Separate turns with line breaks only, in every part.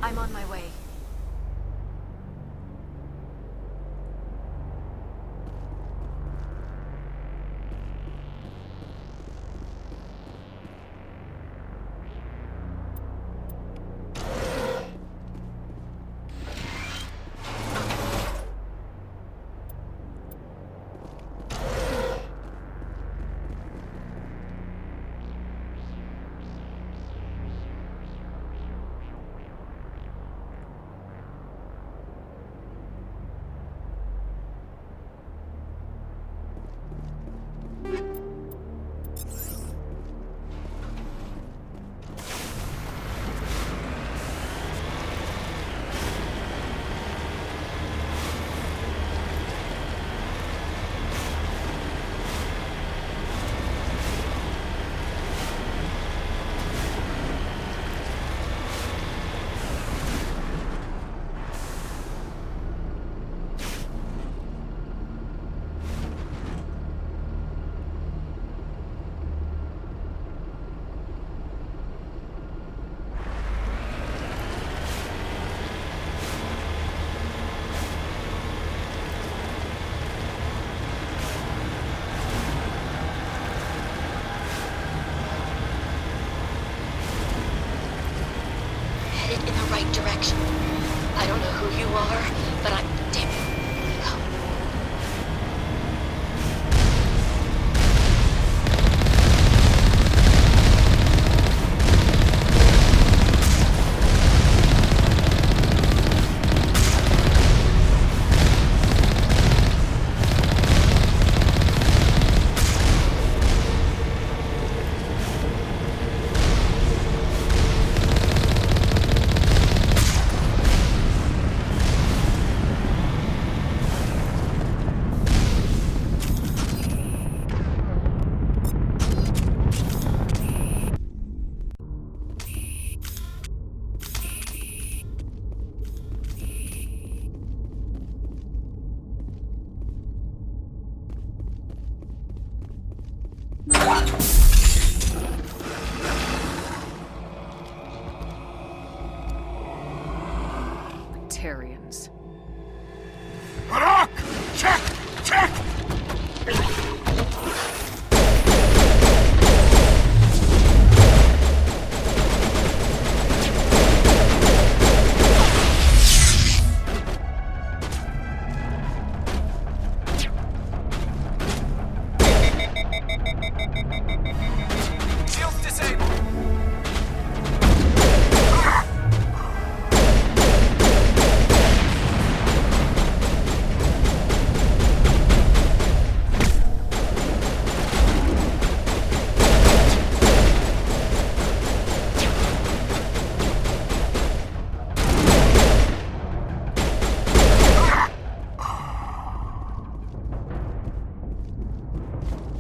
I'm on my way.
Direction. I don't know who you are, but I'm... Damn it.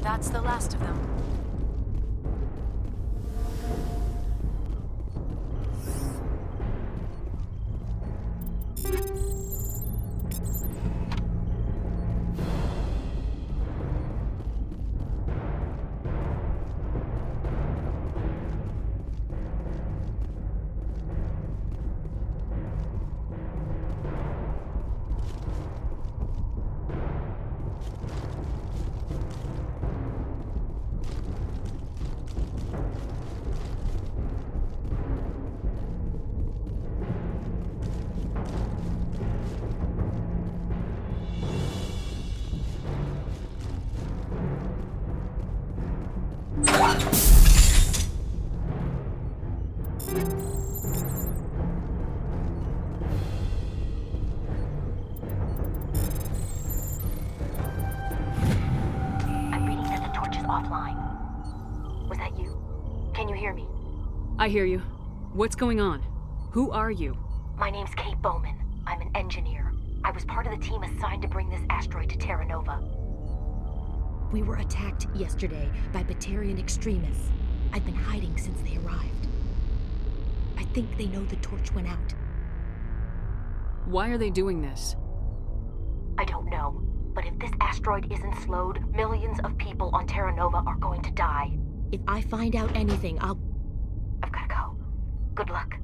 That's the last of them.
I'm reading that the torch is offline. Was that you? Can you hear me?
I hear you. What's going on? Who are you?
My name's Kate Bowman. I'm an engineer. I was part of the team assigned to bring this asteroid to Terra Nova.
We were attacked yesterday by Batarian extremists. I've been hiding since they arrived. I think they know the torch went out.
Why are they doing this?
I don't know, but if this asteroid isn't slowed, millions of people on Terra Nova are going to die.
If I find out anything, I've
gotta go. Good luck.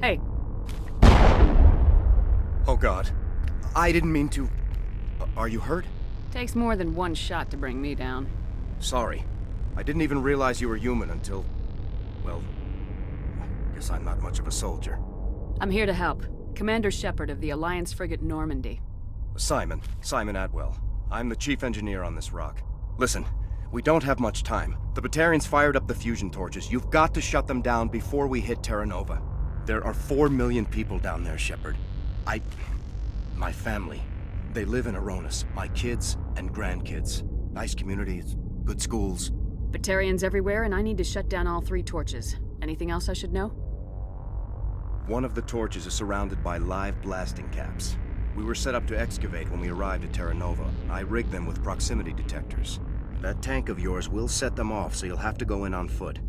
Hey,
Oh God. I didn't mean to... Are you hurt?
takes more than one shot to bring me down.
Sorry. I didn't even realize you were human until... Well... Guess I'm not much of a soldier.
I'm here to help. Commander Shepard of the Alliance frigate Normandy.
Simon Atwell. I'm the chief engineer on this rock. Listen, we don't have much time. The Batarians fired up the fusion torches. You've got to shut them down before we hit Terra Nova. There are 4 million people down there, Shepard. My family. They live in Aronis. My kids and grandkids. Nice communities, good schools.
Batarians everywhere, and I need to shut down all 3 torches. Anything else I should know?
One of the torches is surrounded by live blasting caps. We were set up to excavate when we arrived at Terra Nova. I rigged them with proximity detectors. That tank of yours will set them off, so you'll have to go in on foot.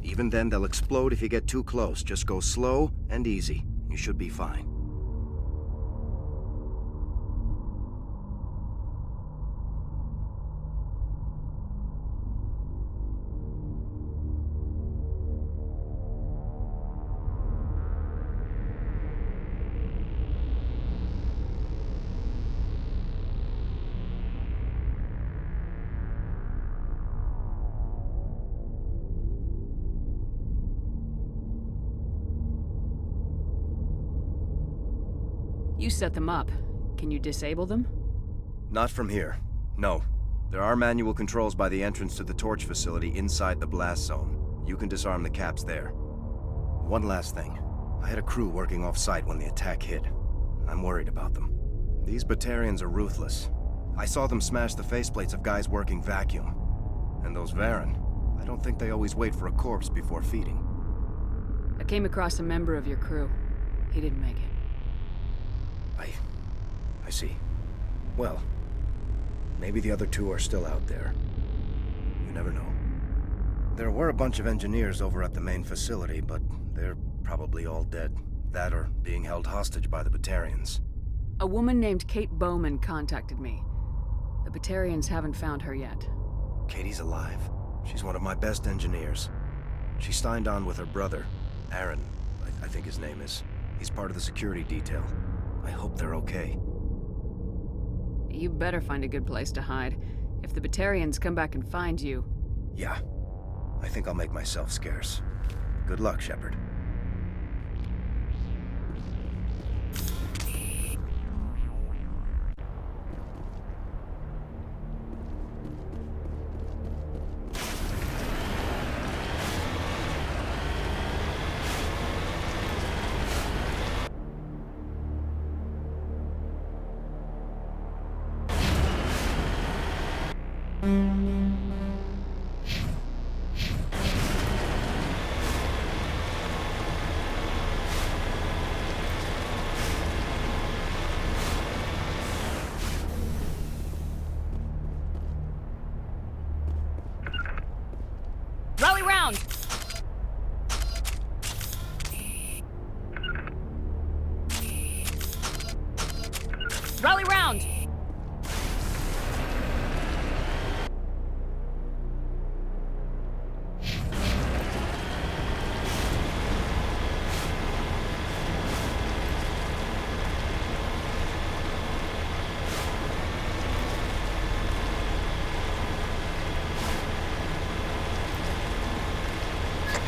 Even then, they'll explode if you get too close. Just go slow and easy. You should be fine.
You set them up. Can you disable them?
Not from here. No. There are manual controls by the entrance to the torch facility inside the blast zone. You can disarm the caps there. One last thing. I had a crew working off-site when the attack hit. I'm worried about them. These Batarians are ruthless. I saw them smash the faceplates of guys working vacuum. And those Varen, I don't think they always wait for a corpse before feeding.
I came across a member of your crew. He didn't make it.
I see. Well, maybe the other 2 are still out there. You never know. There were a bunch of engineers over at the main facility, but they're probably all dead. That or being held hostage by the Batarians.
A woman named Kate Bowman contacted me. The Batarians haven't found her yet.
Katie's alive. She's one of my best engineers. She signed on with her brother, Aaron, I think his name is. He's part of the security detail. I hope they're okay.
You better find a good place to hide. If the Batarians come back and find you...
Yeah. I think I'll make myself scarce. Good luck, Shepard.
Rally round!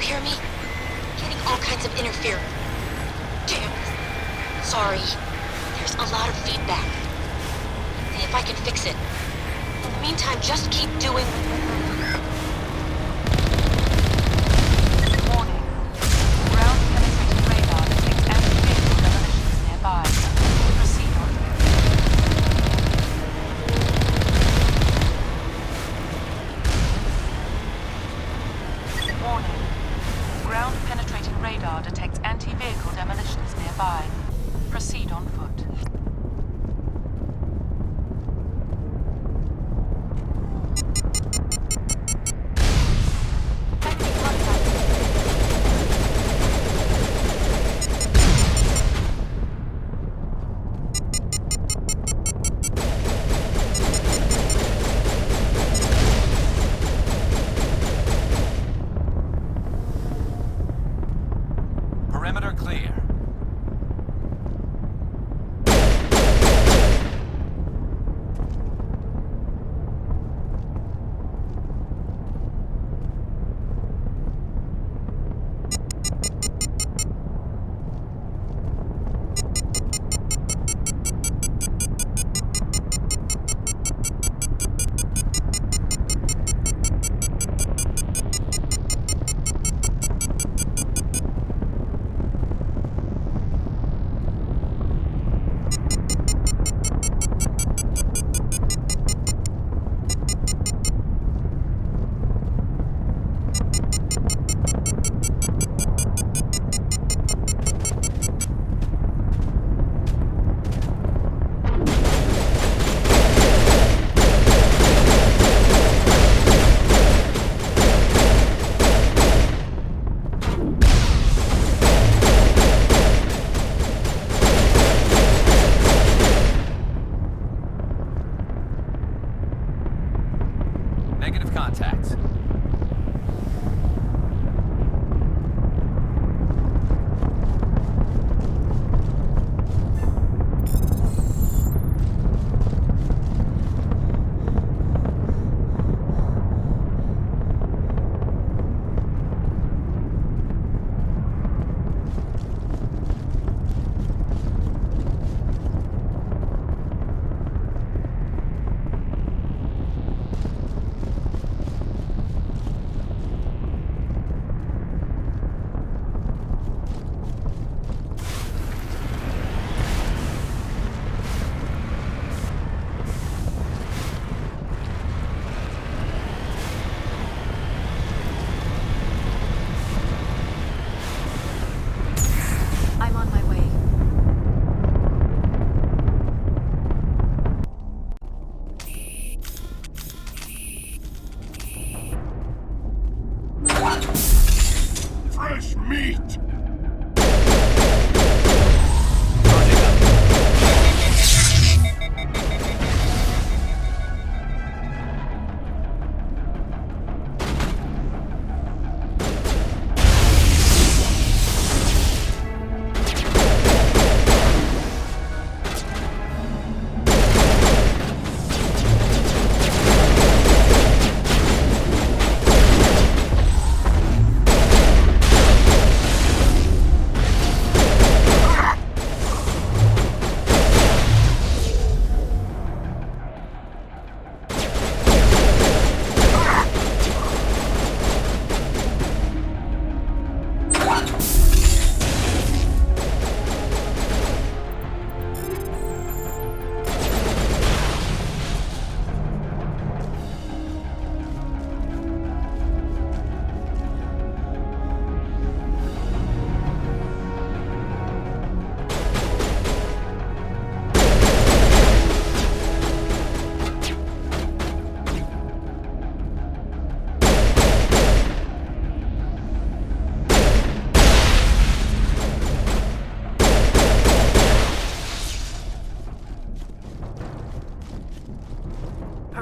Hear me? Getting all kinds of interference. Damn. Sorry. There's a lot of feedback. See if I can fix it. In the meantime, just keep doing...
Warning. Ground penetrating radar detects anti-vehicle demolitions nearby. Proceed on foot. Warning. Ground penetrating radar detects anti-vehicle demolitions nearby. Proceed on foot.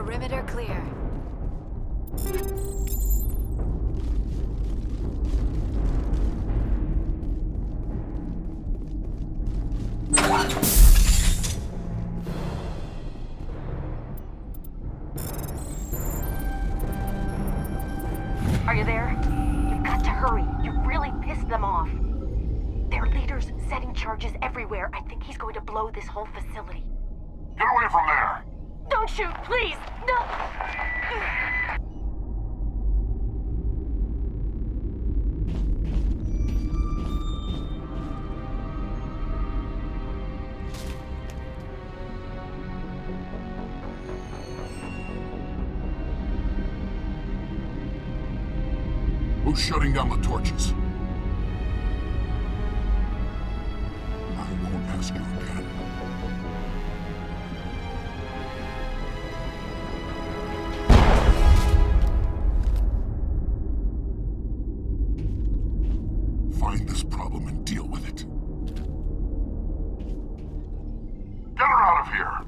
Perimeter clear.
Are you there? You've got to hurry. You've really pissed them off. Their leader's setting charges everywhere. I think he's going to blow this whole facility.
Get away from there!
Don't shoot, please! No!
Who's shutting down the torches? I won't ask you again. Find this problem and deal with it. Get her out of here!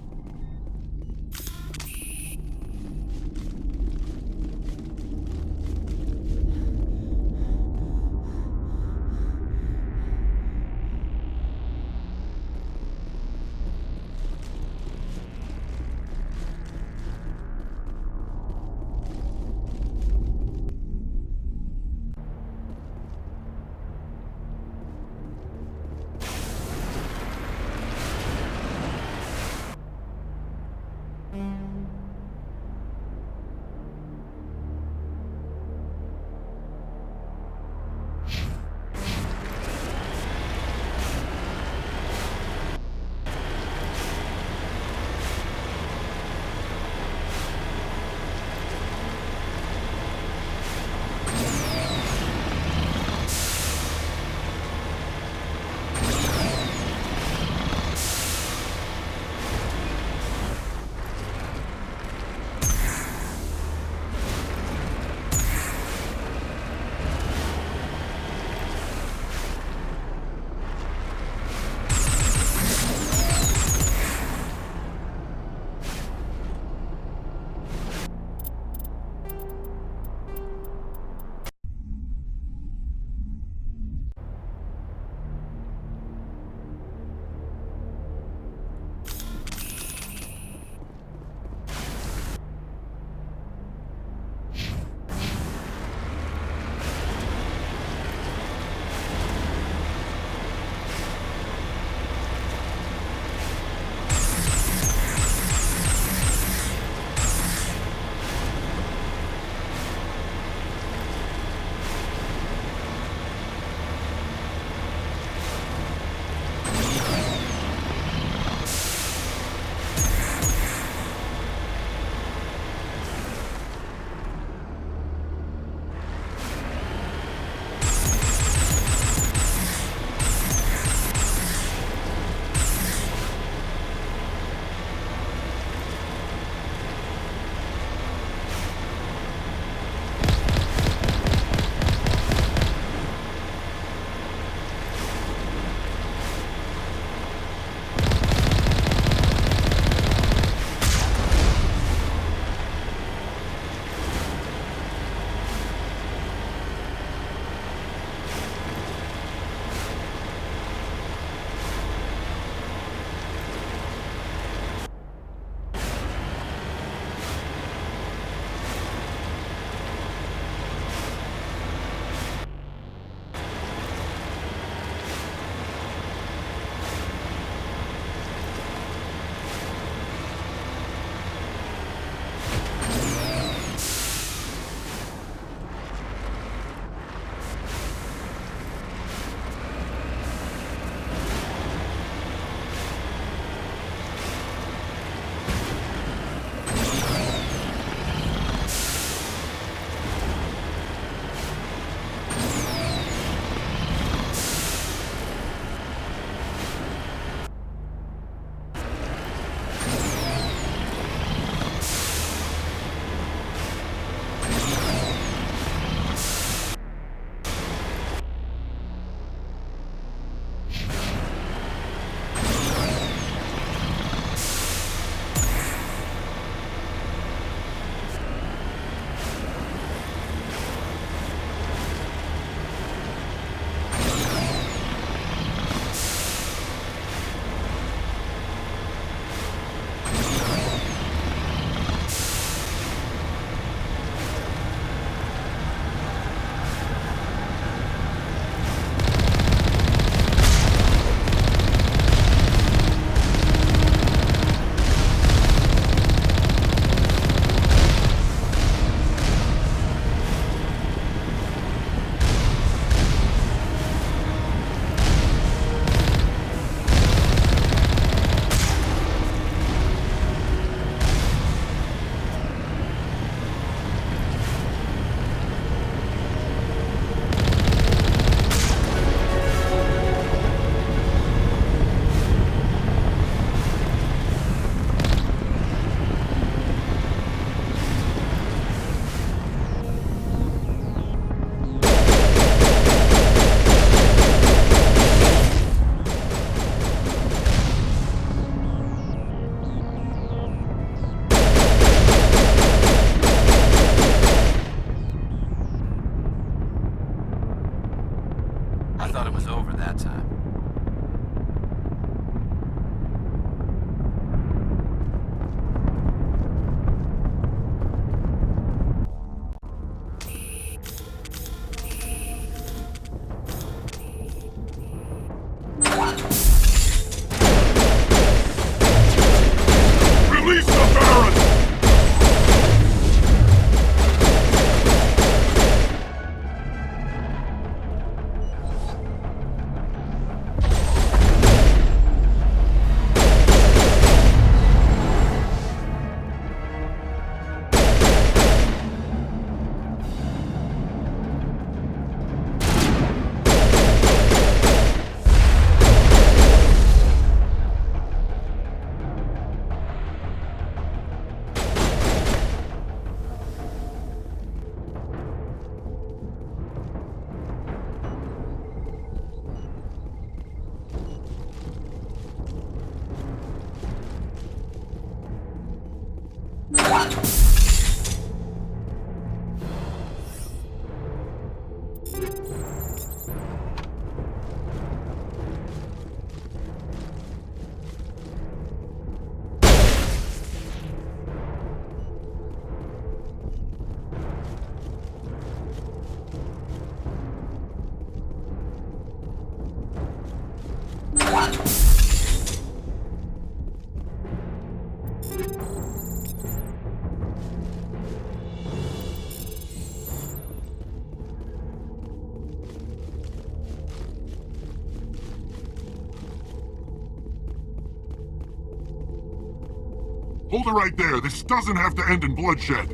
Hold it right there. This doesn't have to end in bloodshed.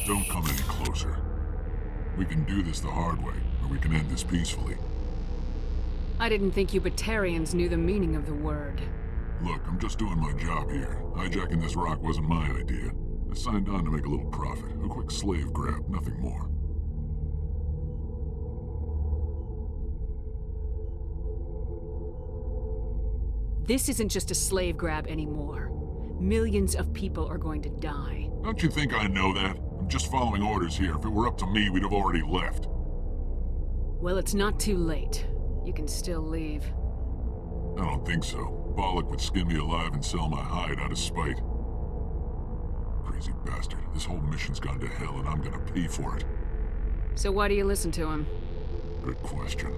Don't come any closer. We can do this the hard way, or we can end this peacefully.
I didn't think you Batarians knew the meaning of the word.
Look, I'm just doing my job here. Hijacking this rock wasn't my idea. I signed on to make a little profit. A quick slave grab, nothing more.
This isn't just a slave grab anymore. Millions of people are going to die.
Don't you think I know that? I'm just following orders here. If it were up to me, we'd have already left.
Well, it's not too late. You can still leave.
I don't think so. Bollock would skin me alive and sell my hide out of spite. Crazy bastard. This whole mission's gone to hell and I'm gonna pay for it.
So why do you listen to him?
Good question.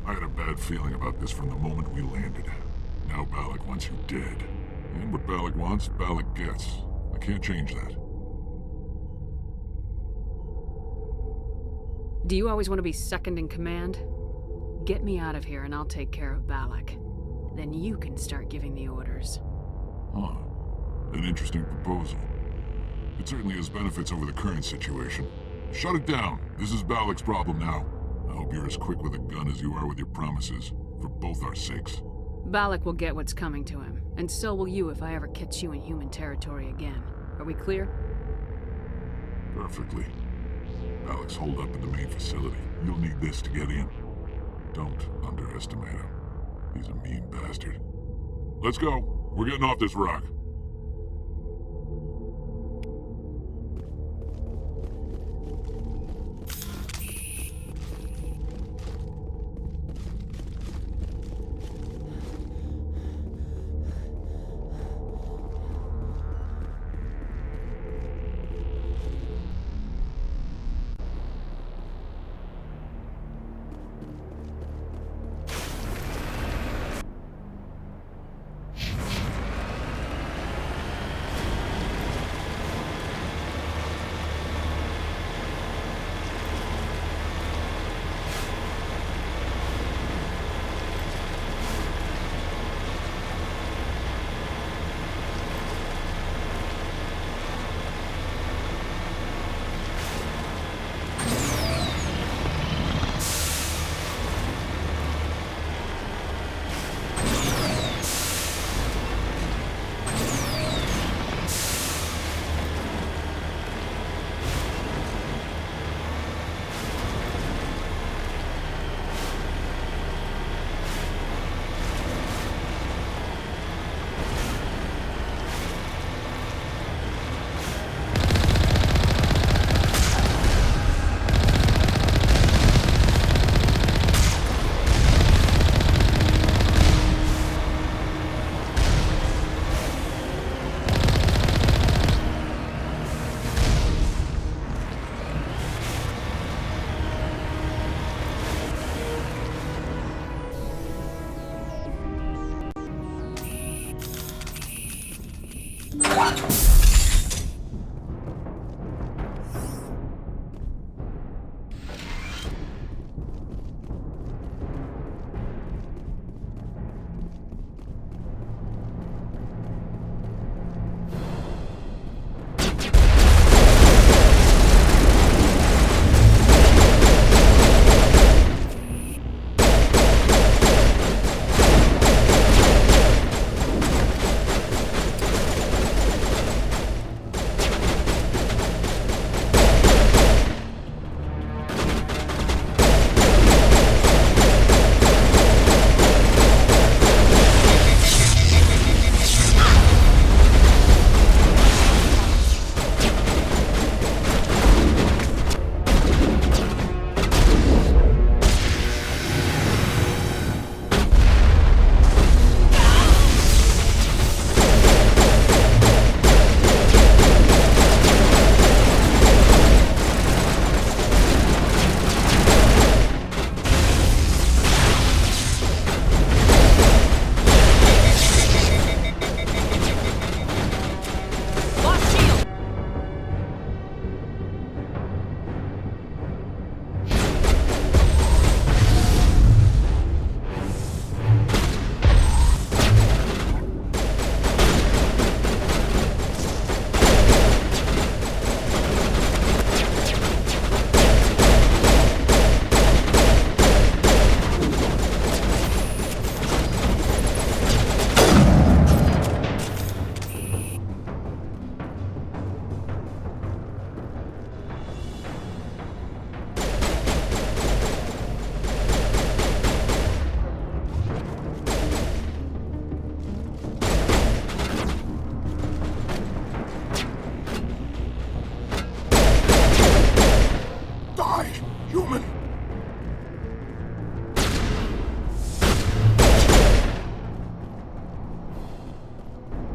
I had a bad feeling about this from the moment we landed. Now Bollock wants you dead. And what Bollock wants, Bollock gets. I can't change that.
Do you always want to be second in command? Get me out of here and I'll take care of Balak. Then you can start giving the orders.
Huh. An interesting proposal. It certainly has benefits over the current situation. Shut it down. This is Balak's problem now. I hope you're as quick with a gun as you are with your promises. For both our sakes.
Balak will get what's coming to him, and so will you if I ever catch you in human territory again. Are we clear?
Perfectly. Balak's holed up in the main facility. You'll need this to get in. Don't underestimate him. He's a mean bastard. Let's go. We're getting off this rock.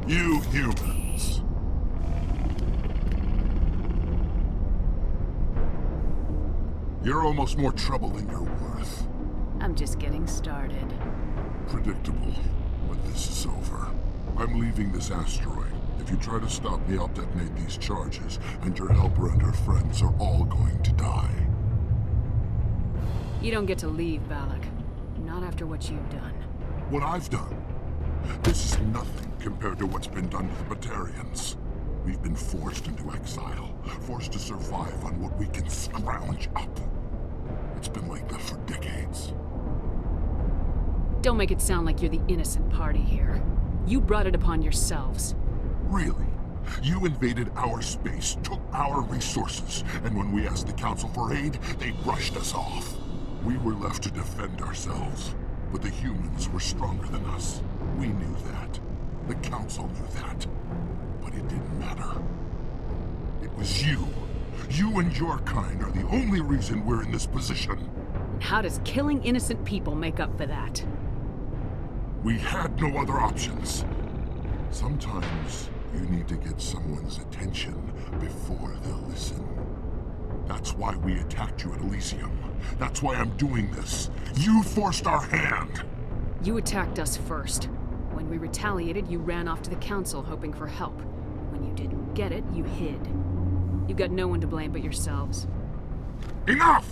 You humans. You're almost more trouble than you're worth.
I'm just getting started.
Predictable, but this is over. I'm leaving this asteroid. If you try to stop me, I'll detonate these charges, and your helper and her friends are all going to die.
You don't get to leave, Balak. Not after what you've done.
What I've done, this is nothing compared to what's been done to the Batarians. We've been forced into exile, forced to survive on what we can scrounge up. It's been like that for decades.
Don't make it sound like you're the innocent party here. You brought it upon yourselves.
Really? You invaded our space, took our resources, and when we asked the Council for aid, they brushed us off. We were left to defend ourselves, but the humans were stronger than us. We knew that. The Council knew that. But it didn't matter. It was you. You and your kind are the only reason we're in this position.
And how does killing innocent people make up for that?
We had no other options. Sometimes you need to get someone's attention before they'll listen. That's why we attacked you at Elysium. That's why I'm doing this. You forced our hand.
You attacked us first. When we retaliated, you ran off to the Council hoping for help. When you didn't get it, you hid. You've got no one to blame but yourselves.
Enough!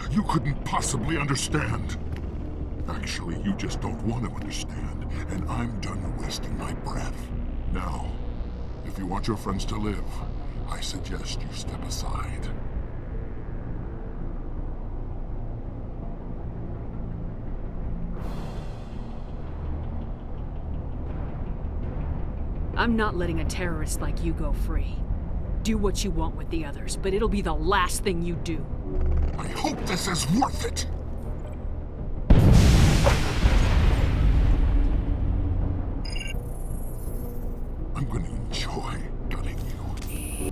You couldn't possibly understand. Actually, you just don't want to understand, and I'm done wasting my breath. Now, if you want your friends to live, I suggest you step aside.
I'm not letting a terrorist like you go free. Do what you want with the others, but it'll be the last thing you do.
I hope this is worth it! I'm gonna enjoy gutting you.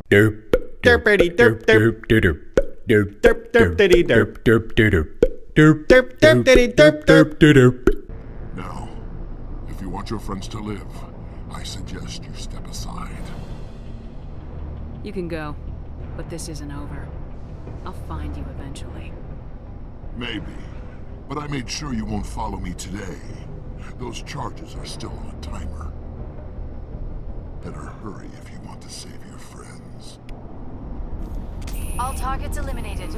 Derp. Derpity derp derp derp derp derp derpity derp derp derp derp derp derpity derp derp derp.
Now, if you want your friends to live, I suggest you step aside.
You can go, but this isn't over. I'll find you eventually.
Maybe, but I made sure you won't follow me today. Those charges are still on a timer. Better hurry if you want to save your friends.
All targets eliminated.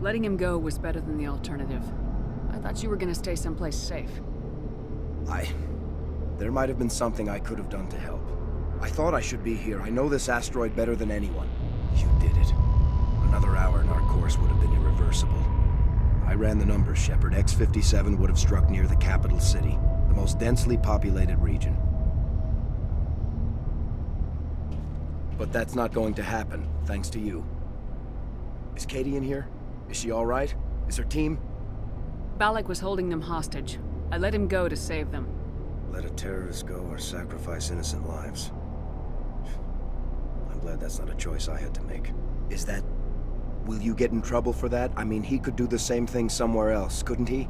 Letting him go was better than the alternative. I thought you were gonna stay someplace safe.
There might have been something I could have done to help. I thought I should be here. I know this asteroid better than anyone. You did it. Another hour and our course would have been irreversible. I ran the numbers, Shepard. X-57 would have struck near the capital city, the most densely populated region. But that's not going to happen, thanks to you. Is Katie in here? Is she all right? Is her team?
Balak was holding them hostage. I let him go to save them.
Let a terrorist go or sacrifice innocent lives. I'm glad that's not a choice I had to make. Is that... Will you get in trouble for that? I mean, he could do the same thing somewhere else, couldn't he?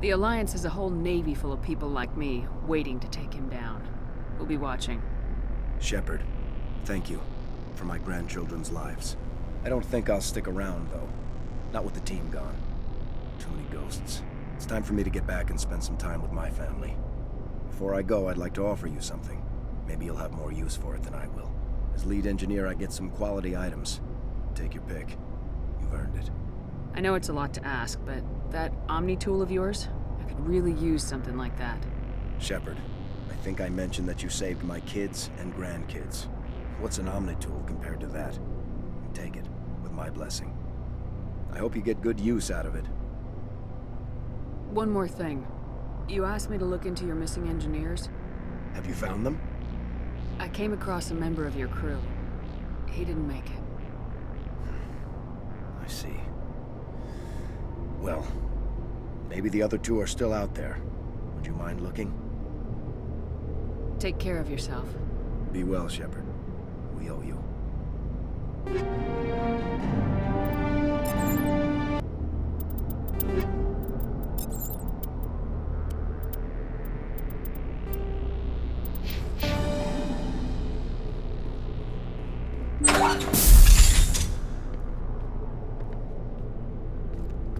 The Alliance has a whole navy full of people like me, waiting to take him down. We'll be watching.
Shepard, thank you for my grandchildren's lives. I don't think I'll stick around, though. Not with the team gone. Too many ghosts. It's time for me to get back and spend some time with my family. Before I go, I'd like to offer you something. Maybe you'll have more use for it than I will. As lead engineer, I get some quality items. Take your pick. You've earned it.
I know it's a lot to ask, but that Omni tool of yours? I could really use something like that.
Shepard, I think I mentioned that you saved my kids and grandkids. What's an Omni tool compared to that? Take it, with my blessing. I hope you get good use out of it.
One more thing. You asked me to look into your missing engineers.
Have you found them?
I came across a member of your crew. He didn't make it.
I see. Well, maybe the other two are still out there. Would you mind looking?
Take care of yourself.
Be well, Shepard. We owe you.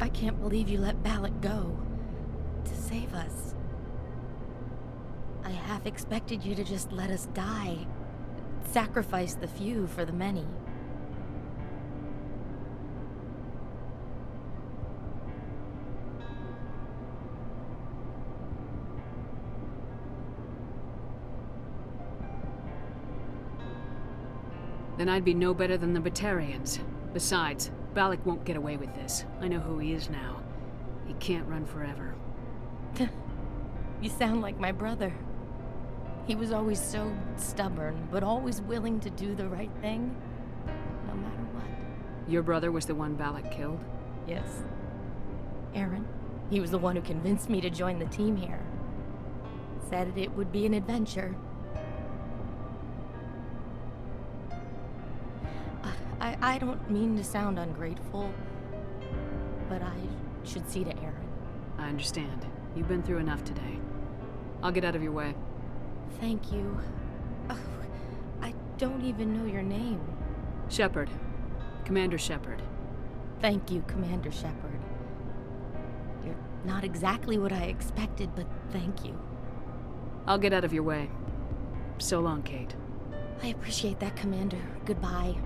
I can't believe you let Balak go. To save us. I half expected you to just let us die. Sacrifice the few for the many.
Then I'd be no better than the Batarians. Besides, Balak won't get away with this. I know who he is now. He can't run forever.
You sound like my brother. He was always so stubborn, but always willing to do the right thing, no matter what.
Your brother was the one Balak killed?
Yes. Aaron. He was the one who convinced me to join the team here. Said it would be an adventure. I don't mean to sound ungrateful, but I should see to Aaron.
I understand. You've been through enough today. I'll get out of your way.
Thank you. Oh, I don't even know your name.
Shepard. Commander Shepard.
Thank you, Commander Shepard. You're not exactly what I expected, but thank you.
I'll get out of your way. So long, Kate.
I appreciate that, Commander. Goodbye.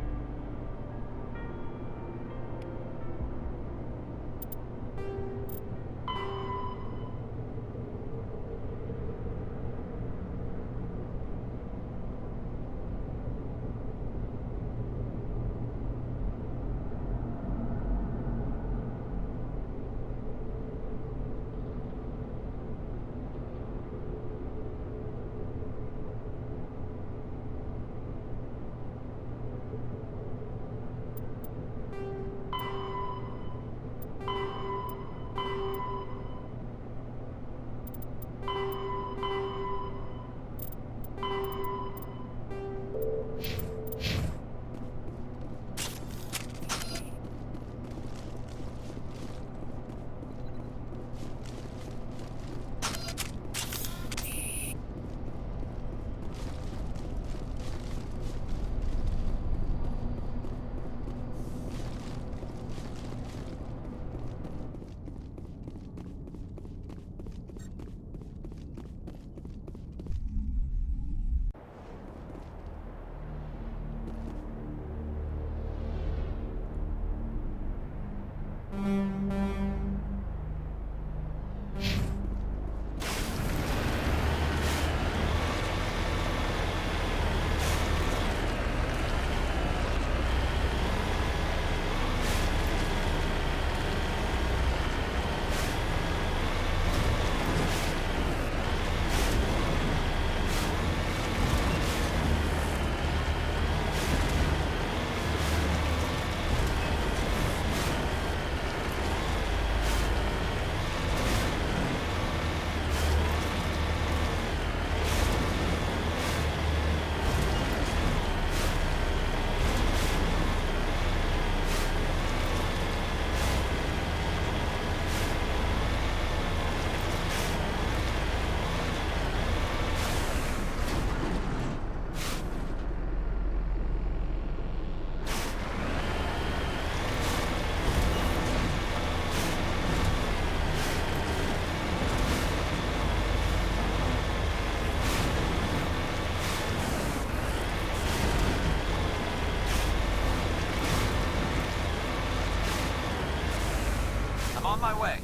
On my way.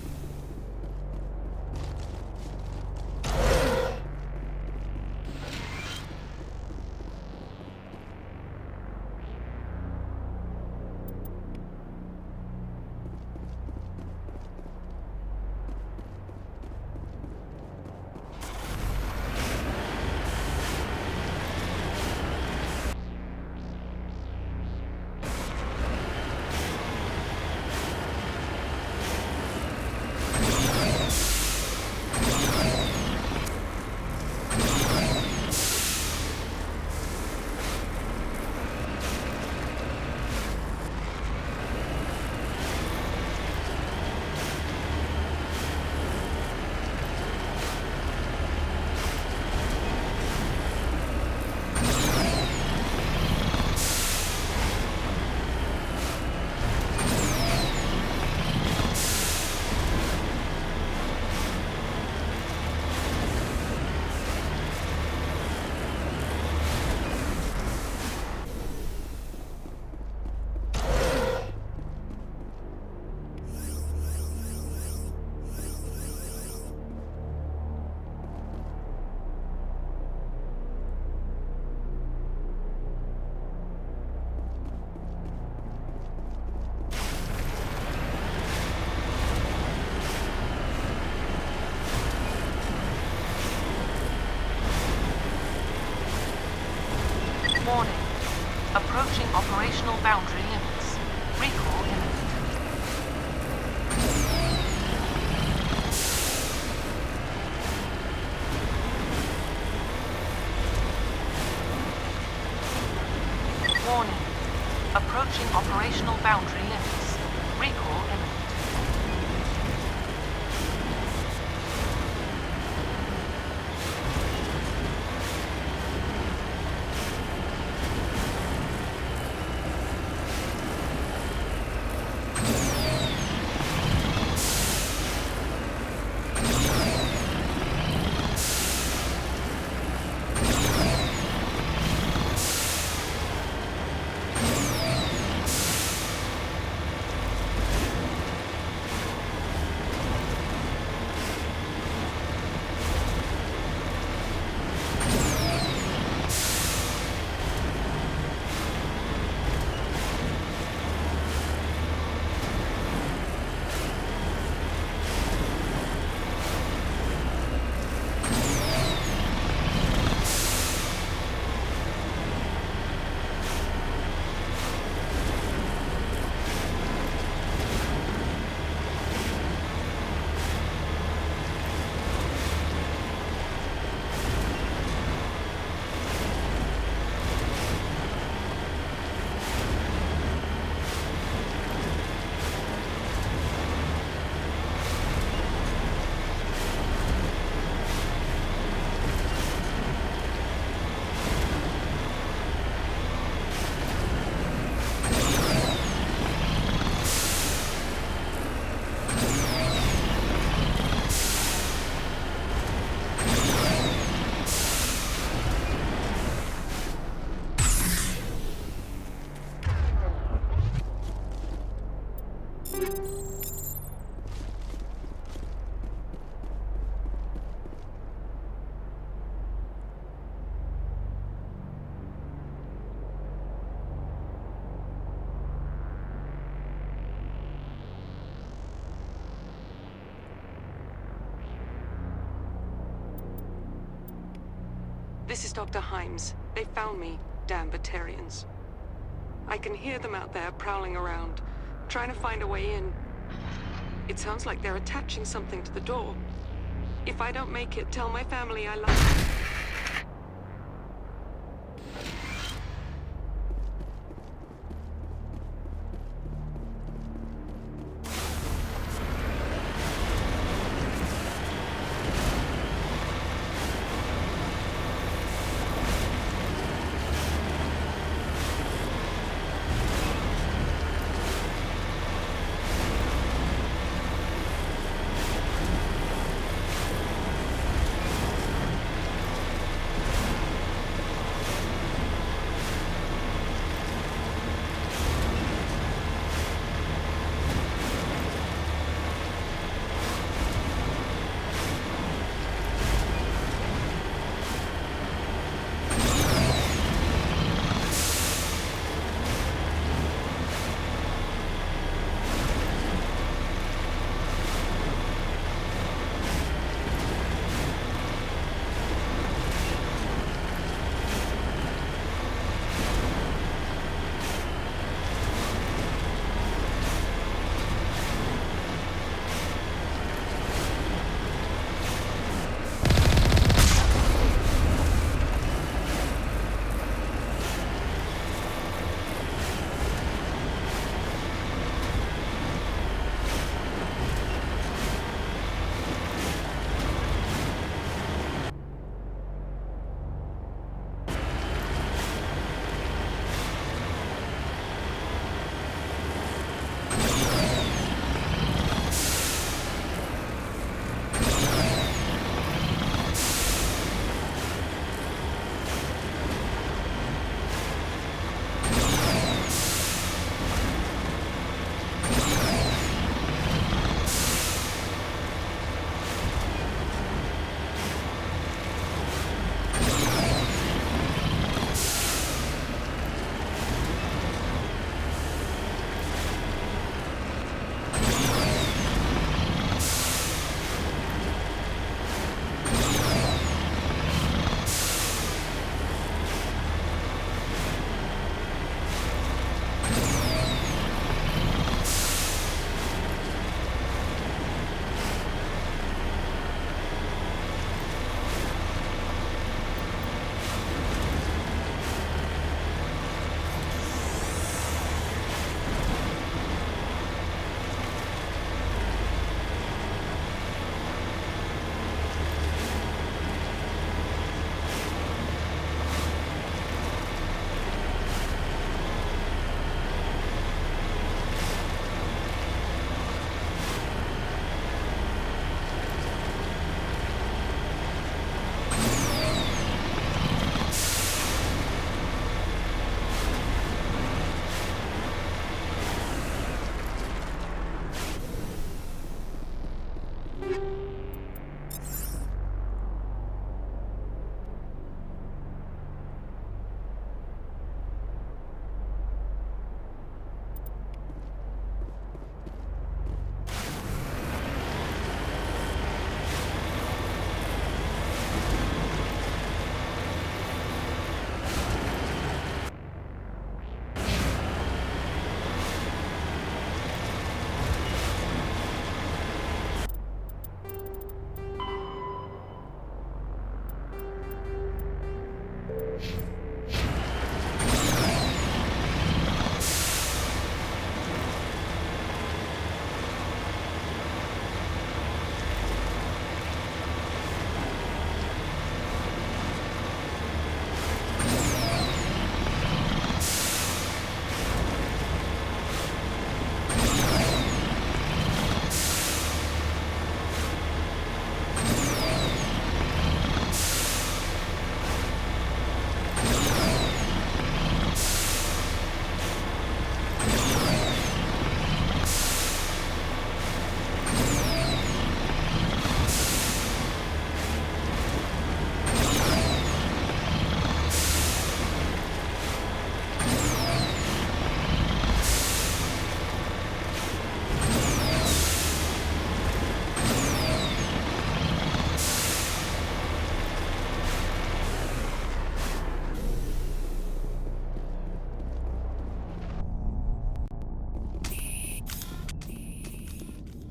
Warning. Approaching operational boundary limits. Recall imminent. Warning. Approaching operational boundary limits. Recall imminent.
This is Dr. Himes. They found me, damn Batarians. I can hear them out there prowling around, trying to find a way in. It sounds like they're attaching something to the door. If I don't make it, tell my family I love them.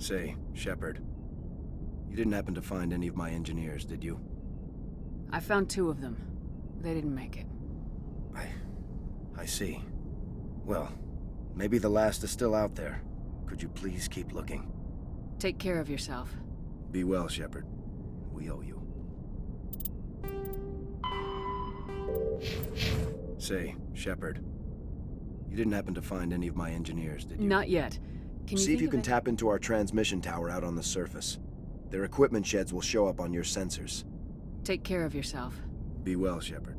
Say, Shepard, you didn't happen to find any of my engineers, did you?
I found 2 of them. They didn't make it.
I see. Well, maybe the last is still out there. Could you please keep looking?
Take care of yourself.
Be well, Shepard. We owe you. Say, Shepard, you didn't happen to find any of my engineers, did you?
Not yet. Can you
See if
think
you
of
can
any-
tap into our transmission tower out on the surface. Their equipment sheds will show up on your sensors.
Take care of yourself.
Be well, Shepard.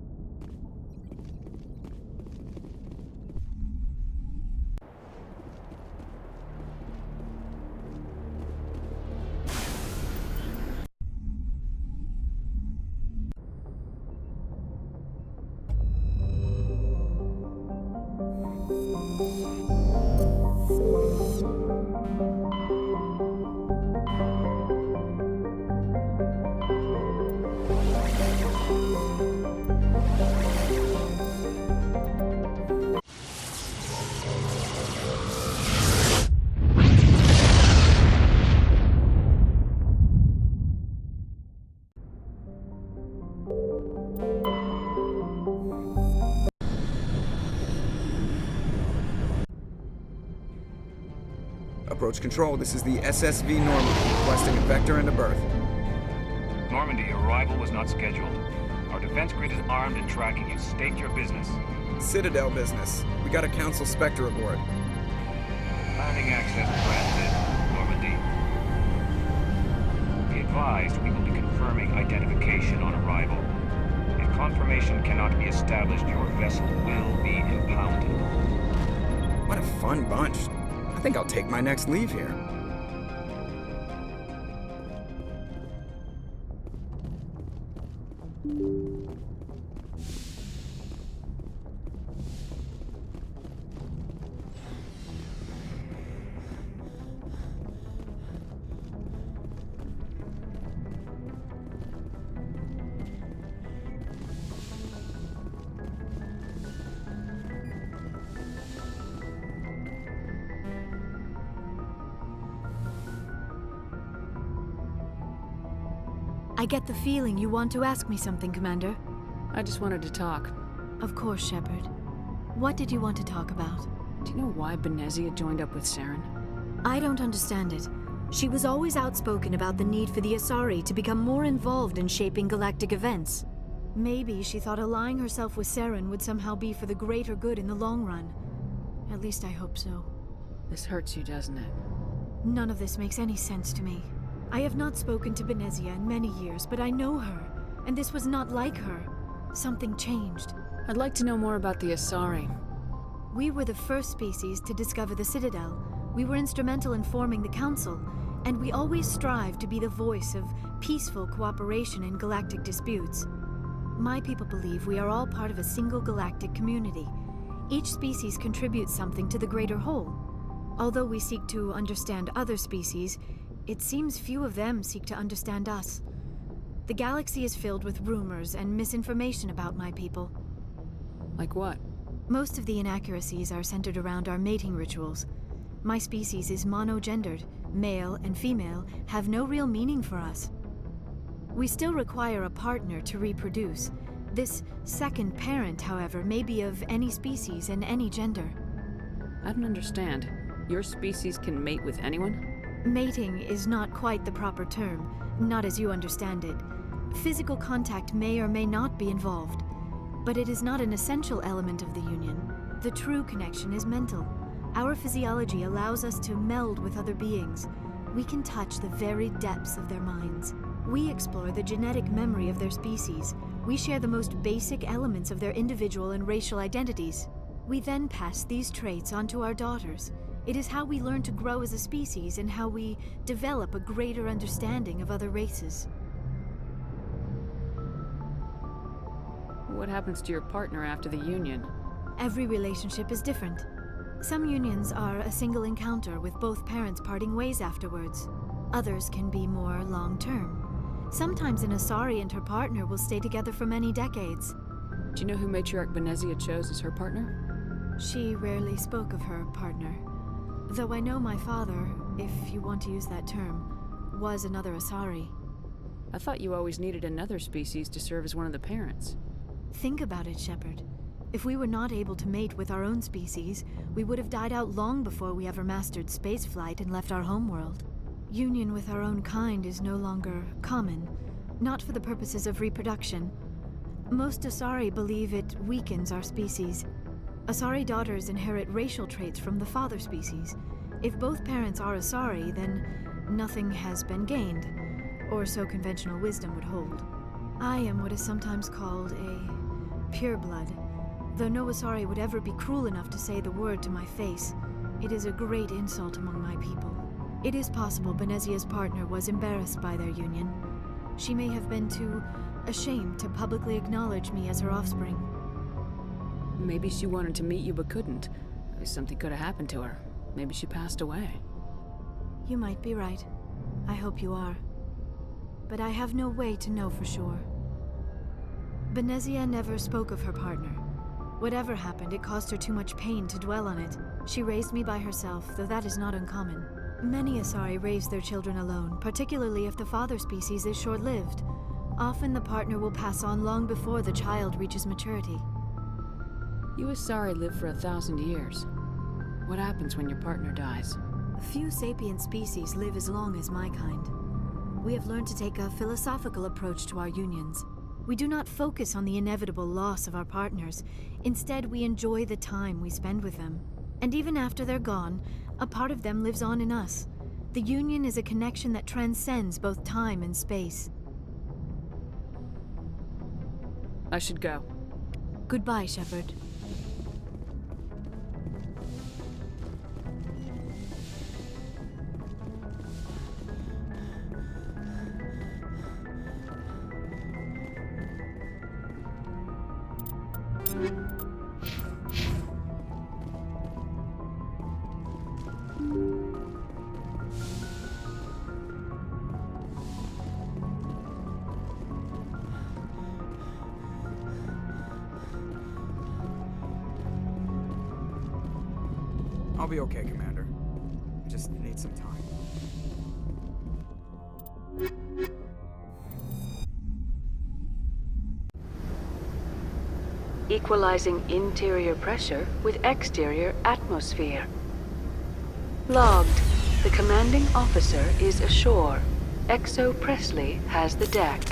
Approach control, this is the SSV Normandy, requesting a vector and a berth.
Normandy, arrival was not scheduled. Our defense grid is armed and tracking you. State your business.
Citadel business. We got a Council Spectre aboard.
Landing access granted, Normandy. Be advised, we will be confirming identification on arrival. If confirmation cannot be established, your vessel will be impounded.
What a fun bunch. I think I'll take my next leave here.
I get the feeling you want to ask me something, Commander.
I just wanted to talk.
Of course, Shepard. What did you want to talk about?
Do you know why Benezia joined up with Saren?
I don't understand it. She was always outspoken about the need for the Asari to become more involved in shaping galactic events. Maybe she thought allying herself with Saren would somehow be for the greater good in the long run. At least I hope so.
This hurts you, doesn't it?
None of this makes any sense to me. I have not spoken to Benezia in many years, but I know her, and this was not like her. Something changed.
I'd like to know more about the Asari.
We were the first species to discover the Citadel. We were instrumental in forming the Council, and we always strive to be the voice of peaceful cooperation in galactic disputes. My people believe we are all part of a single galactic community. Each species contributes something to the greater whole. Although we seek to understand other species, it seems few of them seek to understand us. The galaxy is filled with rumors and misinformation about my people.
Like what?
Most of the inaccuracies are centered around our mating rituals. My species is monogendered. Male and female have no real meaning for us. We still require a partner to reproduce. This second parent, however, may be of any species and any gender.
I don't understand. Your species can mate with anyone?
Mating is not quite the proper term, not as you understand it. Physical contact may or may not be involved, but it is not an essential element of the union. The true connection is mental. Our physiology allows us to meld with other beings. We can touch the very depths of their minds. We explore the genetic memory of their species. We share the most basic elements of their individual and racial identities. We then pass these traits onto our daughters. It is how we learn to grow as a species and how we develop a greater understanding of other races.
What happens to your partner after the union?
Every relationship is different. Some unions are a single encounter with both parents parting ways afterwards. Others can be more long-term. Sometimes an Asari and her partner will stay together for many decades.
Do you know who Matriarch Benezia chose as her partner?
She rarely spoke of her partner. Though I know my father, if you want to use that term, was another Asari.
I thought you always needed another species to serve as one of the parents.
Think about it, Shepard. If we were not able to mate with our own species, we would have died out long before we ever mastered spaceflight and left our homeworld. Union with our own kind is no longer common, not for the purposes of reproduction. Most Asari believe it weakens our species. Asari daughters inherit racial traits from the father species. If both parents are Asari, then nothing has been gained, or so conventional wisdom would hold. I am what is sometimes called a pureblood. Though no Asari would ever be cruel enough to say the word to my face, it is a great insult among my people. It is possible Benezia's partner was embarrassed by their union. She may have been too ashamed to publicly acknowledge me as her offspring.
Maybe she wanted to meet you but couldn't. Something could have happened to her. Maybe she passed away.
You might be right. I hope you are. But I have no way to know for sure. Benezia never spoke of her partner. Whatever happened, it caused her too much pain to dwell on it. She raised me by herself, though that is not uncommon. Many Asari raise their children alone, particularly if the father species is short-lived. Often the partner will pass on long before the child reaches maturity.
You Asari live for 1,000 years. What happens when your partner dies?
Few sapient species live as long as my kind. We have learned to take a philosophical approach to our unions. We do not focus on the inevitable loss of our partners. Instead, we enjoy the time we spend with them. And even after they're gone, a part of them lives on in us. The union is a connection that transcends both time and space.
I should go.
Goodbye, Shepard.
I'll be okay, Commander. I just need some time.
Equalizing interior pressure with exterior atmosphere. Logged. The commanding officer is ashore. Exo Presley has the deck.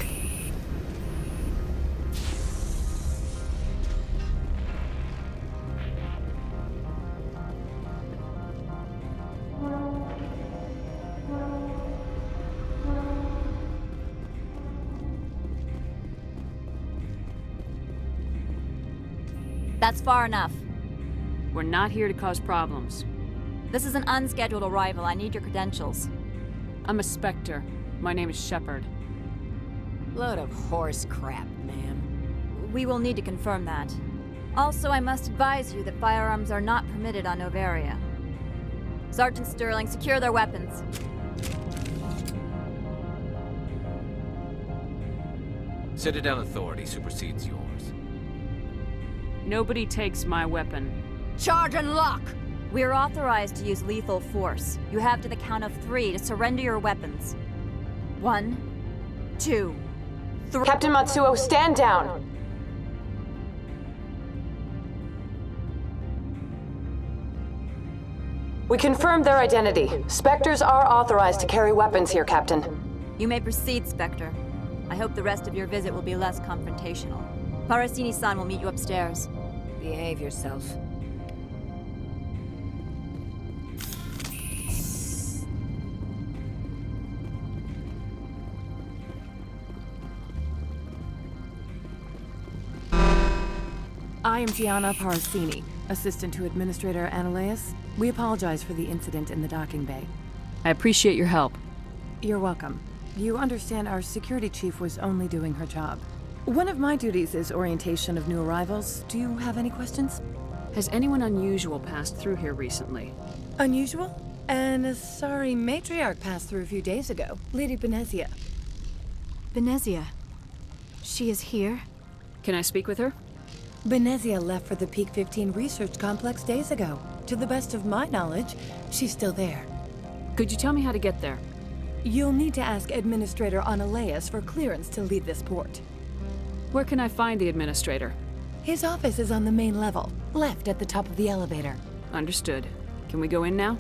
That's far enough.
We're not here to cause problems.
This is an unscheduled arrival. I need your credentials.
I'm a Spectre. My name is Shepard.
Load of horse crap, ma'am.
We will need to confirm that. Also, I must advise you that firearms are not permitted on Novaria. Sergeant Sterling, secure their weapons.
Citadel authority supersedes yours.
Nobody takes my weapon.
Charge and lock!
We are authorized to use lethal force. You have to the count of 3 to surrender your weapons. 1, 2, 3.
Captain Matsuo, stand down! We confirmed their identity. Spectres are authorized to carry weapons here, Captain.
You may proceed, Spectre. I hope the rest of your visit will be less confrontational. Parasini-san will meet you upstairs.
Behave yourself.
I am Gianna Parasini, assistant to Administrator Ananias. We apologize for the incident in the docking bay.
I appreciate your help.
You're welcome. You understand our security chief was only doing her job. One of my duties is orientation of new arrivals. Do you have any questions?
Has anyone unusual passed through here recently?
Unusual? An Asari matriarch passed through a few days ago. Lady Benezia.
Benezia? She is here?
Can I speak with her?
Benezia left for the Peak 15 research complex days ago. To the best of my knowledge, she's still there.
Could you tell me how to get there?
You'll need to ask Administrator Analeas for clearance to leave this port.
Where can I find the Administrator?
His office is on the main level, left at the top of the elevator.
Understood. Can we go in now?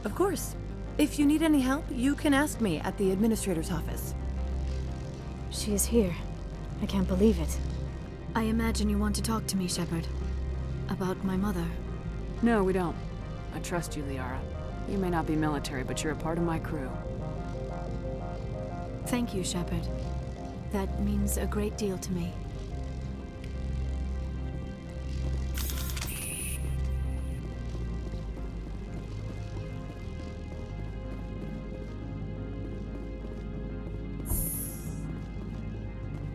Of course. If you need any help, you can ask me at the Administrator's office.
She is here. I can't believe it. I imagine you want to talk to me, Shepard. About my mother.
No, we don't. I trust you, Liara. You may not be military, but you're a part of my crew.
Thank you, Shepard. That means a great deal to me.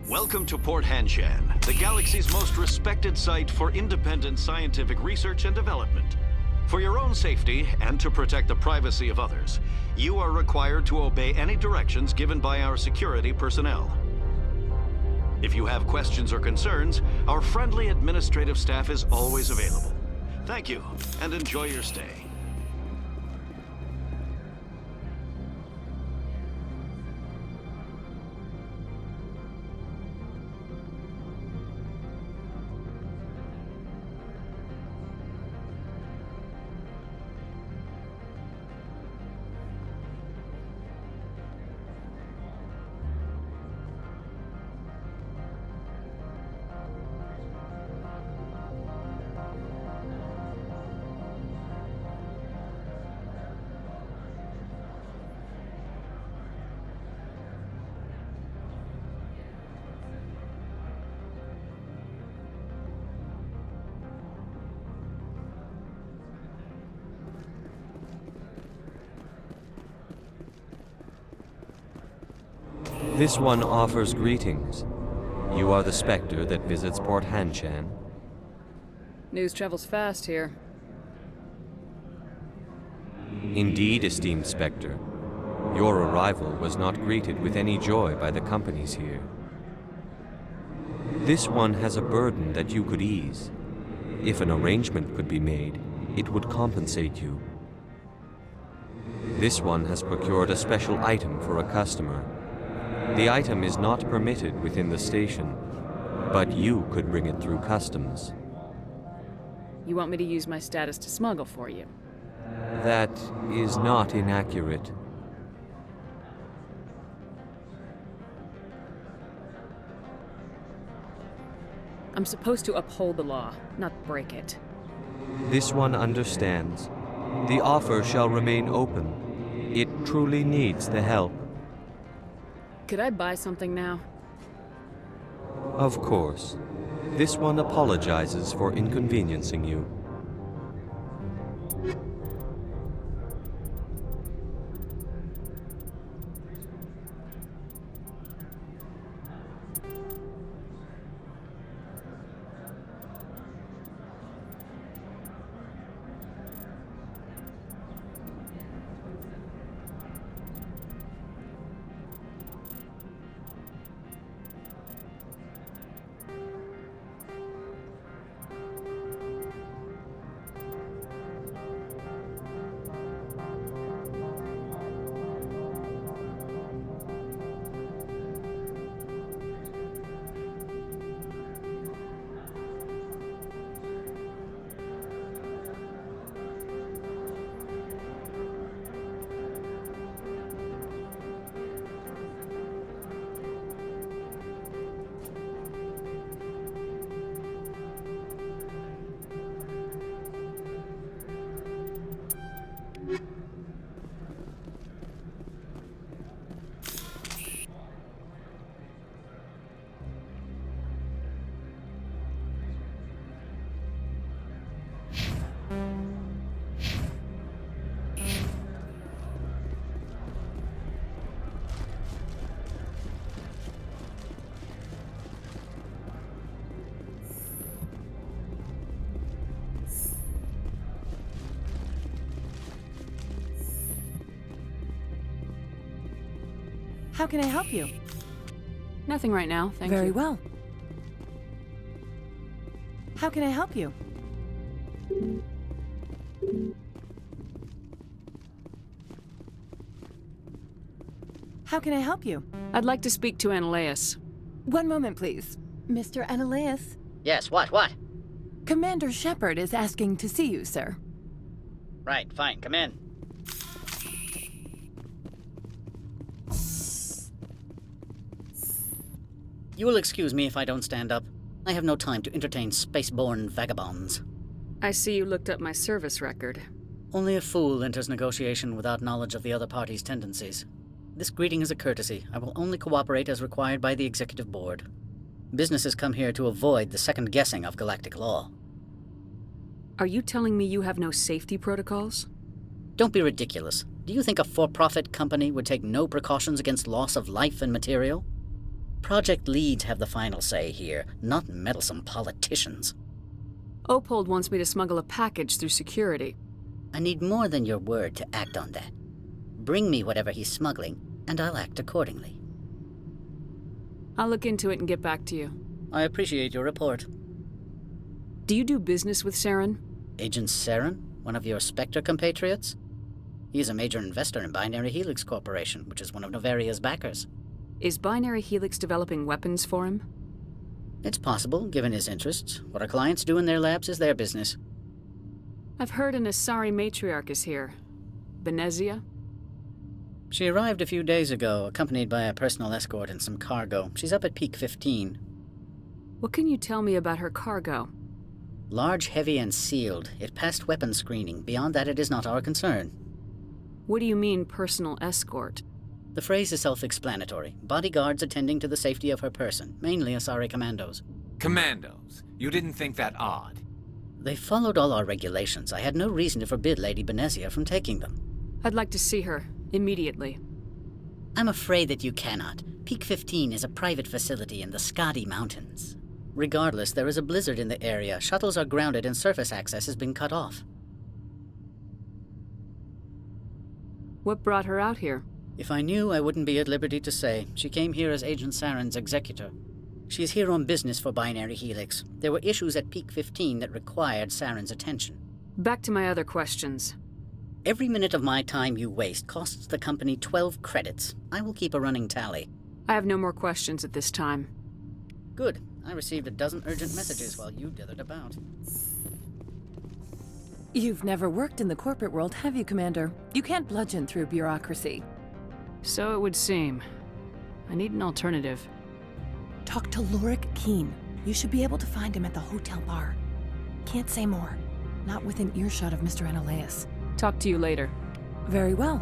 Welcome to Port Hanshan, the galaxy's most respected site for independent scientific research and development. For your own safety and to protect the privacy of others, you are required to obey any directions given by our security personnel. If you have questions or concerns, our friendly administrative staff is always available. Thank you, and enjoy your stay.
This one offers greetings. You are the Spectre that visits Port Hanshan.
News travels fast here.
Indeed, esteemed Spectre. Your arrival was not greeted with any joy by the companies here. This one has a burden that you could ease. If an arrangement could be made, it would compensate you. This one has procured a special item for a customer. The item is not permitted within the station, but you could bring it through customs.
You want me to use my status to smuggle for you?
That is not inaccurate.
I'm supposed to uphold the law, not break it.
This one understands. The offer shall remain open. It truly needs the help.
Could I buy something now?
Of course. This one apologizes for inconveniencing you.
How can I help you?
Nothing right now, thank you.
Very well. How can I help you? How can I help you?
I'd like to speak to Ananias.
One moment, please. Mr. Ananias?
Yes, what?
Commander Shepard is asking to see you, sir.
Right, fine, come in. You will excuse me if I don't stand up. I have no time to entertain spaceborne vagabonds.
I see you looked up my service record.
Only a fool enters negotiation without knowledge of the other party's tendencies. This greeting is a courtesy. I will only cooperate as required by the Executive Board. Businesses come here to avoid the second guessing of galactic law.
Are you telling me you have no safety protocols?
Don't be ridiculous. Do you think a for-profit company would take no precautions against loss of life and material? Project leads have the final say here, not meddlesome politicians.
Opold wants me to smuggle a package through security.
I need more than your word to act on that. Bring me whatever he's smuggling, and I'll act accordingly.
I'll look into it and get back to you.
I appreciate your report.
Do you do business with Saren?
Agent Saren? One of your Spectre compatriots? He's a major investor in Binary Helix Corporation, which is one of Novaria's backers.
Is Binary Helix developing weapons for him?
It's possible, given his interests. What our clients do in their labs is their business.
I've heard an Asari matriarch is here. Benezia?
She arrived a few days ago, accompanied by a personal escort and some cargo. She's up at Peak 15.
What can you tell me about her cargo?
Large, heavy, and sealed. It passed weapons screening. Beyond that, it is not our concern.
What do you mean, personal escort?
The phrase is self-explanatory. Bodyguards attending to the safety of her person, mainly Asari commandos.
Commandos? You didn't think that odd?
They followed all our regulations. I had no reason to forbid Lady Benezia from taking them.
I'd like to see her, immediately.
I'm afraid that you cannot. Peak 15 is a private facility in the Skadi Mountains. Regardless, there is a blizzard in the area. Shuttles are grounded and surface access has been cut off.
What brought her out here?
If I knew, I wouldn't be at liberty to say. She came here as Agent Saren's executor. She is here on business for Binary Helix. There were issues at Peak 15 that required Saren's attention.
Back to my other questions.
Every minute of my time you waste costs the company 12 credits. I will keep a running tally.
I have no more questions at this time.
Good. I received a dozen urgent messages while you dithered about.
You've never worked in the corporate world, have you, Commander? You can't bludgeon through bureaucracy.
So it would seem. I need an alternative.
Talk to Lorik Keen. You should be able to find him at the hotel bar. Can't say more. Not within earshot of Mr. Ananias.
Talk to you later.
Very well.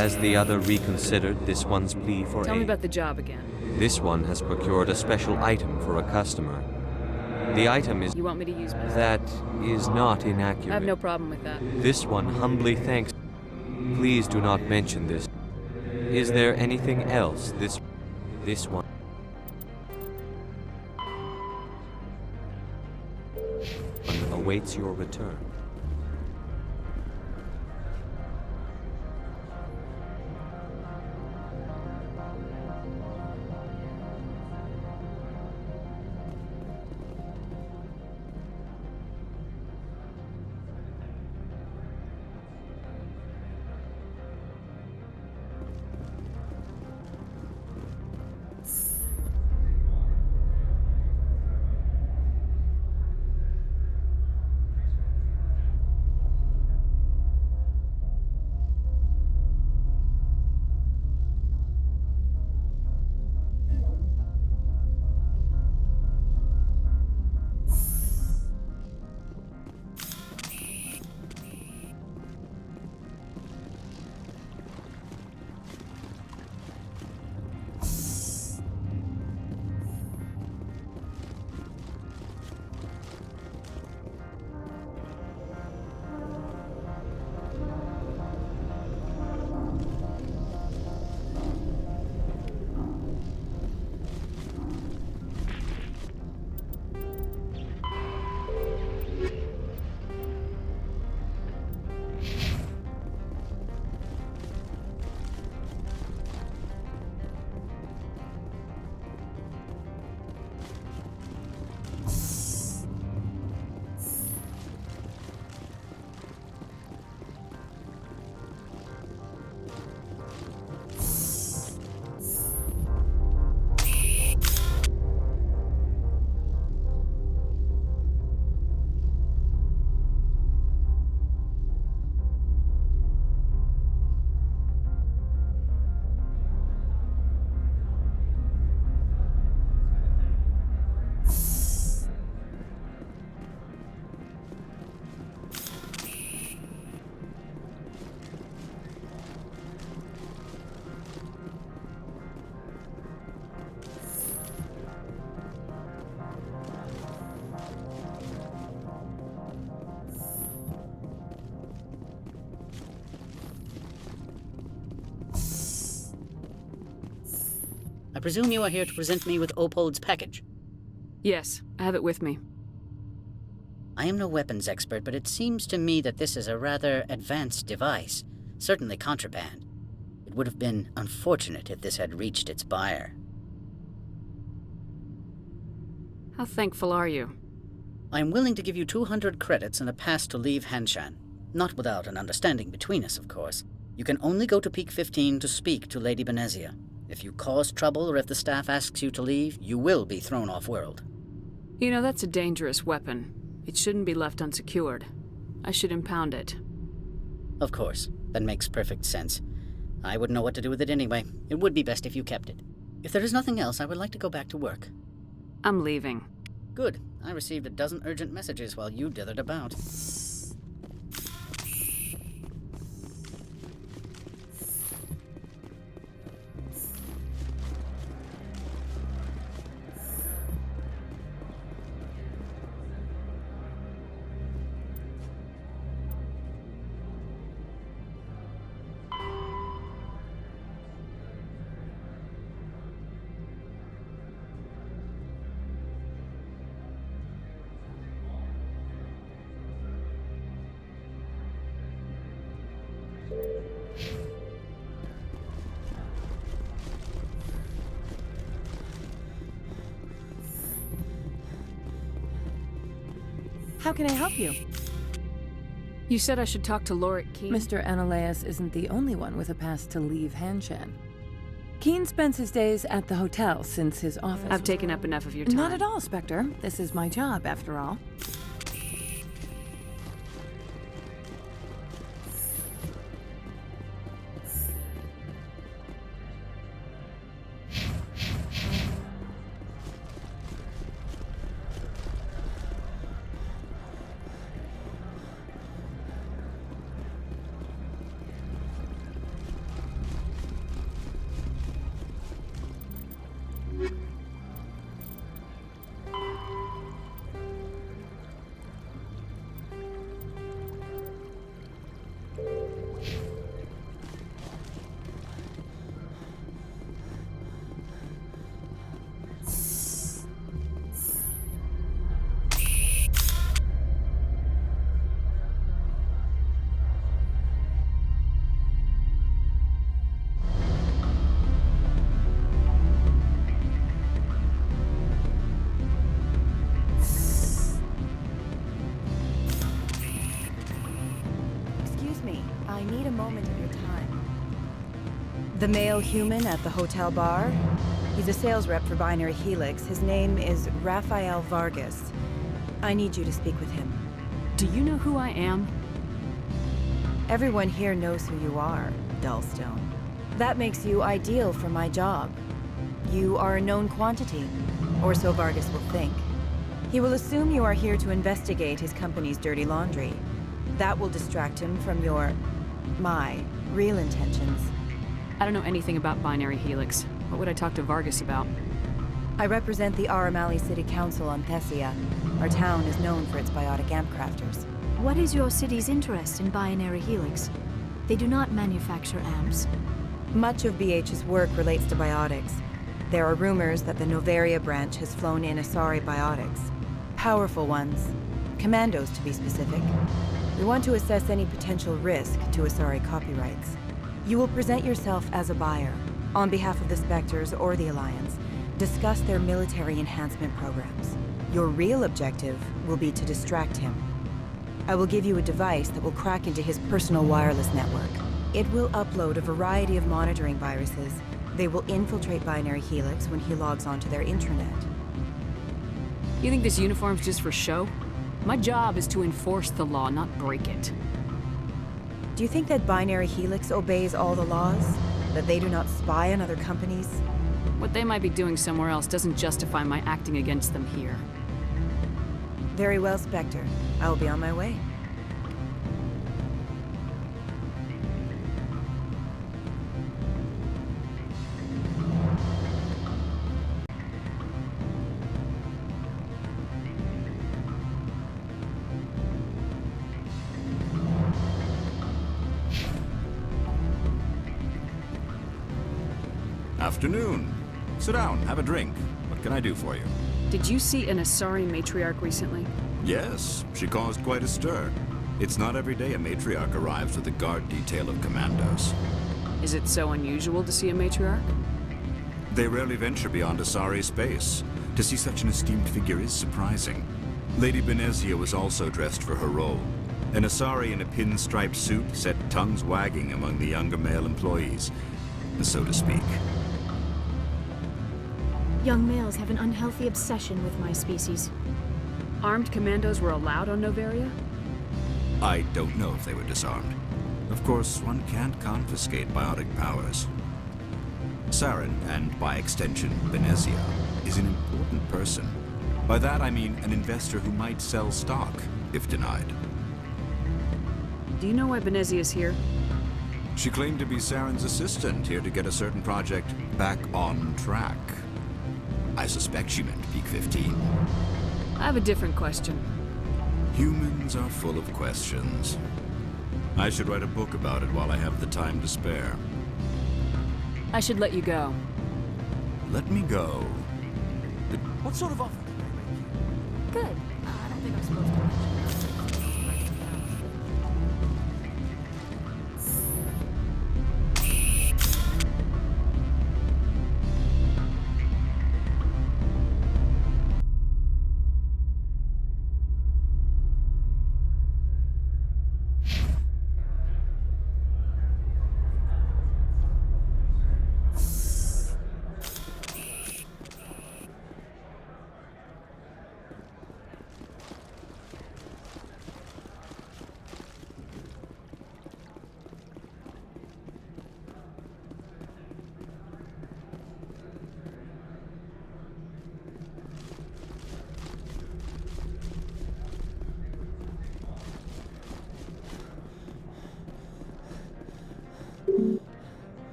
Has the other reconsidered this one's plea for
Tell me
aid?
about the job again.
This one has procured a special item for a customer. The item is...
You want me to use my...
That is not inaccurate.
I have no problem with that.
This one humbly thanks... Please do not mention this. Is there anything else this one... awaits your return.
I presume you are here to present me with Opold's package?
Yes, I have it with me.
I am no weapons expert, but it seems to me that this is a rather advanced device. Certainly contraband. It would have been unfortunate if this had reached its buyer.
How thankful are you?
I am willing to give you 200 credits and a pass to leave Hanshan. Not without an understanding between us, of course. You can only go to Peak 15 to speak to Lady Benezia. If you cause trouble or if the staff asks you to leave, you will be thrown off-world.
You know, that's a dangerous weapon. It shouldn't be left unsecured. I should impound it.
Of course. That makes perfect sense. I wouldn't know what to do with it anyway. It would be best if you kept it. If there is nothing else, I would like to go back to work.
I'm leaving.
Good. I received a dozen urgent messages while you dithered about.
How can I help you?
You said I should talk to Lorik Keen?
Mr. Ananias isn't the only one with a pass to leave Hanshan. Keen spends his days at the hotel since his office...
I've taken up enough of your time.
Not at all, Spectre. This is my job, after all. Excuse me, I need a moment of your time. The male human at the hotel bar? He's a sales rep for Binary Helix. His name is Rafael Vargas. I need you to speak with him.
Do you know who I am?
Everyone here knows who you are, Dullstone. That makes you ideal for my job. You are a known quantity, or so Vargas will think. He will assume you are here to investigate his company's dirty laundry. That will distract him from my real intentions.
I don't know anything about Binary Helix. What would I talk to Vargas about?
I represent the Aramali City Council on Thessia. Our town is known for its biotic amp crafters.
What is your city's interest in Binary Helix? They do not manufacture amps.
Much of BH's work relates to biotics. There are rumors that the Novaria branch has flown in Asari biotics. Powerful ones. Commandos, to be specific. We want to assess any potential risk to Asari copyrights. You will present yourself as a buyer, on behalf of the Spectres or the Alliance. Discuss their military enhancement programs. Your real objective will be to distract him. I will give you a device that will crack into his personal wireless network. It will upload a variety of monitoring viruses. They will infiltrate Binary Helix when he logs onto their intranet.
You think this uniform's just for show? My job is to enforce the law, not break it.
Do you think that Binary Helix obeys all the laws? That they do not spy on other companies?
What they might be doing somewhere else doesn't justify my acting against them here.
Very well, Spectre. I will be on my way.
Afternoon. Sit down, have a drink. What can I do for you?
Did you see an Asari matriarch recently?
Yes, she caused quite a stir. It's not every day a matriarch arrives with a guard detail of commandos.
Is it so unusual to see a matriarch?
They rarely venture beyond Asari space. To see such an esteemed figure is surprising. Lady Benezia was also dressed for her role. An Asari in a pinstriped suit set tongues wagging among the younger male employees, so to speak.
Young males have an unhealthy obsession with my species.
Armed commandos were allowed on Novaria?
I don't know if they were disarmed. Of course, one can't confiscate biotic powers. Saren, and by extension, Benezia, is an important person. By that I mean an investor who might sell stock, if denied.
Do you know why Benezia is here?
She claimed to be Saren's assistant, here to get a certain project back on track. I suspect she meant Peak 15.
I have a different question.
Humans are full of questions. I should write a book about it while I have the time to spare.
I should let you go.
Let me go.
What sort of offer did they make you?
Good. I don't think I'm supposed to mention that.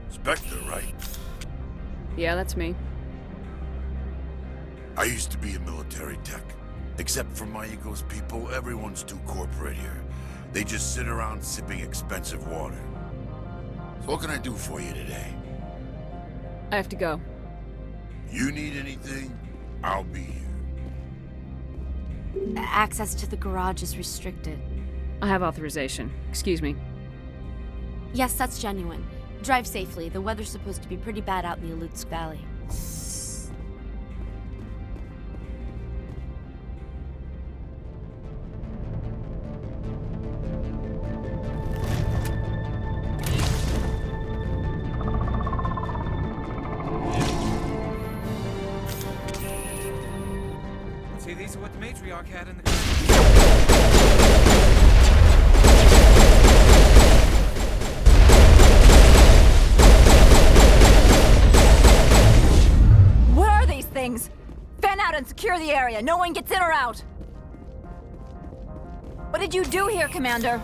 Spectre, right?
Yeah, that's me.
I used to be a military tech. Except for my ego's people, everyone's too corporate here. They just sit around sipping expensive water. So what can I do for you today?
I have to go.
You need anything, I'll be here.
Access to the garage is restricted.
I have authorization. Excuse me.
Yes, that's genuine. Drive safely. The weather's supposed to be pretty bad out in the Alutsk Valley.
matriarch had in the...
What are these things? Fan out and secure the area. No one gets in or out. What did you do here, Commander?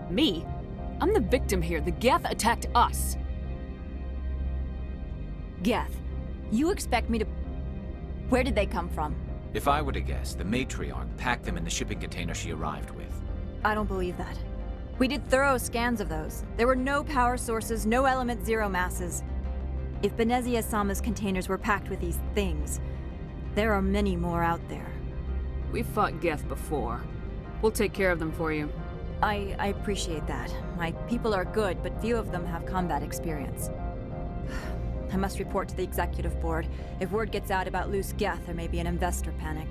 Me? I'm the victim here. The Geth attacked us.
Geth, you expect me to... Where did they come from?
If I were to guess, the matriarch packed them in the shipping container she arrived with.
I don't believe that. We did thorough scans of those. There were no power sources, no element zero masses. If Benezia-sama's containers were packed with these things, there are many more out there.
We've fought Geth before. We'll take care of them for you.
I appreciate that. My people are good, but few of them have combat experience. I must report to the executive board. If word gets out about loose Geth, there may be an investor panic.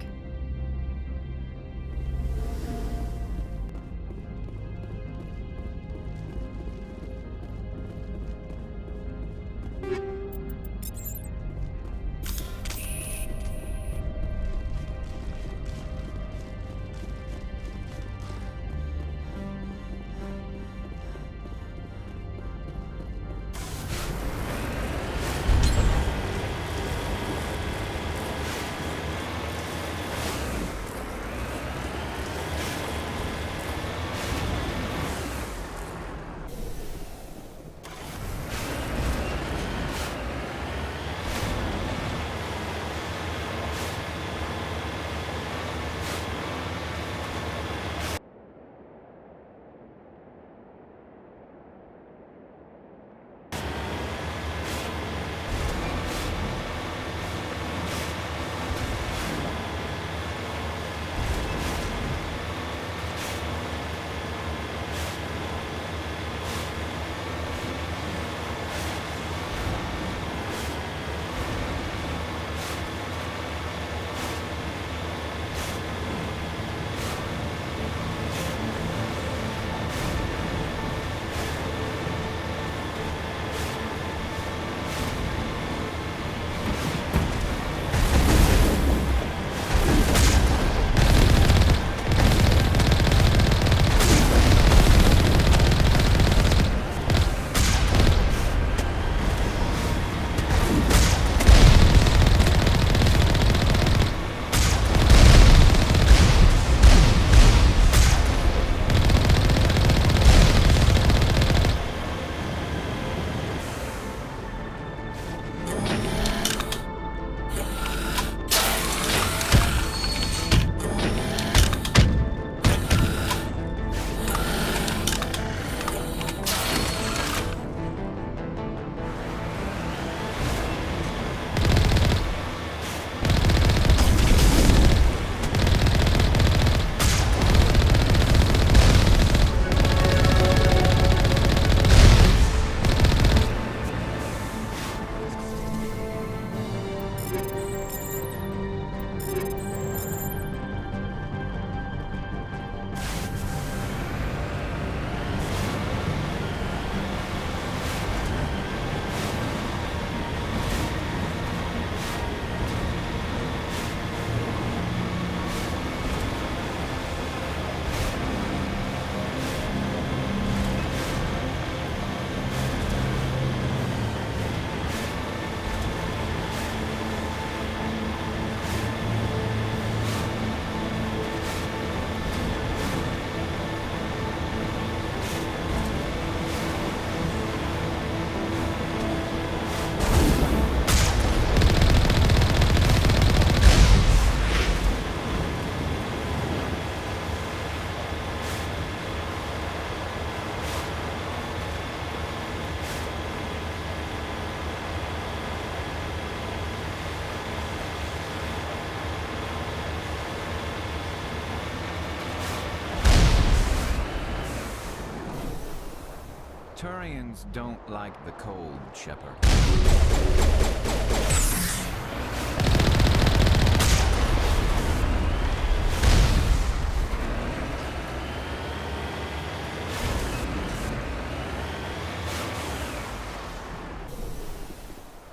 Turians don't like the cold, Shepard.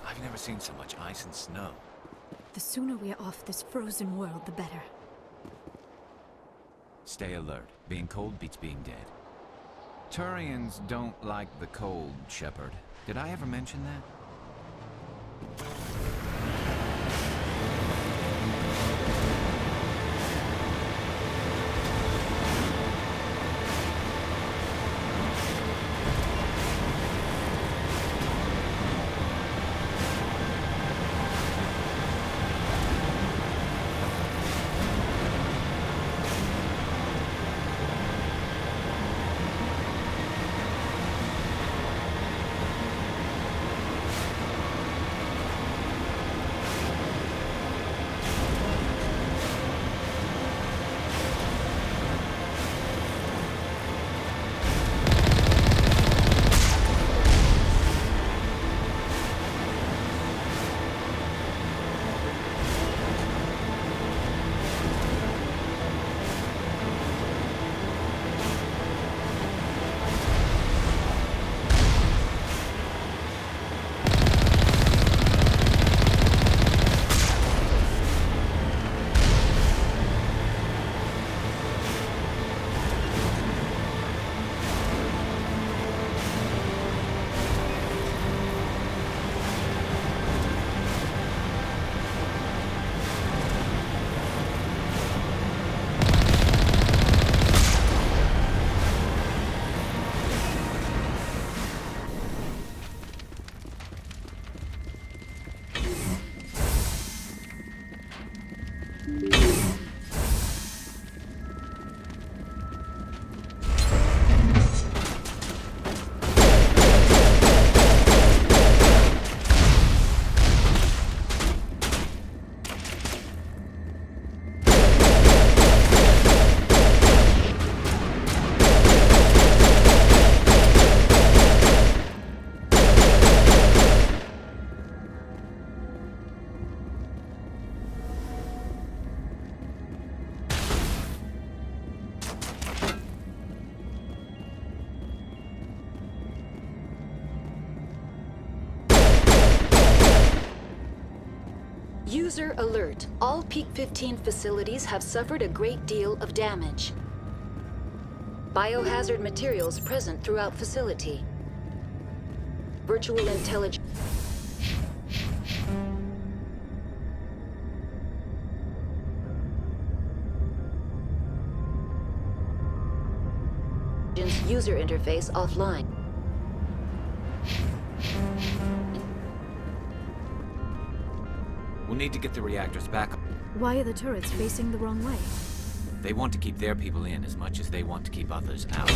I've never seen so much ice and snow.
The
The sooner we are off this frozen world, the better.
Stay alert. Being cold beats being dead. Turians don't like the cold, Shepard. Did I ever mention that?
User alert. All Peak 15 facilities have suffered a great deal of damage. Biohazard materials present throughout facility. Virtual intelligence user interface offline.
We'll need to get the reactors back.
Why are the turrets facing the wrong way?
They want to keep their people in as much as they want to keep others out.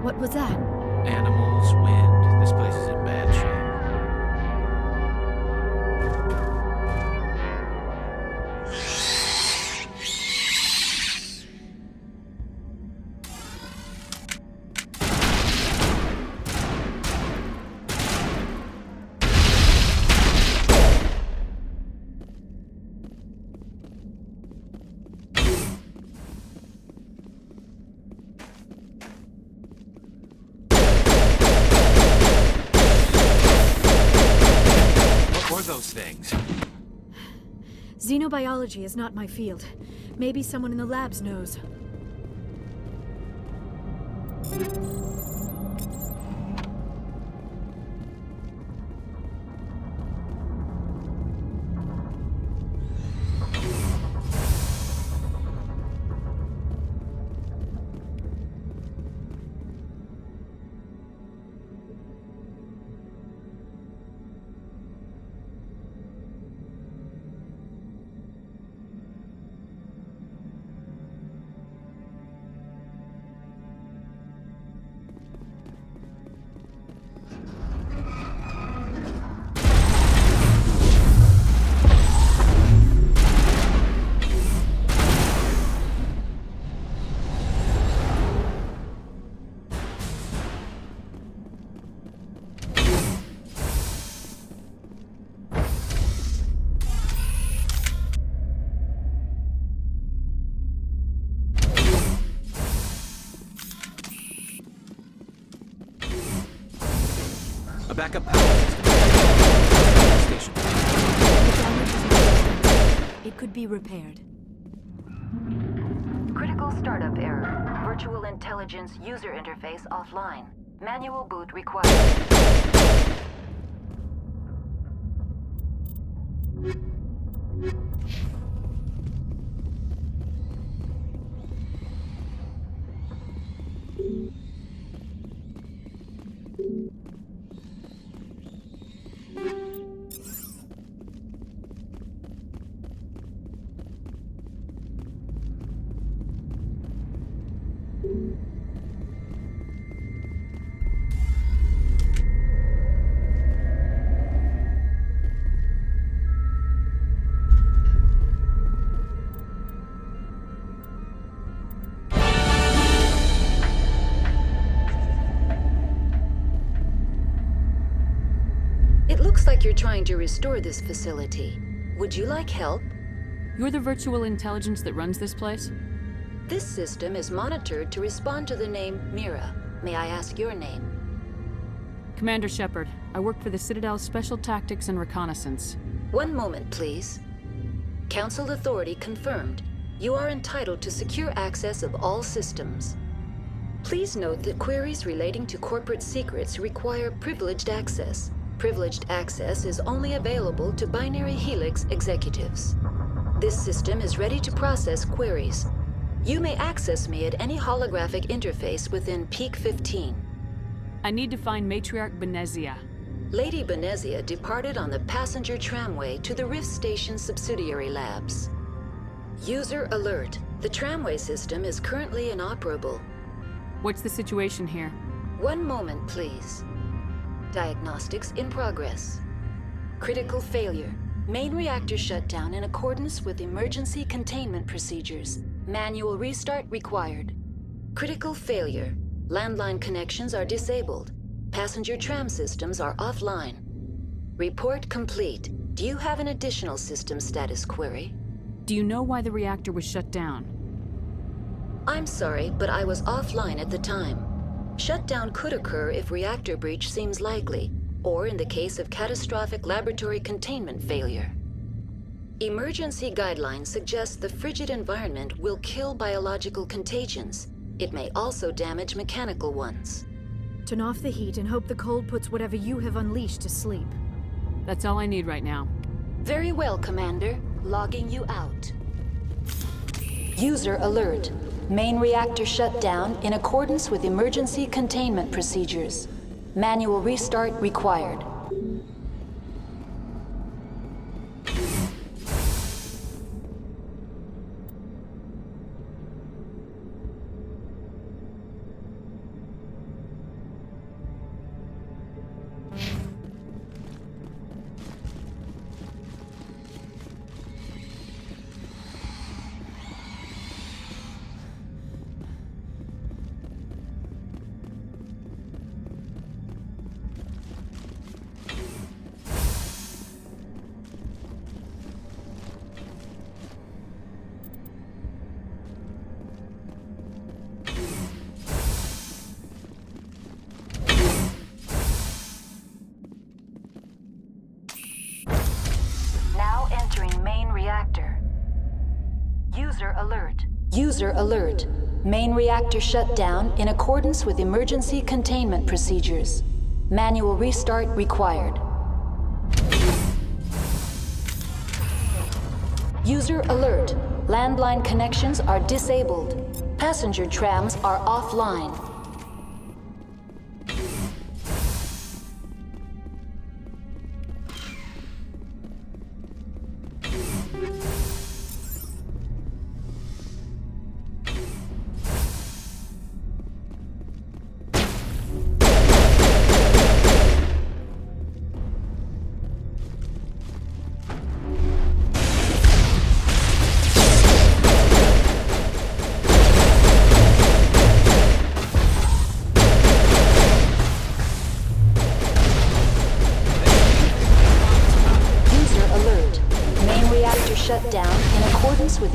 What was that?
Animals, wind. This place is in bad shape. Those things.
Xenobiology is not my field. Maybe someone in the labs knows.
A backup power system. Station.
The damage is not. It could be repaired.
Critical startup error. Virtual intelligence user interface offline. Manual boot required. It looks like you're trying to restore this facility. Would you like help?
You're the virtual intelligence that runs this place?
This system is monitored to respond to the name Mira. May I ask your name?
Commander Shepard. I work for the Citadel's Special Tactics and Reconnaissance.
One moment, please. Council authority confirmed. You are entitled to secure access of all systems. Please note that queries relating to corporate secrets require privileged access. Privileged access is only available to Binary Helix executives. This system is ready to process queries. You may access me at any holographic interface within Peak 15.
I need to find Matriarch Benezia.
Lady Benezia departed on the passenger tramway to the Rift Station subsidiary labs. User alert. The tramway system is currently inoperable.
What's the situation here?
One moment, please. Diagnostics in progress. Critical failure. Main reactor shut down in accordance with emergency containment procedures. Manual restart required. Critical failure. Landline connections are disabled. Passenger tram systems are offline. Report complete. Do you have an additional system status query?
Do you know why the reactor was shut down?
I'm sorry, but I was offline at the time. Shutdown could occur if reactor breach seems likely, or in the case of catastrophic laboratory containment failure. Emergency guidelines suggest the frigid environment will kill biological contagions. It may also damage mechanical ones.
Turn off the heat and hope the cold puts whatever you have unleashed to sleep.
That's all I need right now.
Very well, Commander. Logging you out. User alert. Main reactor shut down in accordance with emergency containment procedures. Manual restart required. alert. Main reactor shut down in accordance with emergency containment procedures. Manual restart required. User alert. Landline connections are disabled. Passenger trams are offline. Shut down in accordance with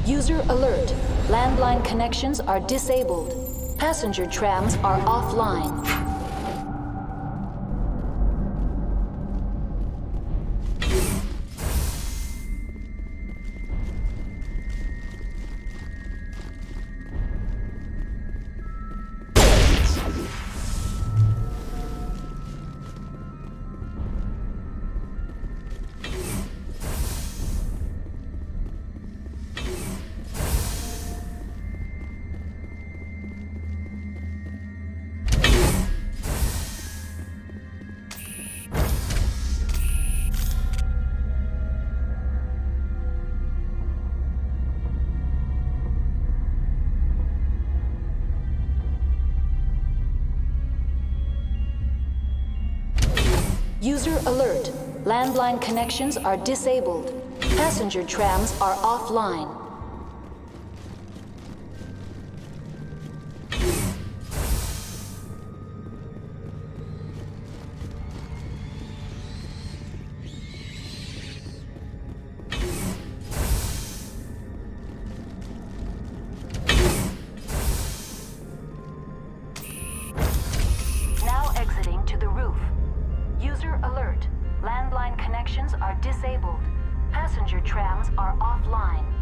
User alert. Landline connections are disabled. Passenger trams are offline. User alert. Landline connections are disabled. Passenger trams are offline. Now exiting to the roof. User alert. Landline connections are disabled. Passenger trams are offline.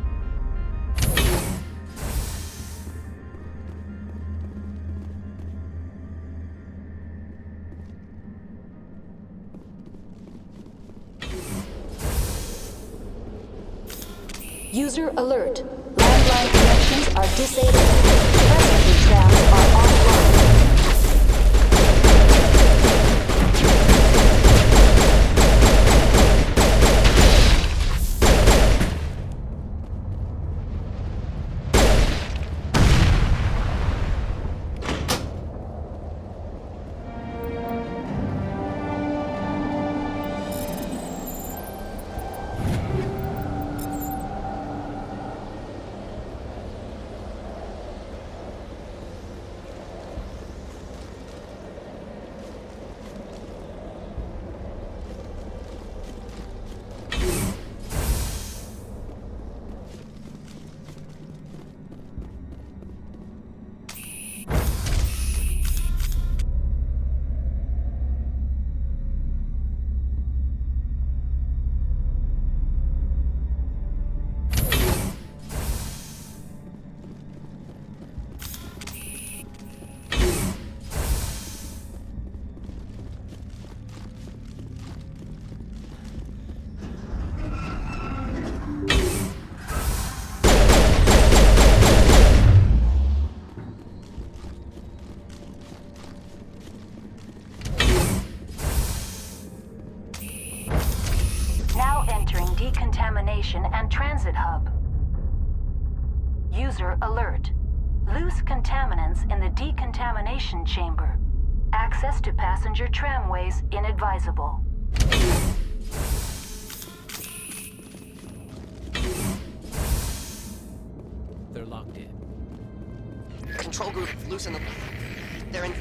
User alert. Landline connections are disabled. Passenger trams are offline. decontamination and transit hub. User alert. Loose contaminants in the decontamination chamber. Access to passenger tramways inadvisable.
They're locked in.
Control group, loosen them. They're in...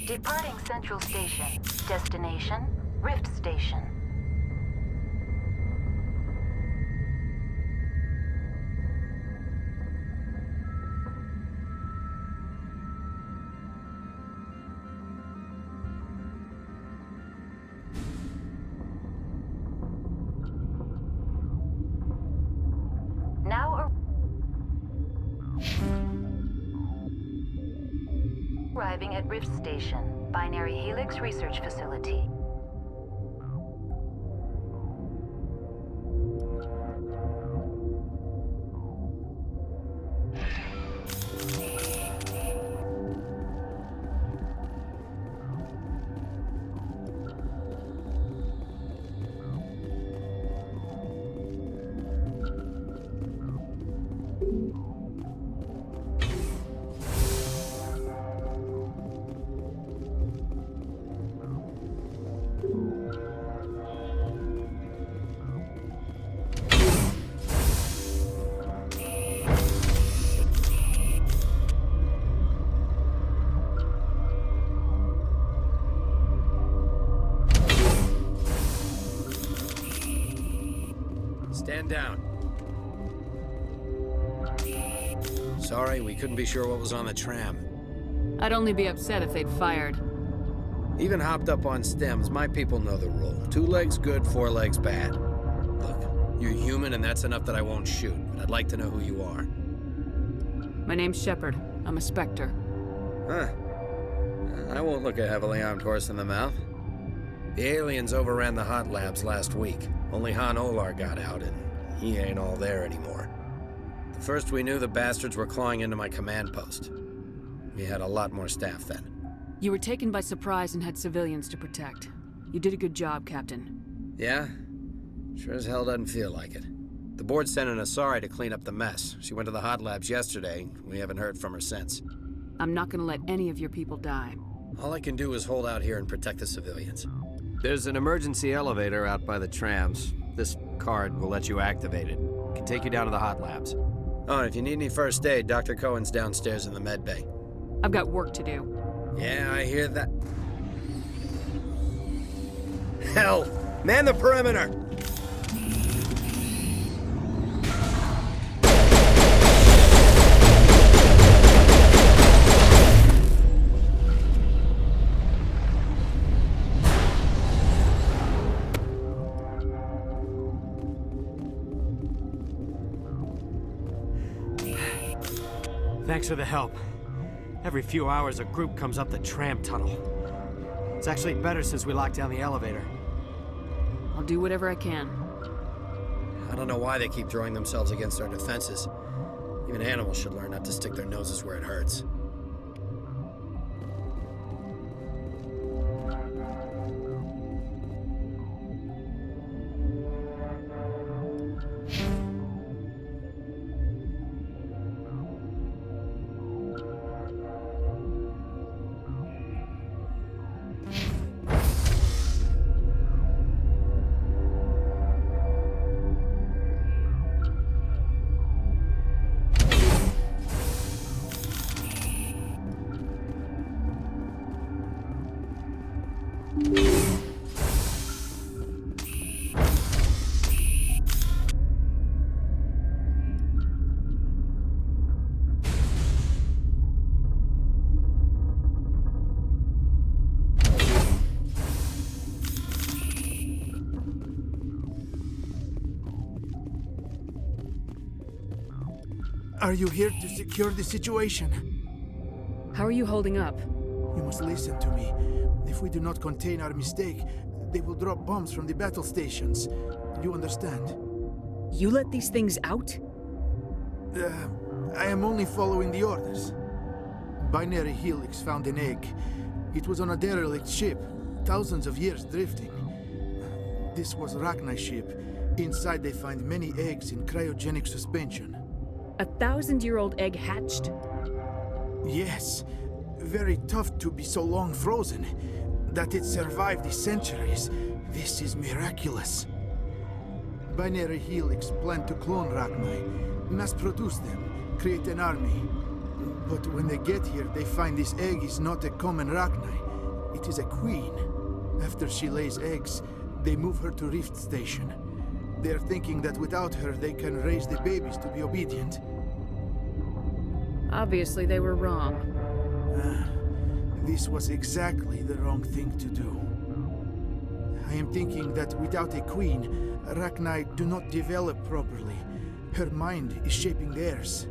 Departing Central Station. Destination, Rift Station. Now arriving at Rift Station, Binary Helix Research Facility.
Stand down. Sorry, we couldn't be sure what was on the tram.
I'd only be upset if they'd fired.
Even hopped up on stems, my people know the rule. 2 legs good, 4 legs bad. Look, you're human and that's enough that I won't shoot, but I'd like to know who you are.
My name's Shepard. I'm a Spectre.
Huh. I won't look a heavily armed horse in the mouth. The aliens overran the hot labs last week. Only Han Olar got out, and he ain't all there anymore. The first we knew, the bastards were clawing into my command post. We had a lot more staff then.
You were taken by surprise and had civilians to protect. You did a good job, Captain.
Yeah? Sure as hell doesn't feel like it. The board sent an Asari to clean up the mess. She went to the hot labs yesterday. We haven't heard from her since.
I'm not gonna let any of your people die.
All I can do is hold out here and protect the civilians. There's an emergency elevator out by the trams. This card will let you activate it. It can take you down to the hot labs. Oh, and if you need any first aid, Dr. Cohen's downstairs in the med bay.
I've got work to do.
Yeah, I hear that. Hell! Man the perimeter!
Thanks for the help. Every few hours, a group comes up the tram tunnel. It's actually better since we locked down the elevator.
I'll do whatever I can.
I don't know why they keep throwing themselves against our defenses. Even animals should learn not to stick their noses where it hurts.
Are you here to secure the situation?
How are you holding up?
You must listen to me. If we do not contain our mistake, they will drop bombs from the battle stations. You understand?
You let these things out?
I am only following the orders. Binary Helix found an egg. It was on a derelict ship, thousands of years drifting. This was Rachni's ship. Inside they find many eggs in cryogenic suspension.
A 1,000-year-old egg hatched?
Yes. Very tough to be so long frozen. That it survived the centuries. This is miraculous. Binary Helix planned to clone Rachni, mass produce them, create an army. But when they get here, they find this egg is not a common Rachni. It is a queen. After she lays eggs, they move her to Rift Station. They're thinking that without her, they can raise the babies to be obedient.
Obviously, they were wrong.
This was exactly the wrong thing to do. I am thinking that without a queen, Rachni do not develop properly. Her mind is shaping theirs.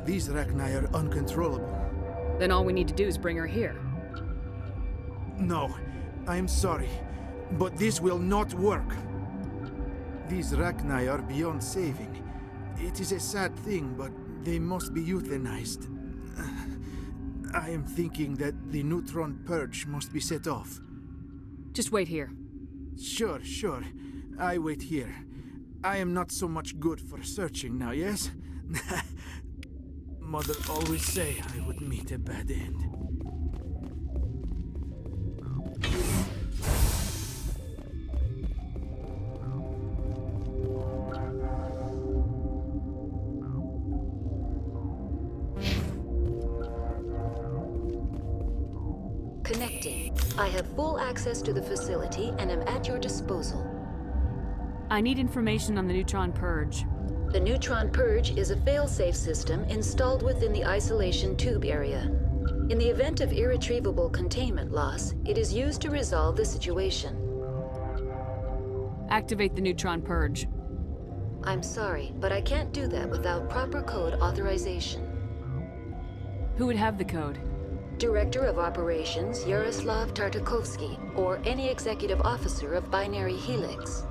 These Rachni are uncontrollable.
Then all we need to do is bring her here.
No, I am sorry, but this will not work. These Rachni are beyond saving. It is a sad thing, but they must be euthanized. I am thinking that the neutron purge must be set off.
Just wait here.
Sure. I wait here. I am not so much good for searching now, yes? Mother always say I would meet a bad end.
Connecting. I have full access to the facility and am at your disposal.
I need information on the neutron purge.
The neutron purge is a fail-safe system installed within the isolation tube area. In the event of irretrievable containment loss, it is used to resolve the situation.
Activate the neutron purge.
I'm sorry, but I can't do that without proper code authorization.
Who would have the code?
Director of Operations Yaroslav Tartakovsky, or any executive officer of Binary Helix.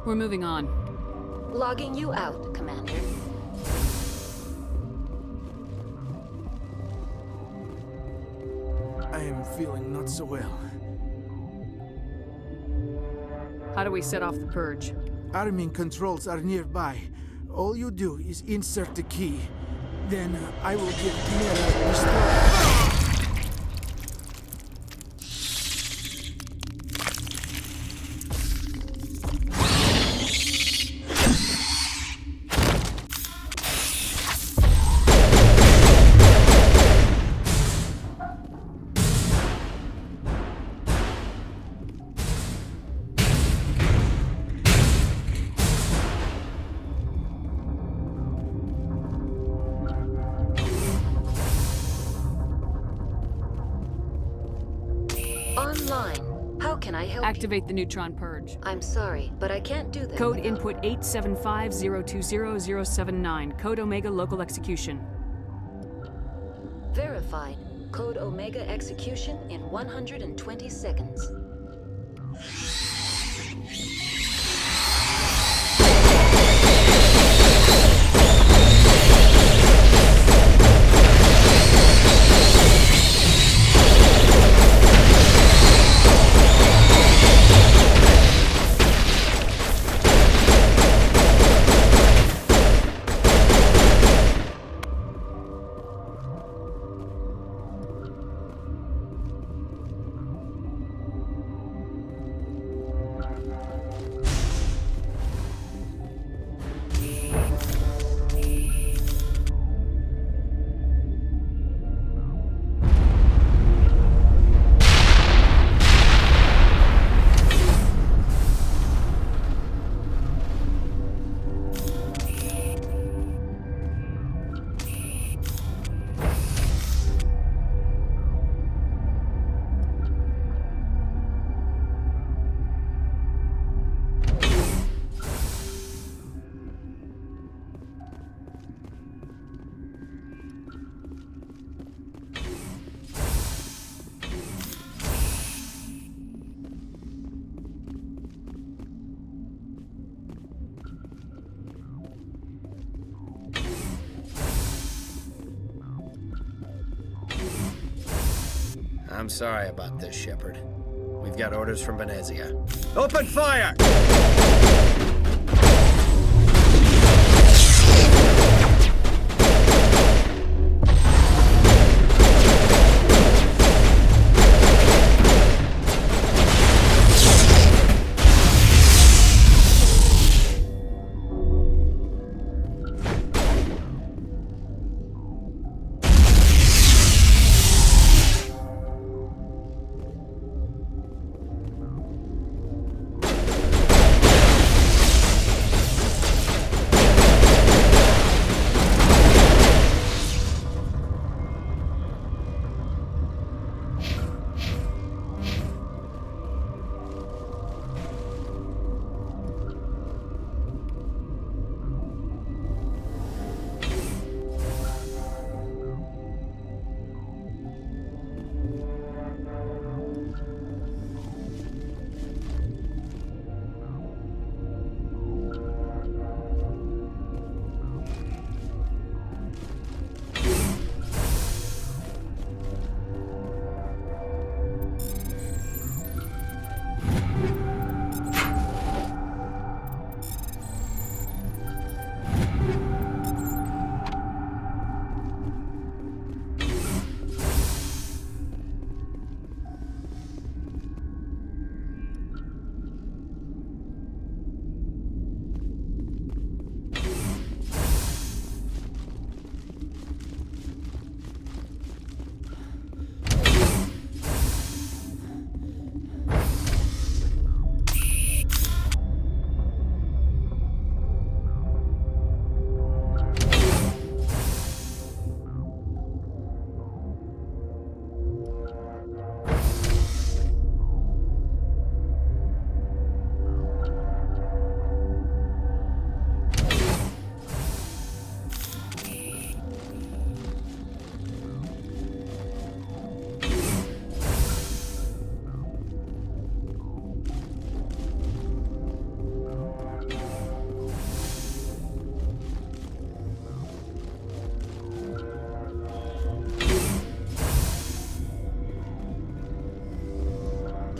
We're moving on.
Logging you out, Commander.
I am feeling not so well.
How do we set off the purge?
Arming controls are nearby. All you do is insert the key. Then I will give Mira restore.
Activate the neutron purge.
I'm sorry, but I can't do that.
Code input 875020079. Code Omega local execution.
Verified. Code Omega execution in 120 seconds.
I'm sorry about this, Shepard. We've got orders from Venezia. Open fire!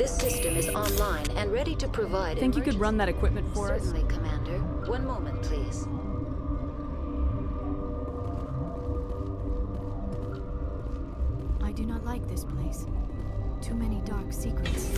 This system is online and ready to provide.
Think you could run that equipment for us?
Certainly, Commander. One moment, please.
I do not like this place. Too many dark secrets.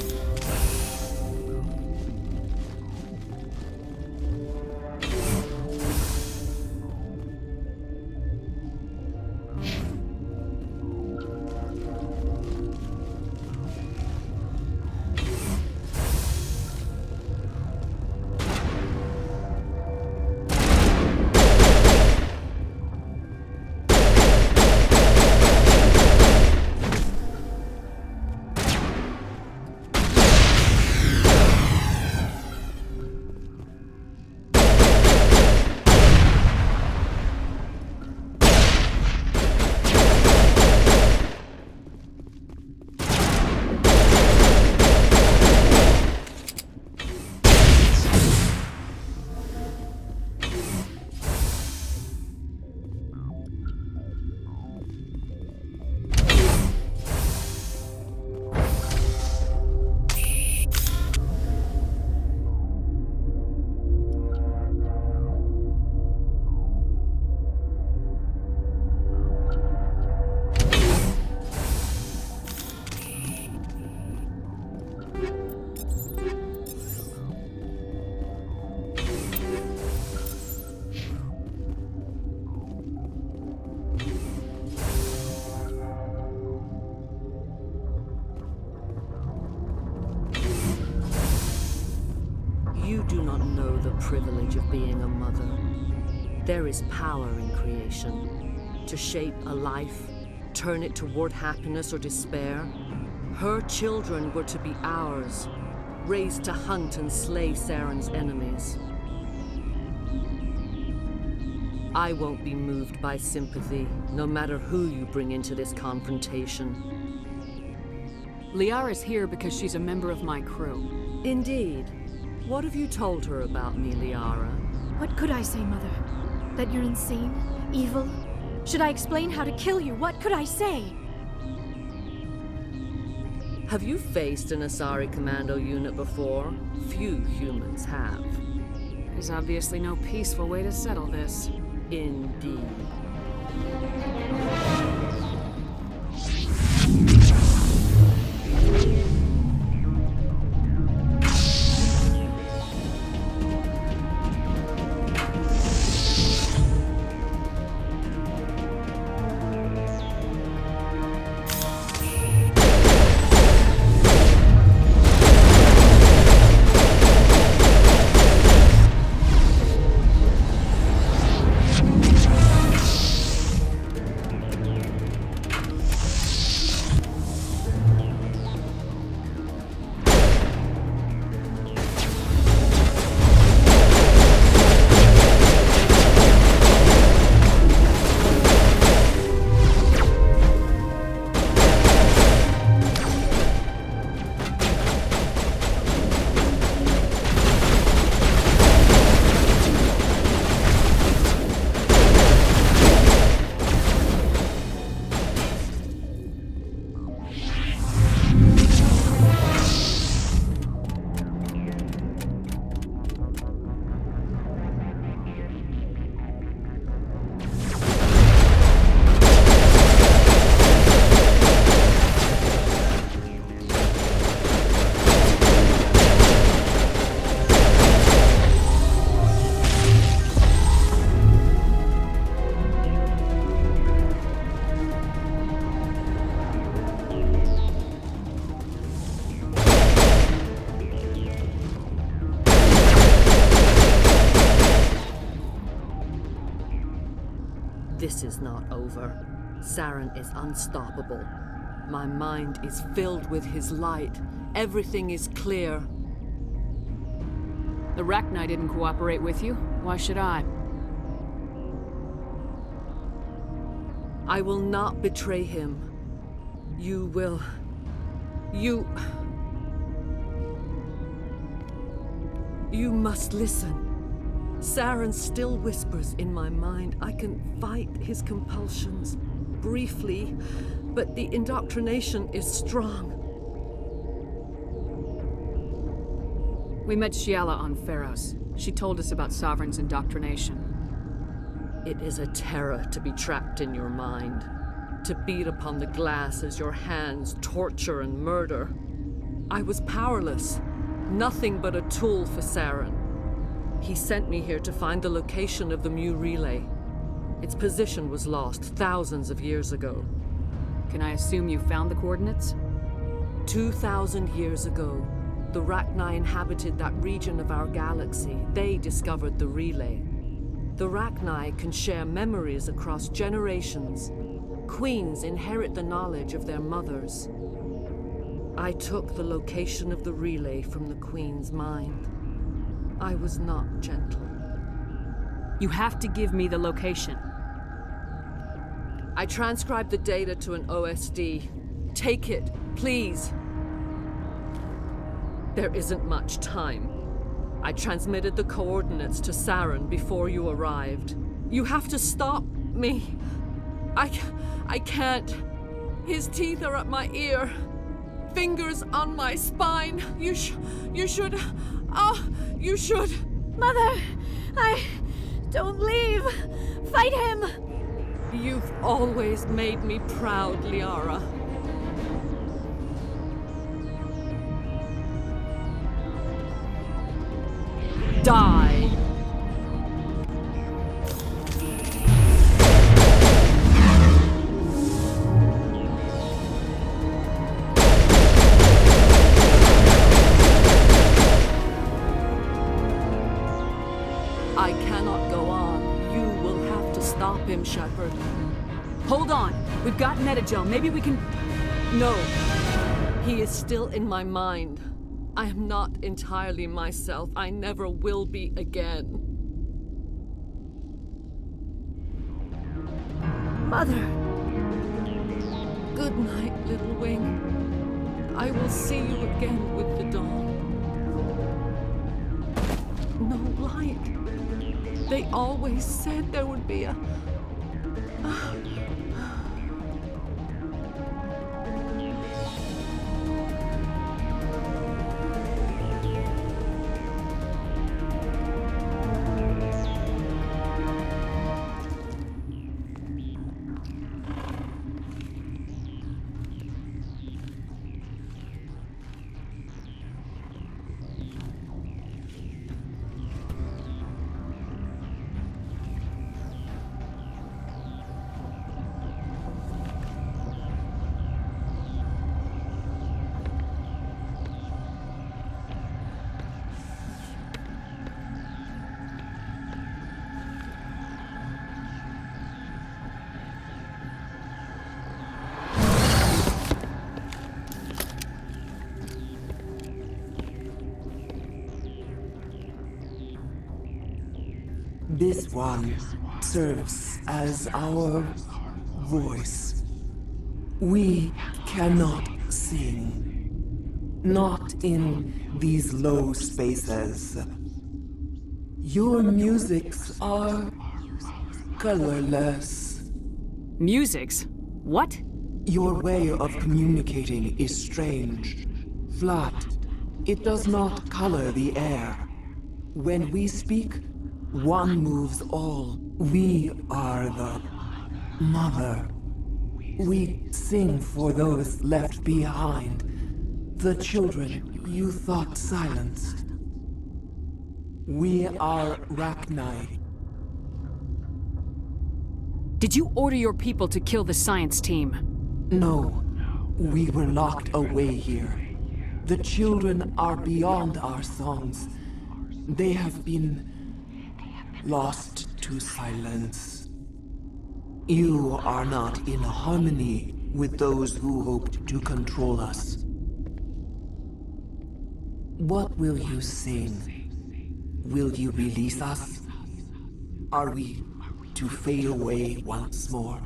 know the privilege of being a mother. There is power in creation. To shape a life, turn it toward happiness or despair. Her children were to be ours, raised to hunt and slay Saren's enemies. I won't be moved by sympathy, no matter who you bring into this confrontation.
Liara's here because she's a member of my crew.
Indeed. What have you told her about me, Liara?
What could I say, Mother? That you're insane? Evil? Should I explain how to kill you? What could I say?
Have you faced an Asari commando unit before? Few humans have.
There's obviously no peaceful way to settle this.
Indeed. This is not over. Saren is unstoppable. My mind is filled with his light. Everything is clear.
The Rachni didn't cooperate with you. Why should I?
I will not betray him. You will... You must listen. Saren still whispers in my mind. I can fight his compulsions, briefly, but the indoctrination is strong.
We met Shiala on Pharos. She told us about Sovereign's indoctrination.
It is a terror to be trapped in your mind, to beat upon the glass as your hands torture and murder. I was powerless, nothing but a tool for Saren. He sent me here to find the location of the Mu relay. Its position was lost thousands of years ago.
Can I assume you found the coordinates?
2,000 years ago, the Rachni inhabited that region of our galaxy. They discovered the relay. The Rachni can share memories across generations. Queens inherit the knowledge of their mothers. I took the location of the relay from the Queen's mind. I was not gentle.
You have to give me the location.
I transcribed the data to an OSD. Take it, please. There isn't much time. I transmitted the coordinates to Saren before you arrived. You have to stop me. I can't. His teeth are at my ear. Fingers on my spine. You should... Oh, you should...
Mother! Don't leave! Fight him!
You've always made me proud, Liara. Die! I cannot go on. You will have to stop him, Shepard.
Hold on. We've got Metagel. Maybe we can...
No. He is still in my mind. I am not entirely myself. I never will be again. Mother! Good night, little wing. I will see you again with the dawn. No light. They always said there would be a...
This one serves as our voice. We cannot sing. Not in these low spaces. Your musics are colorless.
Musics? What?
Your way of communicating is strange. Flat. It does not color the air. When we speak, one moves all. We are the mother. We sing for those left behind. The children you thought silenced. We are Rachni.
Did you order your people to kill the science team?
No. We were locked away here. The children are beyond our songs. They have been lost to silence. You are not in harmony with those who hoped to control us. What will you sing? Will you release us? Are we to fade away once more?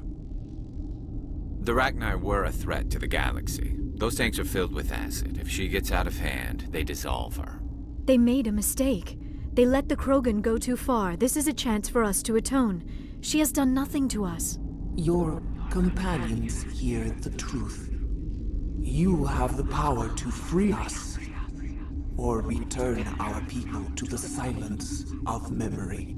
The Rachni were a threat to the galaxy. Those tanks are filled with acid. If she gets out of hand, they dissolve her.
They made a mistake. They let the Krogan go too far. This is a chance for us to atone. She has done nothing to us.
Your companions hear the truth. You have the power to free us, or return our people to the silence of memory.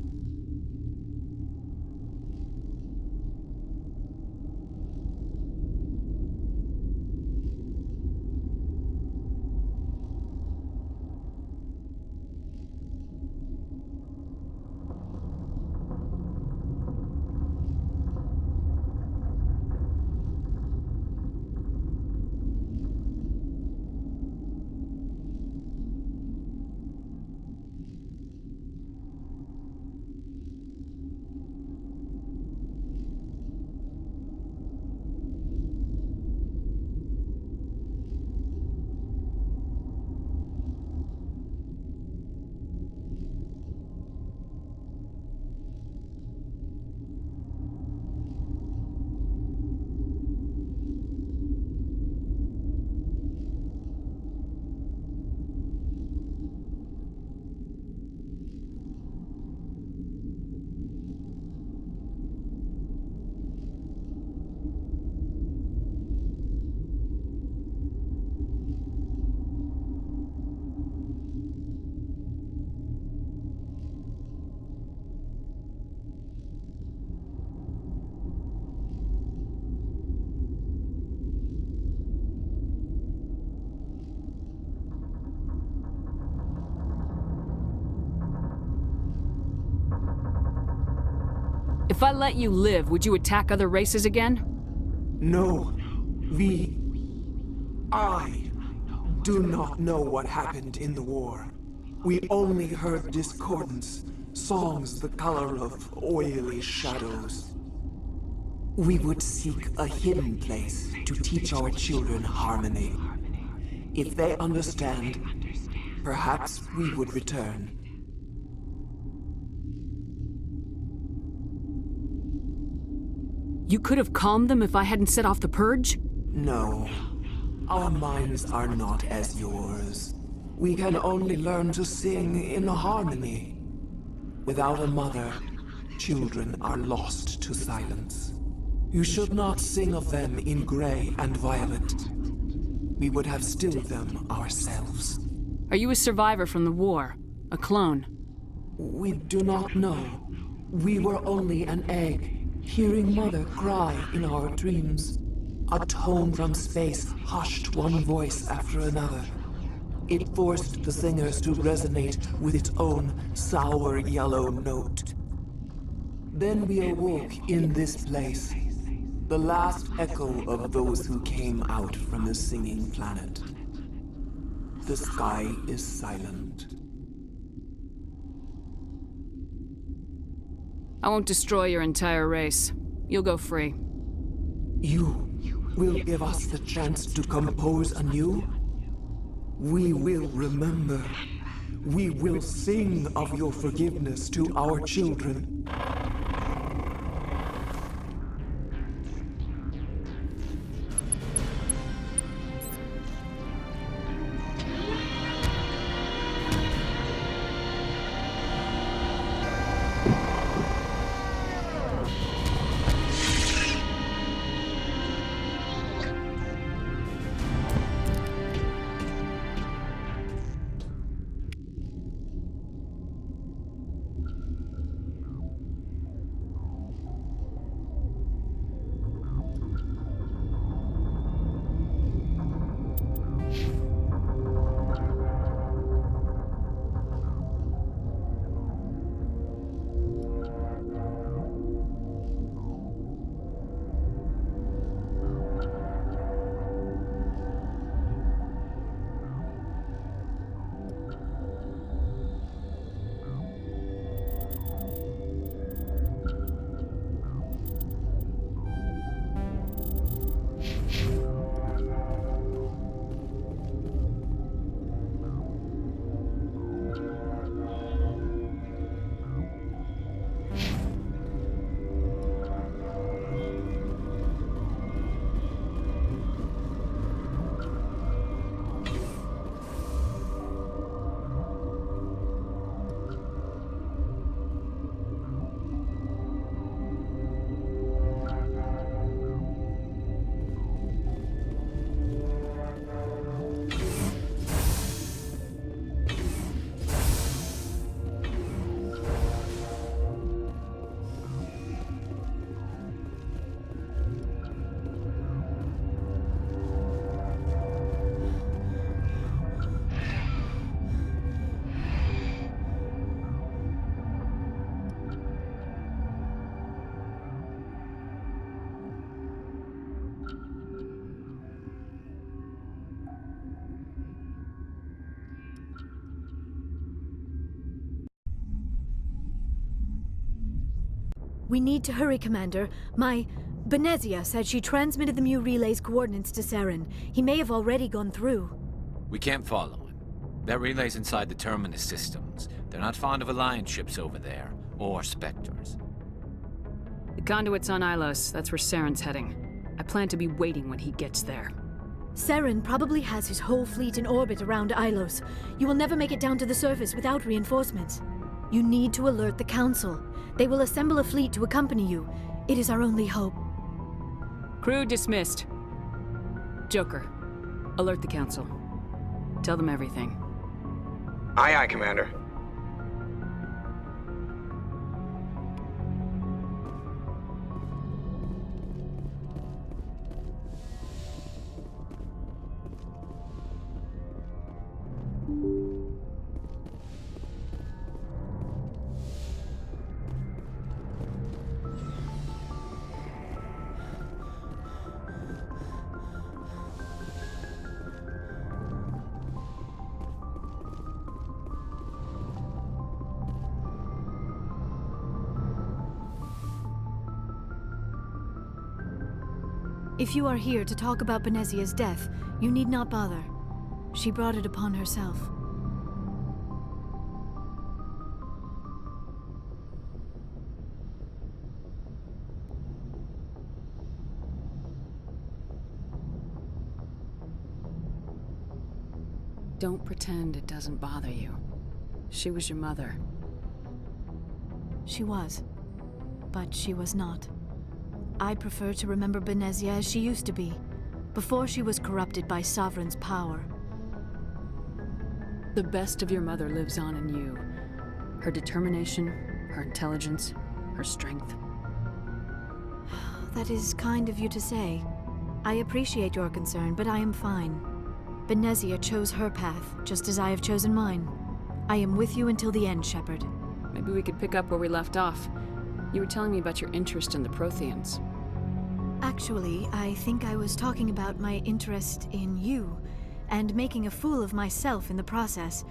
If I let you live, would you attack other races again?
No. I do not know what happened in the war. We only heard discordance, songs the color of oily shadows. We would seek a hidden place to teach our children harmony. If they understand, perhaps we would return.
You could have calmed them if I hadn't set off the purge?
No. Our minds are not as yours. We can only learn to sing in harmony. Without a mother, children are lost to silence. You should not sing of them in gray and violet. We would have stilled them ourselves.
Are you a survivor from the war? A clone?
We do not know. We were only an egg, hearing Mother cry in our dreams. A tone from space hushed one voice after another. It forced the singers to resonate with its own sour yellow note. Then we awoke in this place, the last echo of those who came out from the singing planet. The sky is silent.
I won't destroy your entire race. You'll go free.
You will give us the chance to compose anew? We will remember. We will sing of your forgiveness to our children.
We need to hurry, Commander. Benezia said she transmitted the Mu relay's coordinates to Saren. He may have already gone through.
We can't follow him. That relay's inside the Terminus systems. They're not fond of Alliance ships over there, or Spectres.
The conduit's on Ilos. That's where Saren's heading. I plan to be waiting when he gets there.
Saren probably has his whole fleet in orbit around Ilos. You will never make it down to the surface without reinforcements. You need to alert the Council. They will assemble a fleet to accompany you. It is our only hope.
Crew dismissed. Joker, alert the Council. Tell them everything.
Aye, aye, Commander.
If you are here to talk about Benezia's death, you need not bother. She brought it upon herself.
Don't pretend it doesn't bother you. She was your mother.
She was. But she was not. I prefer to remember Benezia as she used to be, before she was corrupted by Sovereign's power.
The best of your mother lives on in you. Her determination, her intelligence, her strength.
That is kind of you to say. I appreciate your concern, but I am fine. Benezia chose her path, just as I have chosen mine. I am with you until the end, Shepard.
Maybe we could pick up where we left off. You were telling me about your interest in the Protheans.
Actually, I think I was talking about my interest in you, and making a fool of myself in the process.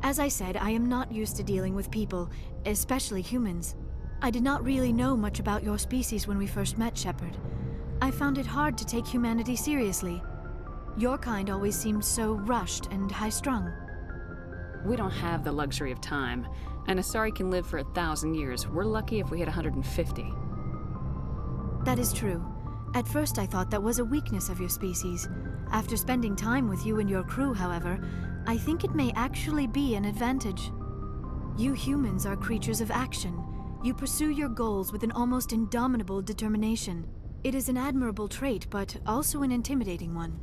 As I said, I am not used to dealing with people, especially humans. I did not really know much about your species when we first met, Shepard. I found it hard to take humanity seriously. Your kind always seemed so rushed and high-strung.
We don't have the luxury of time, and Asari can live for 1,000 years. We're lucky if we hit 150.
That is true. At first I thought that was a weakness of your species. After spending time with you and your crew, however, I think it may actually be an advantage. You humans are creatures of action. You pursue your goals with an almost indomitable determination. It is an admirable trait, but also an intimidating one.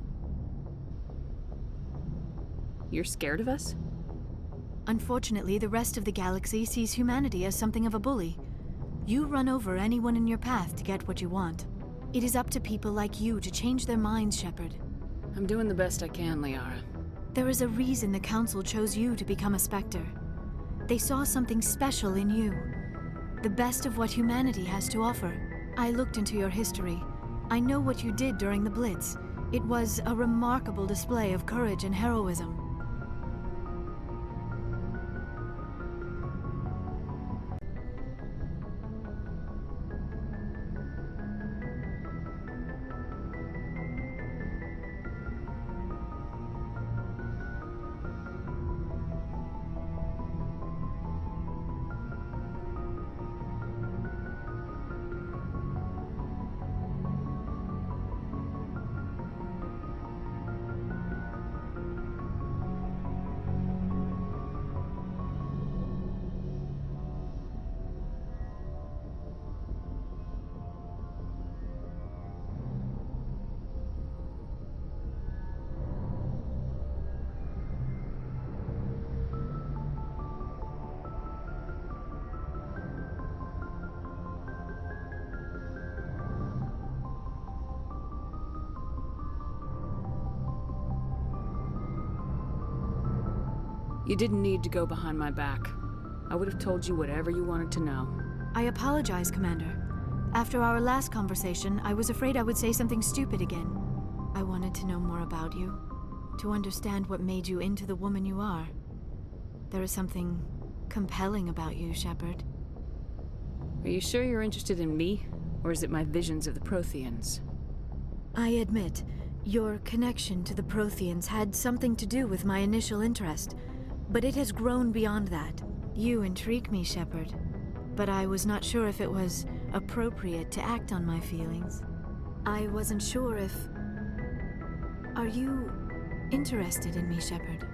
You're scared of us?
Unfortunately, the rest of the galaxy sees humanity as something of a bully. You run over anyone in your path to get what you want. It is up to people like you to change their minds, Shepard.
I'm doing the best I can, Liara.
There is a reason the Council chose you to become a Spectre. They saw something special in you. The best of what humanity has to offer. I looked into your history. I know what you did during the Blitz. It was a remarkable display of courage and heroism.
You didn't need to go behind my back. I would have told you whatever you wanted to know.
I apologize, Commander. After our last conversation, I was afraid I would say something stupid again. I wanted to know more about you, to understand what made you into the woman you are. There is something compelling about you, Shepard.
Are you sure you're interested in me, or is it my visions of the Protheans?
I admit, your connection to the Protheans had something to do with my initial interest, but it has grown beyond that. You intrigue me, Shepard, but I was not sure if it was appropriate to act on my feelings. I wasn't sure if... Are you interested in me, Shepard?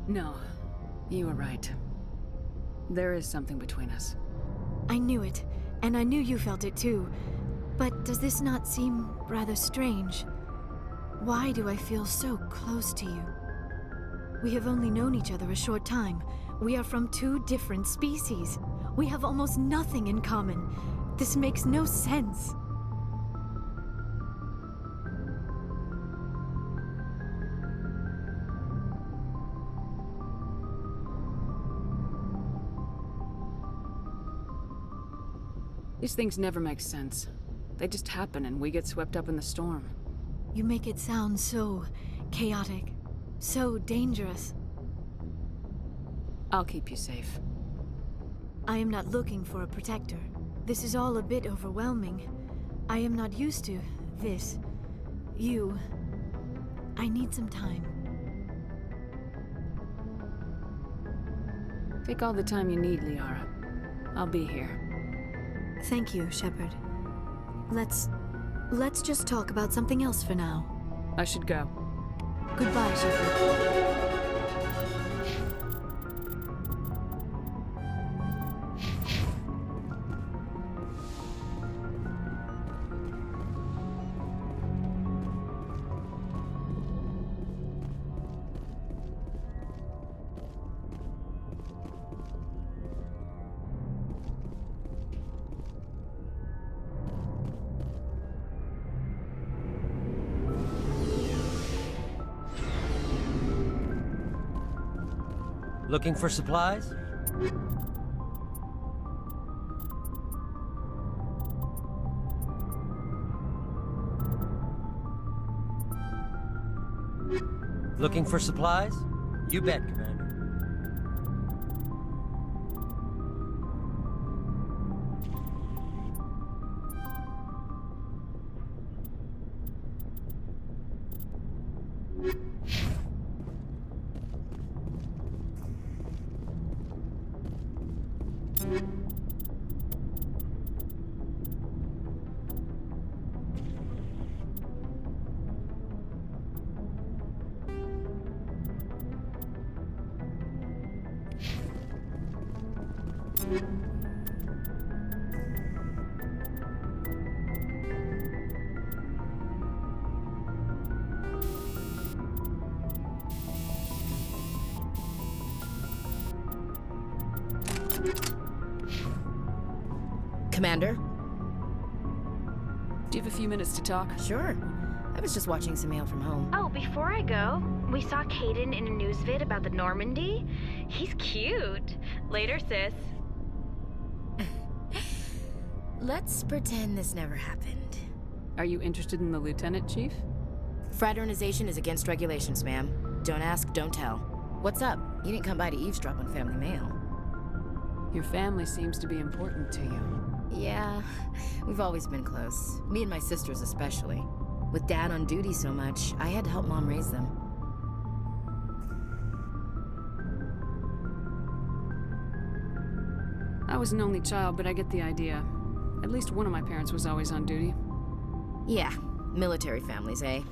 No, you were right. There is something between us.
I knew it, and I knew you felt it too. But does this not seem rather strange? Why do I feel so close to you? We have only known each other a short time. We are from two different species. We have almost nothing in common. This makes no sense.
These things never make sense. They just happen and we get swept up in the storm.
You make it sound so chaotic, so dangerous.
I'll keep you safe.
I am not looking for a protector. This is all a bit overwhelming. I am not used to this. You. I need some time.
Take all the time you need, Liara. I'll be here.
Thank you, Shepard. Let's just talk about something else for now.
I should go.
Goodbye, Shepard.
Looking for supplies? Looking for supplies? You bet, Commander.
Commander?
Do you have a few minutes to talk?
Sure. I was just watching some mail from home.
Oh, before I go, we saw Caden in a news vid about the Normandy. He's cute. Later, sis.
Let's pretend this never happened.
Are you interested in the Lieutenant, Chief?
Fraternization is against regulations, ma'am. Don't ask, don't tell. What's up? You didn't come by to eavesdrop on family mail.
Your family seems to be important to you.
Yeah, we've always been close. Me and my sisters especially. With Dad on duty so much, I had to help Mom raise them.
I was an only child, but I get the idea. At least one of my parents was always on duty.
Yeah, military families, eh?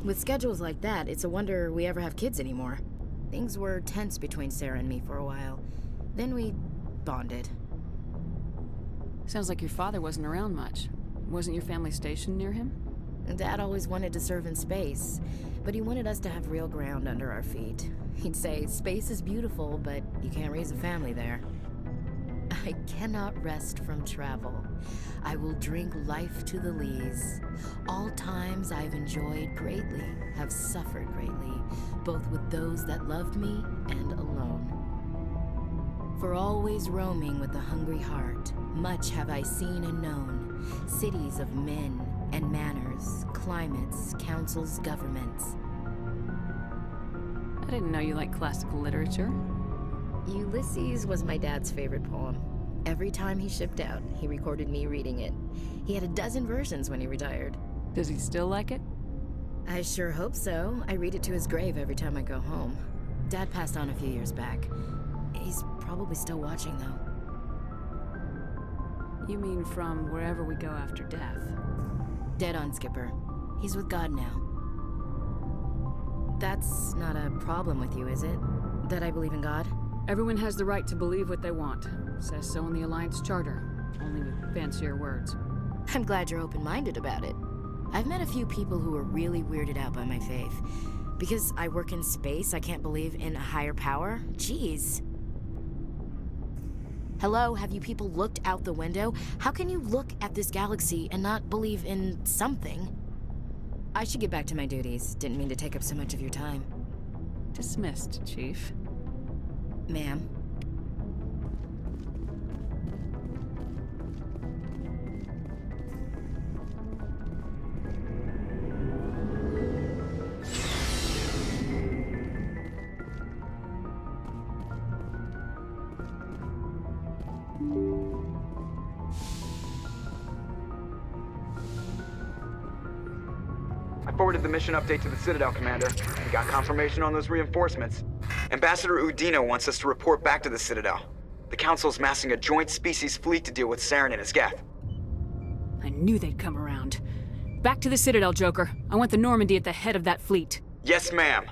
With schedules like that, it's a wonder we ever have kids anymore. Things were tense between Sarah and me for a while. Then we bonded.
Sounds like your father wasn't around much. Wasn't your family stationed near him?
Dad always wanted to serve in space, but he wanted us to have real ground under our feet. He'd say, space is beautiful, but you can't raise a family there. I cannot rest from travel. I will drink life to the lees. All times I've enjoyed greatly, have suffered greatly, both with those that loved me and alone. For always roaming with a hungry heart, much have I seen and known, cities of men and manners, climates, councils, governments.
I didn't know you liked classical literature.
Ulysses was my dad's favorite poem. Every time he shipped out, he recorded me reading it. He had a dozen versions when he retired.
Does he still like it?
I sure hope so. I read it to his grave every time I go home. Dad passed on a few years back. He's probably still watching, though.
You mean from wherever we go after death?
Dead on, Skipper. He's with God now. That's not a problem with you, is it? That I believe in God?
Everyone has the right to believe what they want. Says so in the Alliance Charter, only with fancier words.
I'm glad you're open-minded about it. I've met a few people who are really weirded out by my faith. Because I work in space, I can't believe in a higher power? Jeez. Hello, have you people looked out the window? How can you look at this galaxy and not believe in something? I should get back to my duties. Didn't mean to take up so much of your time.
Dismissed, Chief.
Ma'am.
I forwarded the mission update to the Citadel, Commander. We got confirmation on those reinforcements. Ambassador Udino wants us to report back to the Citadel. The Council's massing a joint species fleet to deal with Saren and his Geth.
I knew they'd come around. Back to the Citadel, Joker. I want the Normandy at the head of that fleet.
Yes, ma'am.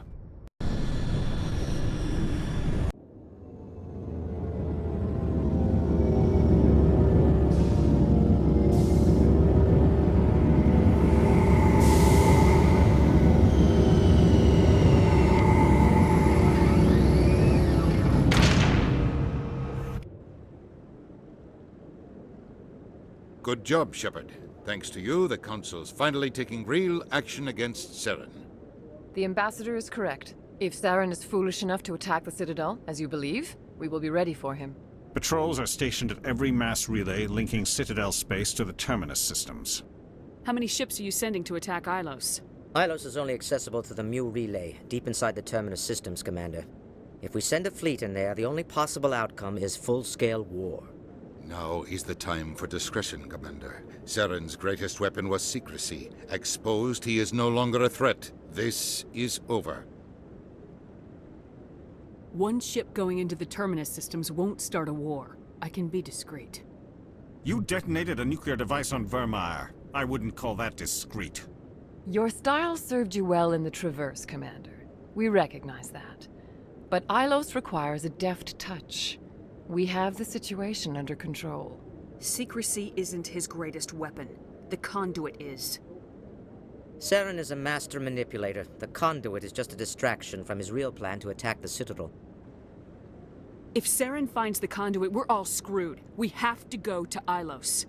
Good job, Shepard. Thanks to you, the Council's finally taking real action against Saren.
The Ambassador is correct. If Saren is foolish enough to attack the Citadel, as you believe, we will be ready for him.
Patrols are stationed at every mass relay linking Citadel space to the Terminus systems.
How many ships are you sending to attack Ilos?
Ilos is only accessible to the Mu relay, deep inside the Terminus systems, Commander. If we send a fleet in there, the only possible outcome is full-scale war.
Now is the time for discretion, Commander. Saren's greatest weapon was secrecy. Exposed, he is no longer a threat. This is over.
One ship going into the Terminus systems won't start a war. I can be discreet.
You detonated a nuclear device on Vermeer. I wouldn't call that discreet.
Your style served you well in the Traverse, Commander. We recognize that. But Ilos requires a deft touch. We have the situation under control.
Secrecy isn't his greatest weapon. The conduit is.
Saren is a master manipulator. The conduit is just a distraction from his real plan to attack the Citadel.
If Saren finds the conduit, we're all screwed. We have to go to Ilos.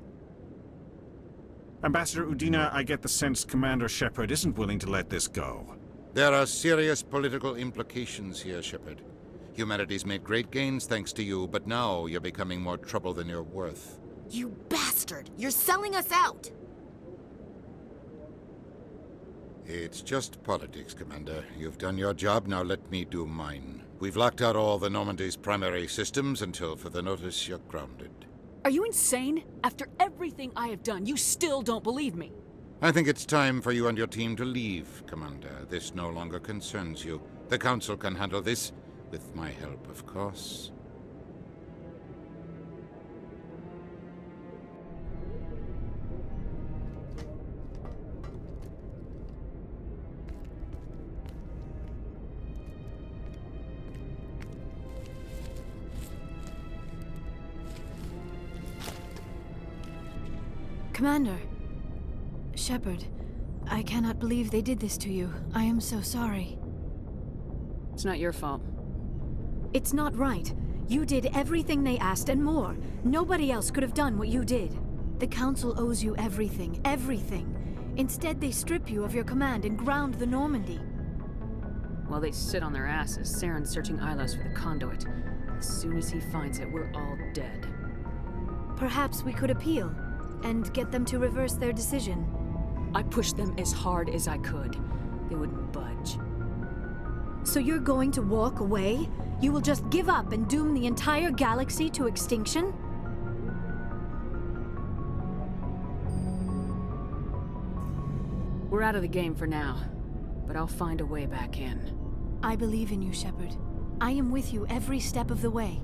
Ambassador Udina, I get the sense Commander Shepard isn't willing to let this go.
There are serious political implications here, Shepard. Humanity's made great gains thanks to you, but now you're becoming more trouble than you're worth.
You bastard! You're selling us out!
It's just politics, Commander. You've done your job, now let me do mine. We've locked out all the Normandy's primary systems until further notice you're grounded.
Are you insane? After everything I have done, you still don't believe me.
I think it's time for you and your team to leave, Commander. This no longer concerns you. The Council can handle this. With my help, of course.
Commander. Shepard, I cannot believe they did this to you. I am so sorry.
It's not your fault.
It's not right. You did everything they asked and more. Nobody else could have done what you did. The Council owes you everything, everything. Instead, they strip you of your command and ground the Normandy.
While they sit on their asses, Saren's searching Ilos for the conduit. As soon as he finds it, we're all dead.
Perhaps we could appeal, and get them to reverse their decision.
I pushed them as hard as I could. They wouldn't budge.
So you're going to walk away? You will just give up and doom the entire galaxy to extinction?
We're out of the game for now, but I'll find a way back in.
I believe in you, Shepard. I am with you every step of the way.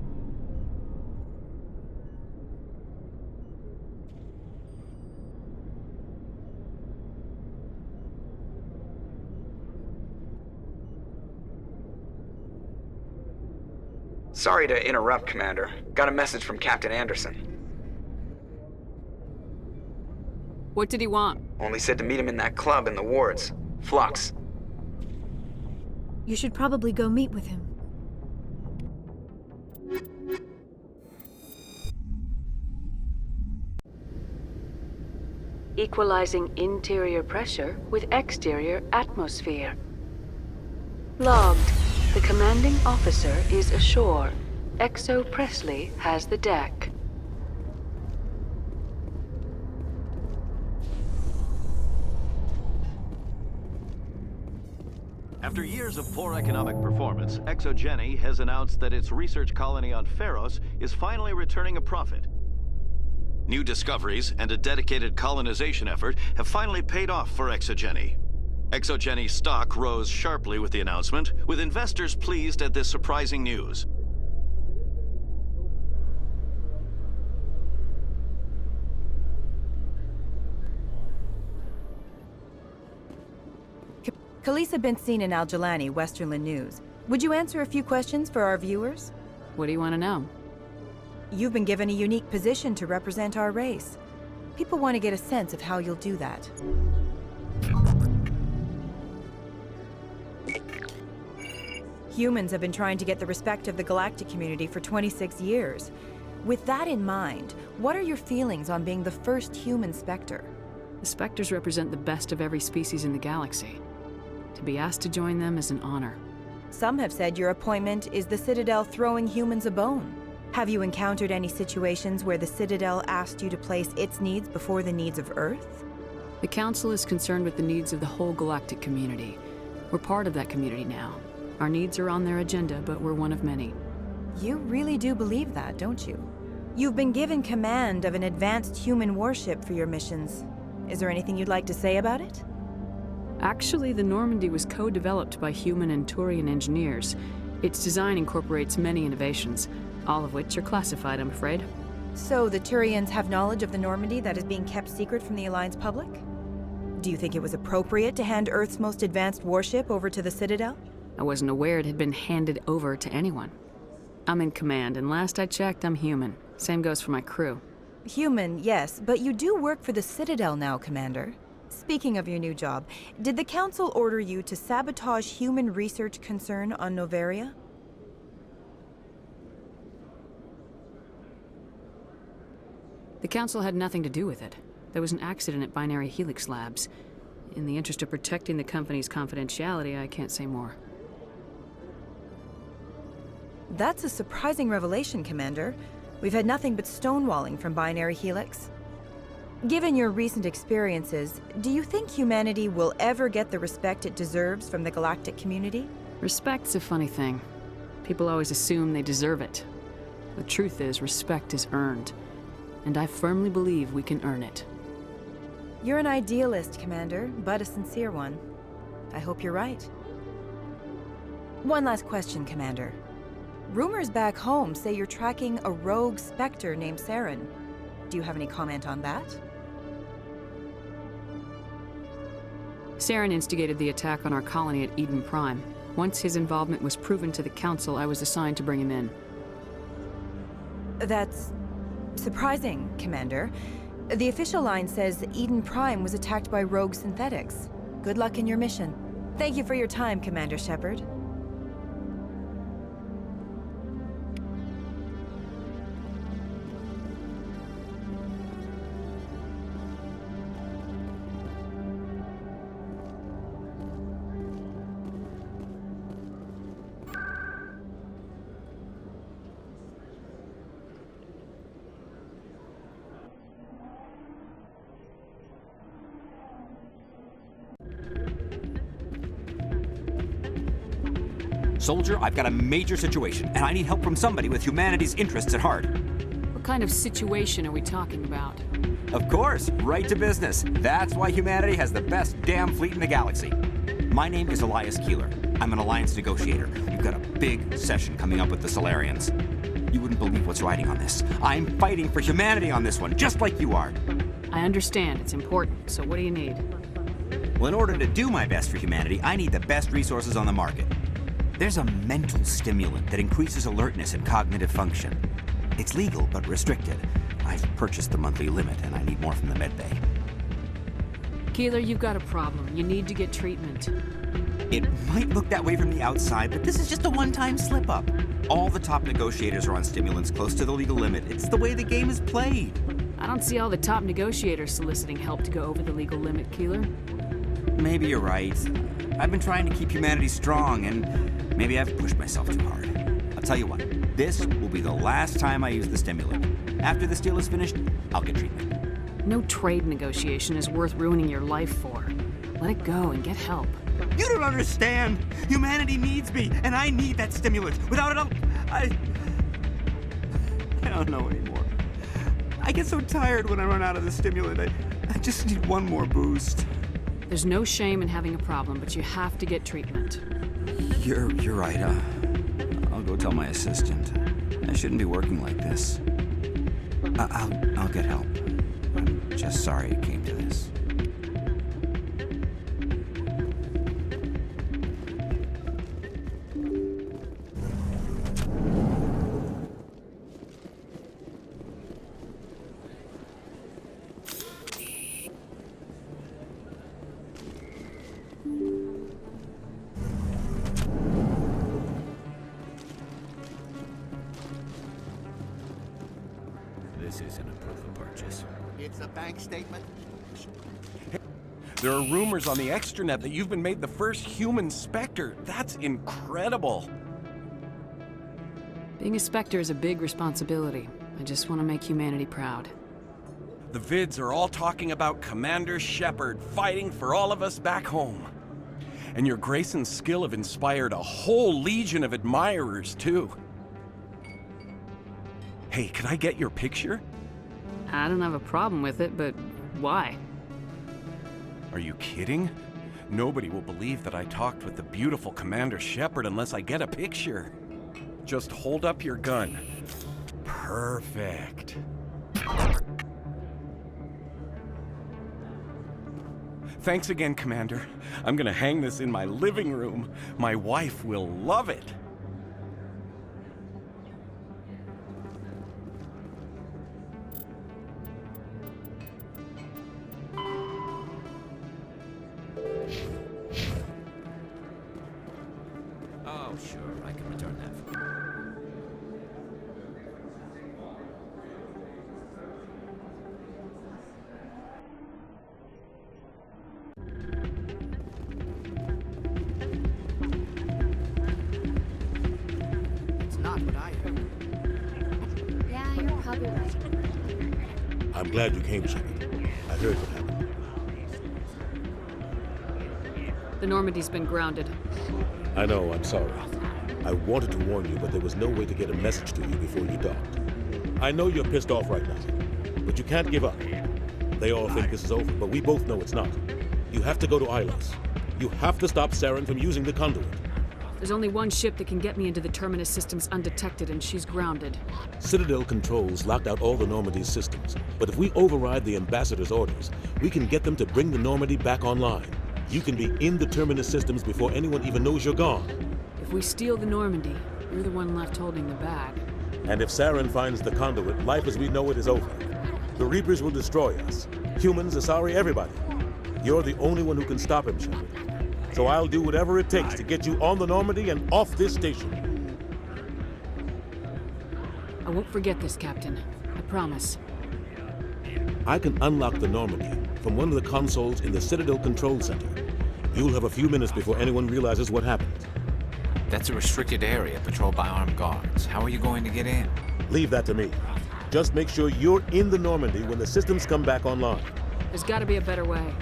Sorry to interrupt, Commander. Got a message from Captain Anderson.
What did he want?
Only said to meet him in that club in the wards. Flux.
You should probably go meet with him.
Equalizing interior pressure with exterior atmosphere. Logged. The commanding officer is ashore. Exo Presley has the deck.
After years of poor economic performance, ExoGeni has announced that its research colony on Pharos is finally returning a profit. New discoveries and a dedicated colonization effort have finally paid off for ExoGeni. ExoGeni stock rose sharply with the announcement, with investors pleased at this surprising news.
Khaleesa been seen in Al-Jalani, Westerland News. Would you answer a few questions for our viewers?
What do you want to know?
You've been given a unique position to represent our race. People want to get a sense of how you'll do that. Humans have been trying to get the respect of the galactic community for 26 years. With that in mind, what are your feelings on being the first human Spectre?
The Spectres represent the best of every species in the galaxy. To be asked to join them is an honor.
Some have said your appointment is the Citadel throwing humans a bone. Have you encountered any situations where the Citadel asked you to place its needs before the needs of Earth?
The Council is concerned with the needs of the whole galactic community. We're part of that community now. Our needs are on their agenda, but we're one of many.
You really do believe that, don't you? You've been given command of an advanced human warship for your missions. Is there anything you'd like to say about it?
Actually, the Normandy was co-developed by human and Turian engineers. Its design incorporates many innovations, all of which are classified, I'm afraid.
So the Turians have knowledge of the Normandy that is being kept secret from the Alliance public? Do you think it was appropriate to hand Earth's most advanced warship over to the Citadel?
I wasn't aware it had been handed over to anyone. I'm in command, and last I checked, I'm human. Same goes for my crew.
Human, yes, but you do work for the Citadel now, Commander. Speaking of your new job, did the Council order you to sabotage human research concern on Noveria?
The Council had nothing to do with it. There was an accident at Binary Helix Labs. In the interest of protecting the company's confidentiality, I can't say more.
That's a surprising revelation, Commander. We've had nothing but stonewalling from Binary Helix. Given your recent experiences, do you think humanity will ever get the respect it deserves from the galactic community?
Respect's a funny thing. People always assume they deserve it. The truth is, respect is earned. And I firmly believe we can earn it.
You're an idealist, Commander, but a sincere one. I hope you're right. One last question, Commander. Rumors back home say you're tracking a rogue Spectre named Saren. Do you have any comment on that?
Saren instigated the attack on our colony at Eden Prime. Once his involvement was proven to the Council, I was assigned to bring him in.
That's surprising, Commander. The official line says Eden Prime was attacked by rogue synthetics. Good luck in your mission. Thank you for your time, Commander Shepard.
Soldier, I've got a major situation, and I need help from somebody with humanity's interests at heart.
What kind of situation are we talking about?
Of course, right to business. That's why humanity has the best damn fleet in the galaxy. My name is Elias Keeler. I'm an alliance negotiator. We've got a big session coming up with the Solarians. You wouldn't believe what's riding on this. I'm fighting for humanity on this one, just like you are.
I understand. It's important. So what do you need?
Well, in order to do my best for humanity, I need the best resources on the market. There's a mental stimulant that increases alertness and cognitive function. It's legal, but restricted. I've purchased the monthly limit, and I need more from the medbay.
Keeler, you've got a problem. You need to get treatment.
It might look that way from the outside, but this is just a one-time slip-up. All the top negotiators are on stimulants close to the legal limit. It's the way the game is played.
I don't see all the top negotiators soliciting help to go over the legal limit, Keeler.
Maybe you're right. I've been trying to keep humanity strong, and maybe I've pushed myself too hard. I'll tell you what, this will be the last time I use the stimulant. After this deal is finished, I'll get treatment.
No trade negotiation is worth ruining your life for. Let it go and get help.
You don't understand! Humanity needs me, and I need that stimulant. Without it, I don't know anymore. I get so tired when I run out of the stimulant. I just need one more boost.
There's no shame in having a problem, but you have to get treatment.
You're right. I'll go tell my assistant. I shouldn't be working like this. I'll get help. I'm just sorry it came to this.
This isn't a proof of purchase.
It's a bank statement.
There are rumors on the extranet that you've been made the first human Spectre. That's incredible.
Being a Spectre is a big responsibility. I just want to make humanity proud.
The vids are all talking about Commander Shepard fighting for all of us back home. And your grace and skill have inspired a whole legion of admirers, too. Hey, can I get your picture?
I don't have a problem with it, but why?
Are you kidding? Nobody will believe that I talked with the beautiful Commander Shepard unless I get a picture. Just hold up your gun. Perfect. Thanks again, Commander. I'm gonna hang this in my living room. My wife will love it.
Oh, sure, I can return that for you.
It's not what I heard.
Yeah, you're probably right.
I'm glad you came, Shepard. I heard what happened.
The Normandy's been grounded.
I know, I'm sorry. I wanted to warn you, but there was no way to get a message to you before you docked. I know you're pissed off right now, but you can't give up. They all think this is over, but we both know it's not. You have to go to Ilos. You have to stop Saren from using the conduit.
There's only one ship that can get me into the Terminus systems undetected, and she's grounded.
Citadel controls locked out all the Normandy's systems, but if we override the Ambassador's orders, we can get them to bring the Normandy back online. You can be in the Terminus systems before anyone even knows you're gone.
If we steal the Normandy, you're the one left holding the bag.
And if Saren finds the conduit, life as we know it is over. The Reapers will destroy us. Humans, Asari, everybody. You're the only one who can stop him, Shepard. So I'll do whatever it takes to get you on the Normandy and off this station.
I won't forget this, Captain. I promise.
I can unlock the Normandy from one of the consoles in the Citadel Control Center. You'll have a few minutes before anyone realizes what happened.
That's a restricted area patrolled by armed guards. How are you going to get in?
Leave that to me. Just make sure you're in the Normandy when the systems come back online.
There's got to be a better way.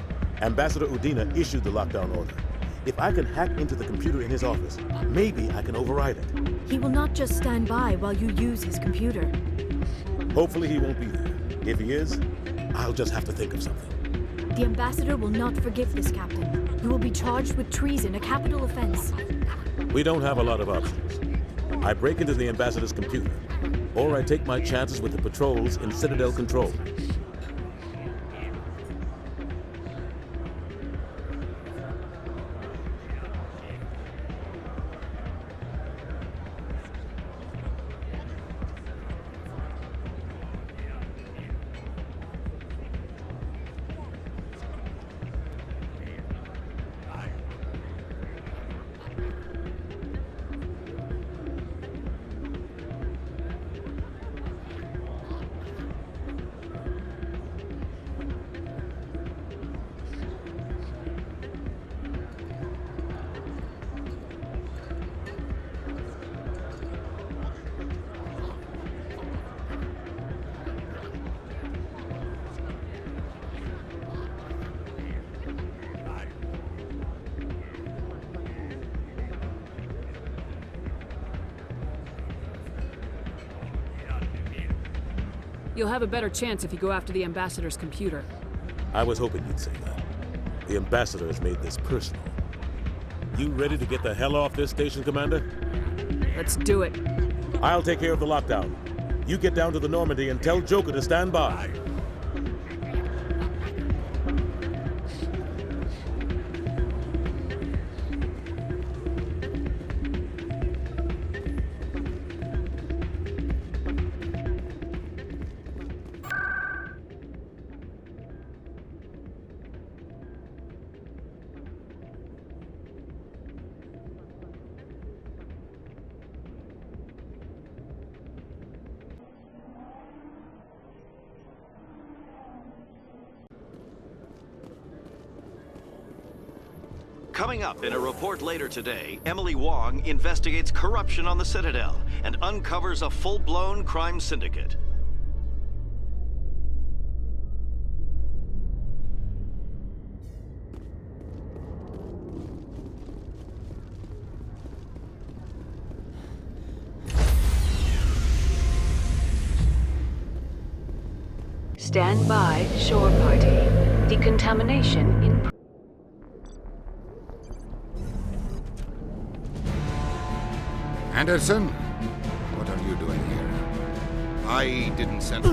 Ambassador Udina issued the lockdown order. If I can hack into the computer in his office, maybe I can override it.
He will not just stand by while you use his computer.
Hopefully he won't be there. If he is, I'll just have to think of something.
The Ambassador will not forgive this, Captain. You will be charged with treason, a capital offense.
We don't have a lot of options. I break into the Ambassador's computer, or I take my chances with the patrols in Citadel Control.
You'll have a better chance if you go after the Ambassador's computer.
I was hoping you'd say that. The ambassador has made this personal. You ready to get the hell off this station, Commander?
Let's do it.
I'll take care of the lockdown. You get down to the Normandy and tell Joker to stand by.
Coming up in a report later today, Emily Wong investigates corruption on the Citadel and uncovers a full-blown crime syndicate.
Stand by, shore party. Decontamination in
Anderson, what are you doing here? I didn't send...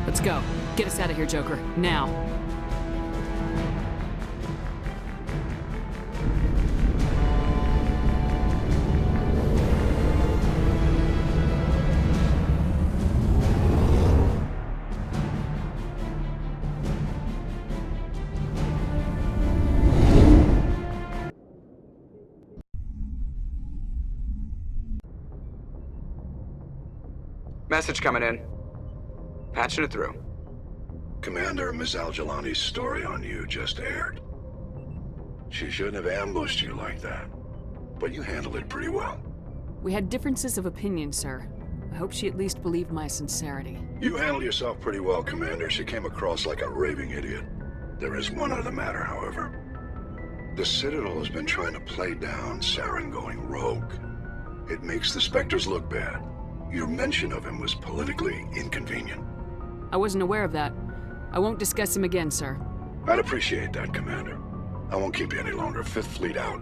Let's go. Get us out of here, Joker. Now.
Message coming in. Patching it through.
Commander, Ms. Al-Jalani's story on you just aired. She shouldn't have ambushed you like that, but you handled it pretty well.
We had differences of opinion, sir. I hope she at least believed my sincerity.
You handled yourself pretty well, Commander. She came across like a raving idiot. There is one other matter, however. The Citadel has been trying to play down Saren going rogue. It makes the Spectres look bad. Your mention of him was politically inconvenient.
I wasn't aware of that. I won't discuss him again, sir.
I'd appreciate that, Commander. I won't keep you any longer. Fifth Fleet out.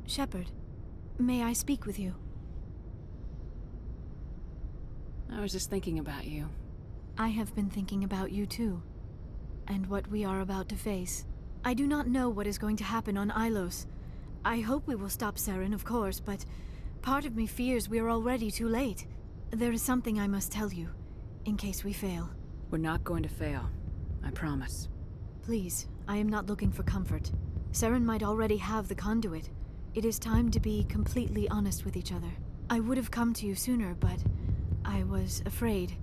Shepard, may I speak with you?
I was just thinking about you.
I have been thinking about you too, and what we are about to face. I do not know what is going to happen on Ilos. I hope we will stop Saren, of course, but part of me fears we are already too late. There is something I must tell you, in case we fail.
We're not going to fail. I promise.
Please, I am not looking for comfort. Saren might already have the conduit. It is time to be completely honest with each other. I would have come to you sooner, but I was afraid.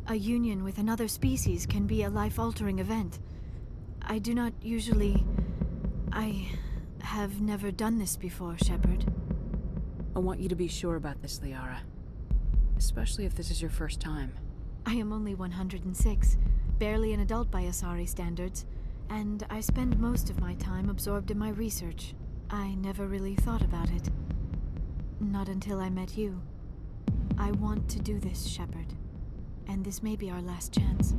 A union with another species can be a life-altering event. I do not usually... I have never done this before, Shepard.
I want you to be sure about this, Liara. Especially if this is your first time.
I am only 106, barely an adult by Asari standards, and I spend most of my time absorbed in my research. I never really thought about it. Not until I met you. I want to do this, Shepard. And this may be our last chance.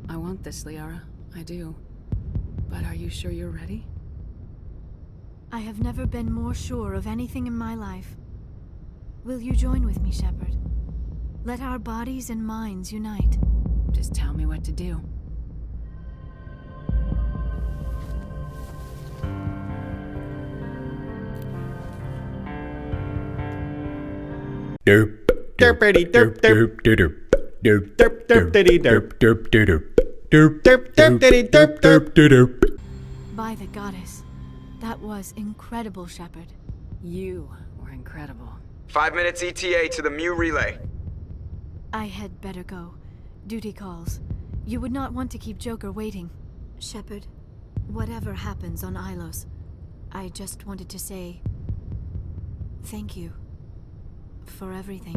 I want this, Liara. I do. But are you sure you're ready?
I have never been more sure of anything in my life. Will you join with me, Shepard? Let our bodies and minds unite.
Just tell me what to do.
Derp, derpity derp derp derp
By the goddess. That was incredible, Shepard.
You were incredible.
5 minutes ETA to the Mu relay.
I had better go. Duty calls. You would not want to keep Joker waiting. Shepard, whatever happens on Ilos, I just wanted to say thank you for everything.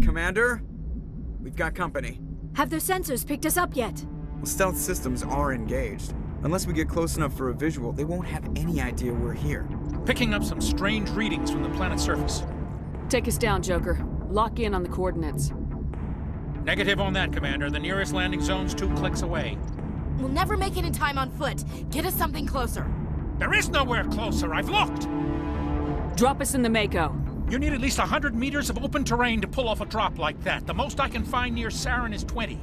Commander? We've got company.
Have their sensors picked us up yet?
Well, stealth systems are engaged. Unless we get close enough for a visual, they won't have any idea we're here.
Picking up some strange readings from the planet's surface.
Take us down, Joker. Lock in on the coordinates.
Negative on that, Commander. The nearest landing zone's 2 clicks away.
We'll never make it in time on foot. Get us something closer.
There is nowhere closer. I've looked.
Drop us in the Mako.
You need at least 100 meters of open terrain to pull off a drop like that. The most I can find near Saren is 20.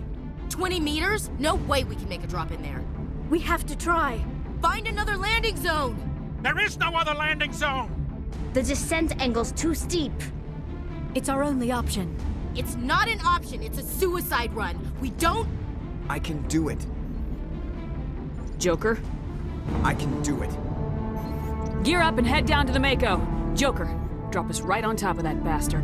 20 meters? No way we can make a drop in there.
We have to try.
Find another landing zone!
There is no other landing zone!
The descent angle's too steep.
It's our only option.
It's not an option, it's a suicide run. We don't...
I can do it.
Joker?
I can do it.
Gear up and head down to the Mako. Joker, drop us right on top of that bastard.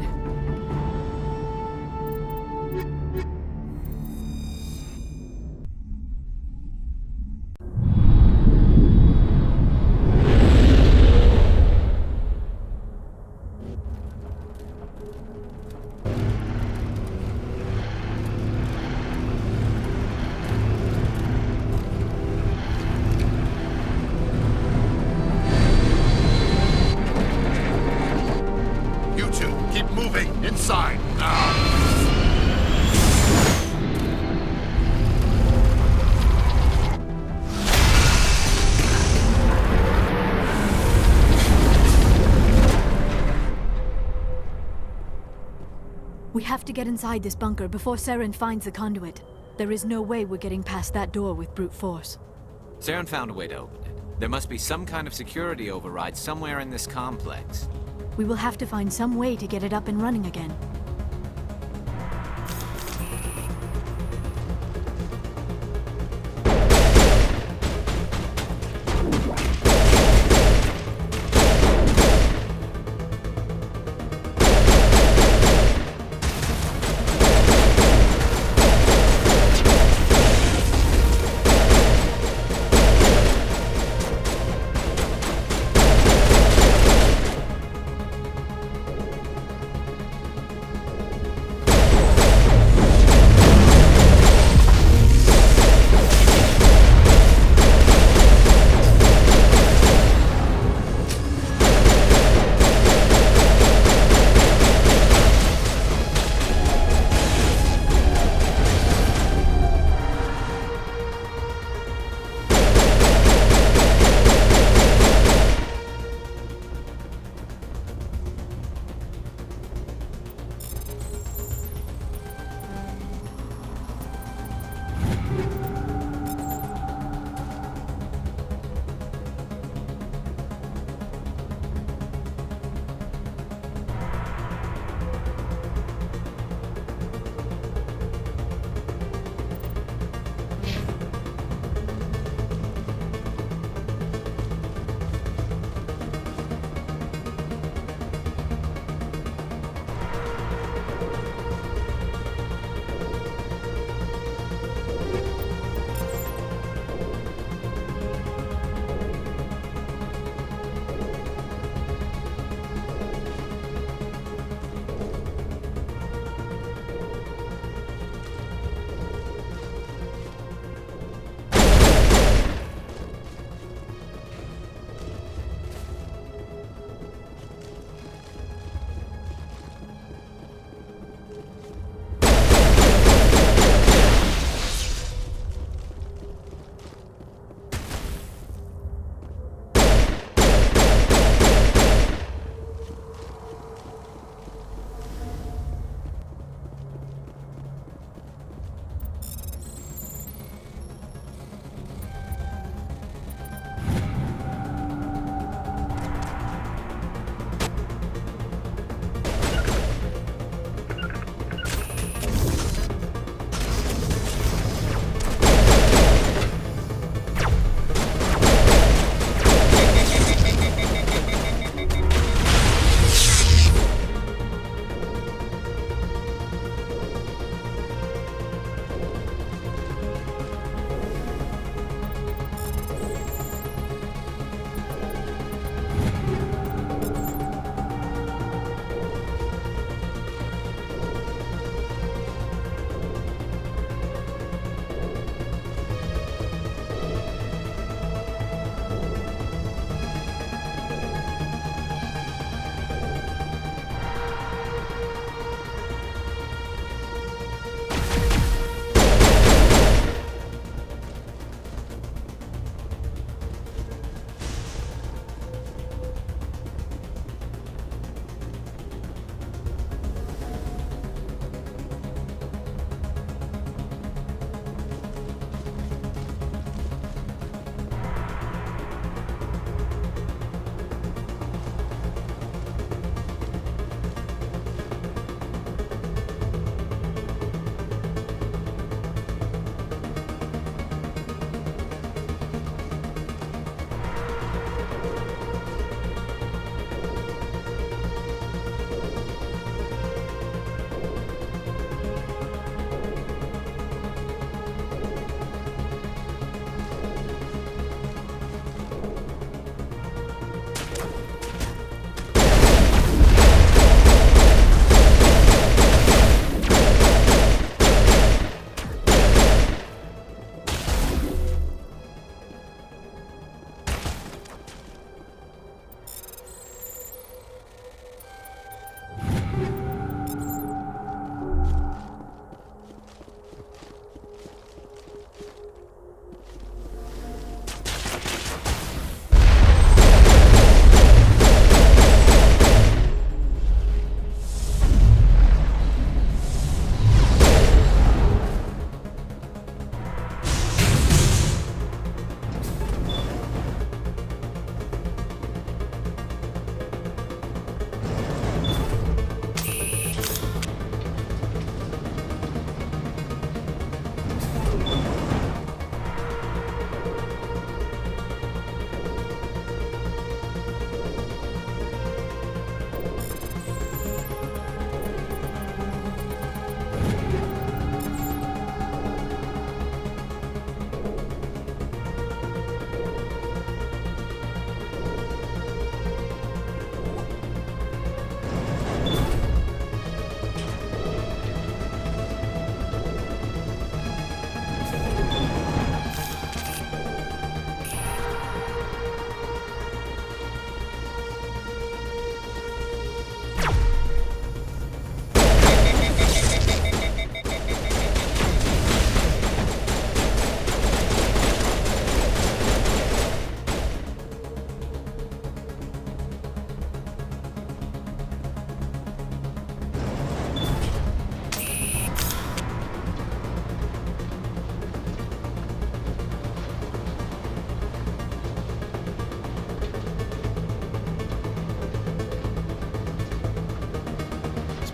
Inside, now!
We have to get inside this bunker before Saren finds the conduit. There is no way we're getting past that door with brute force.
Saren found a way to open it. There must be some kind of security override somewhere in this complex.
We will have to find some way to get it up and running again.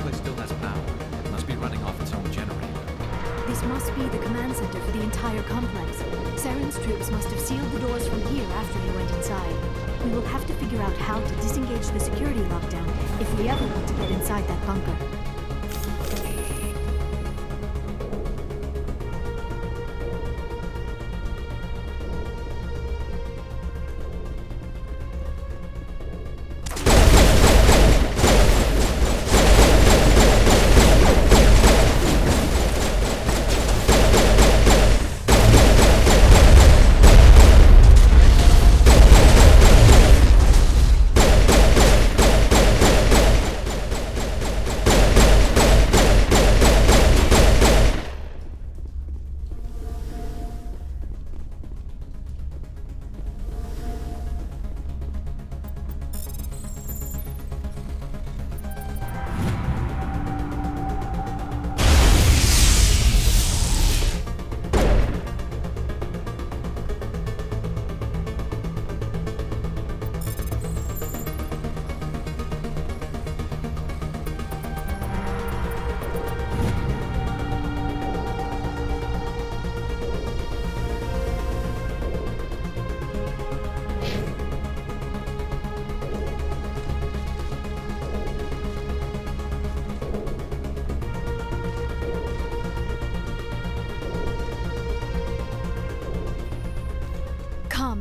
place still has power. It must be running off its own generator.
This must be the command center for the entire complex. Saren's troops must have sealed the doors from here after he went inside. We will have to figure out how to disengage the security lockdown if we ever want to get inside that bunker.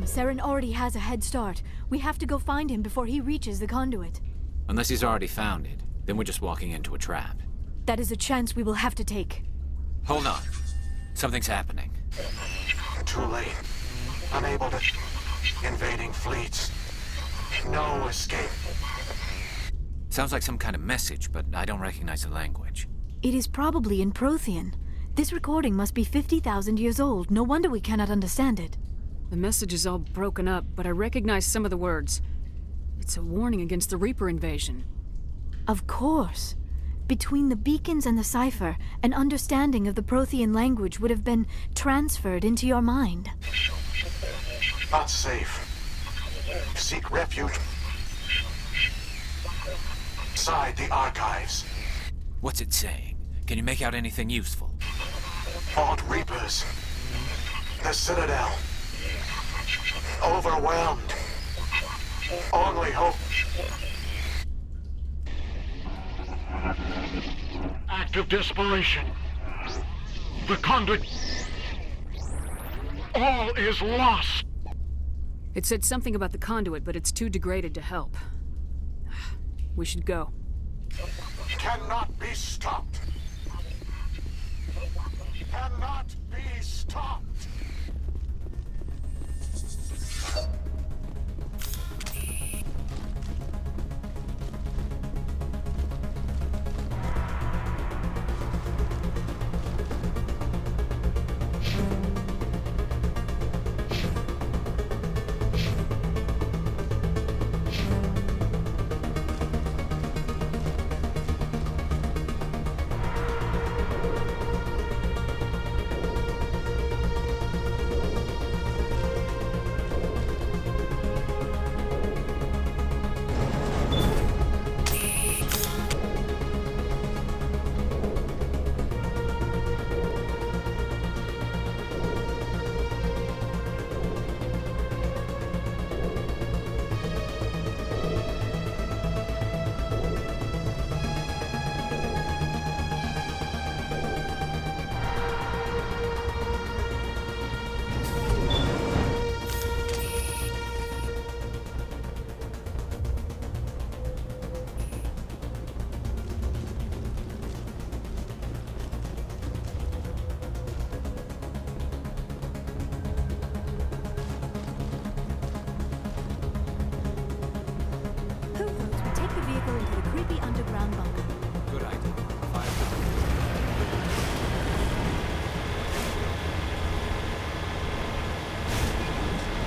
Saren already has a head start. We have to go find him before he reaches the conduit.
Unless he's already found it, then we're just walking into a trap.
That is a chance we will have to take.
Hold on. Something's happening.
Too late. Unable to... Invading fleets. No escape.
Sounds like some kind of message, but I don't recognize the language.
It is probably in Prothean. This recording must be 50,000 years old. No wonder we cannot understand it.
The message is all broken up, but I recognize some of the words. It's a warning against the Reaper invasion.
Of course. Between the beacons and the cipher, an understanding of the Prothean language would have been transferred into your mind.
Not safe. Seek refuge inside the archives.
What's it saying? Can you make out anything useful?
Fought Reapers. The Citadel. Overwhelmed. Only hope. Act of desperation. The conduit. All is lost.
It said something about the conduit, but it's too degraded to help. We should go.
Cannot be stopped. Cannot be stopped.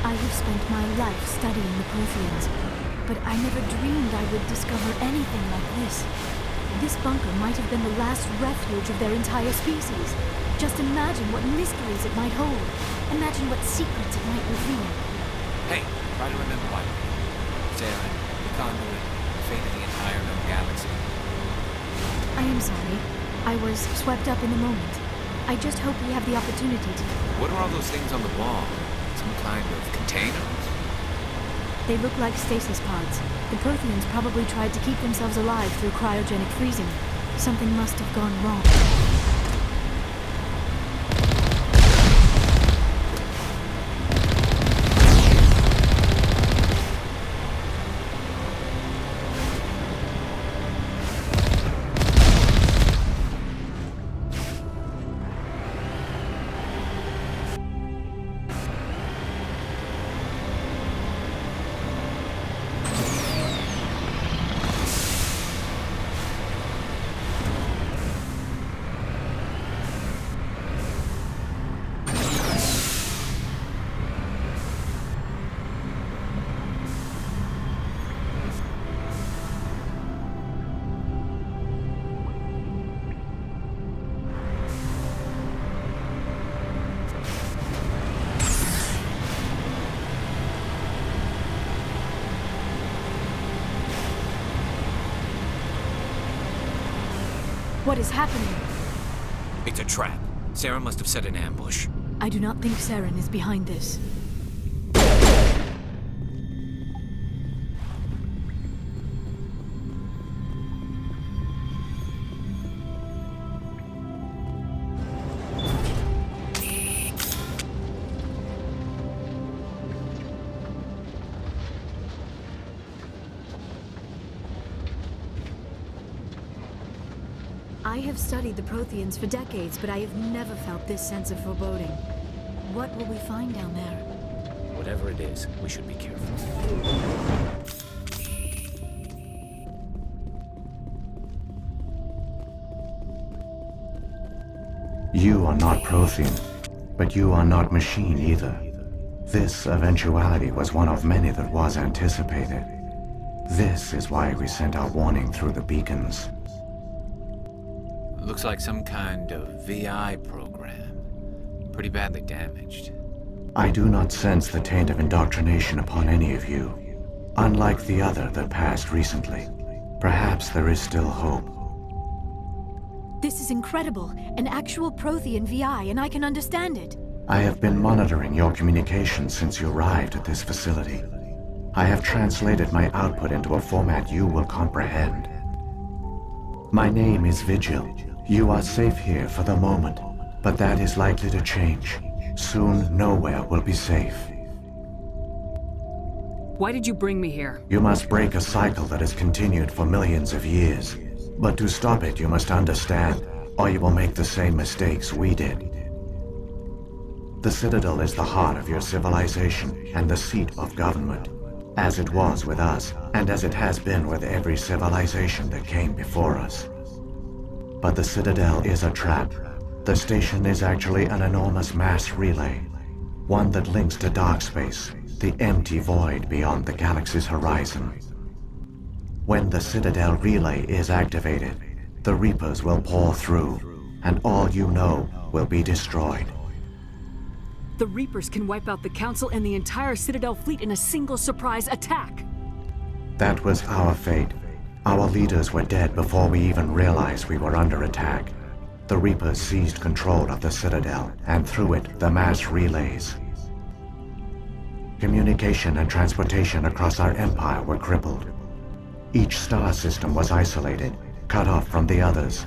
I have spent my life studying the Protheans, but I never dreamed I would discover anything like this. This bunker might have been the last refuge of their entire species. Just imagine what mysteries it might hold. Imagine what secrets it might reveal.
Hey, try to remember why we're here. Saren, the conduit, the fate of the entire known galaxy.
I am sorry. I was swept up in the moment. I just hope we have the opportunity to...
What are all those things on the wall? Some kind of containers?
They look like stasis pods. The Protheans probably tried to keep themselves alive through cryogenic freezing. Something must have gone wrong. What is happening?
It's a trap. Saren must have set an ambush.
I do not think Saren is behind this. I have studied the Protheans for decades, but I have never felt this sense of foreboding. What will we find down there?
Whatever it is, we should be careful.
You are not Prothean, but you are not machine either. This eventuality was one of many that was anticipated. This is why we sent our warning through the beacons.
Looks like some kind of VI program. Pretty badly damaged.
I do not sense the taint of indoctrination upon any of you, unlike the other that passed recently. Perhaps there is still hope.
This is incredible. An actual Prothean VI, and I can understand it.
I have been monitoring your communications since you arrived at this facility. I have translated my output into a format you will comprehend. My name is Vigil. You are safe here for the moment, but that is likely to change. Soon, nowhere will be safe.
Why did you bring me here?
You must break a cycle that has continued for millions of years. But to stop it, you must understand, or you will make the same mistakes we did. The Citadel is the heart of your civilization and the seat of government, as it was with us, and as it has been with every civilization that came before us. But the Citadel is a trap. The station is actually an enormous mass relay, one that links to dark space, the empty void beyond the galaxy's horizon. When the Citadel relay is activated, the Reapers will pour through, and all you know will be destroyed.
The Reapers can wipe out the Council and the entire Citadel fleet in a single surprise attack.
That was our fate. Our leaders were dead before we even realized we were under attack. The Reapers seized control of the Citadel, and through it, the mass relays. Communication and transportation across our empire were crippled. Each star system was isolated, cut off from the others.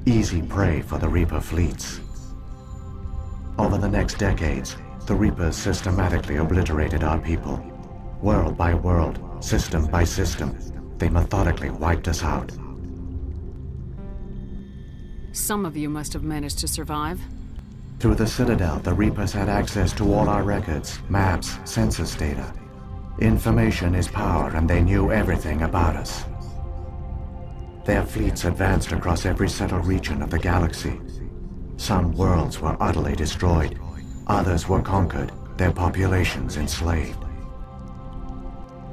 Easy prey for the Reaper fleets. Over the next decades, the Reapers systematically obliterated our people. World by world, system by system, they methodically wiped us out.
Some of you must have managed to survive.
Through the Citadel, the Reapers had access to all our records, maps, census data. Information is power, and they knew everything about us. Their fleets advanced across every settled region of the galaxy. Some worlds were utterly destroyed. Others were conquered, their populations enslaved.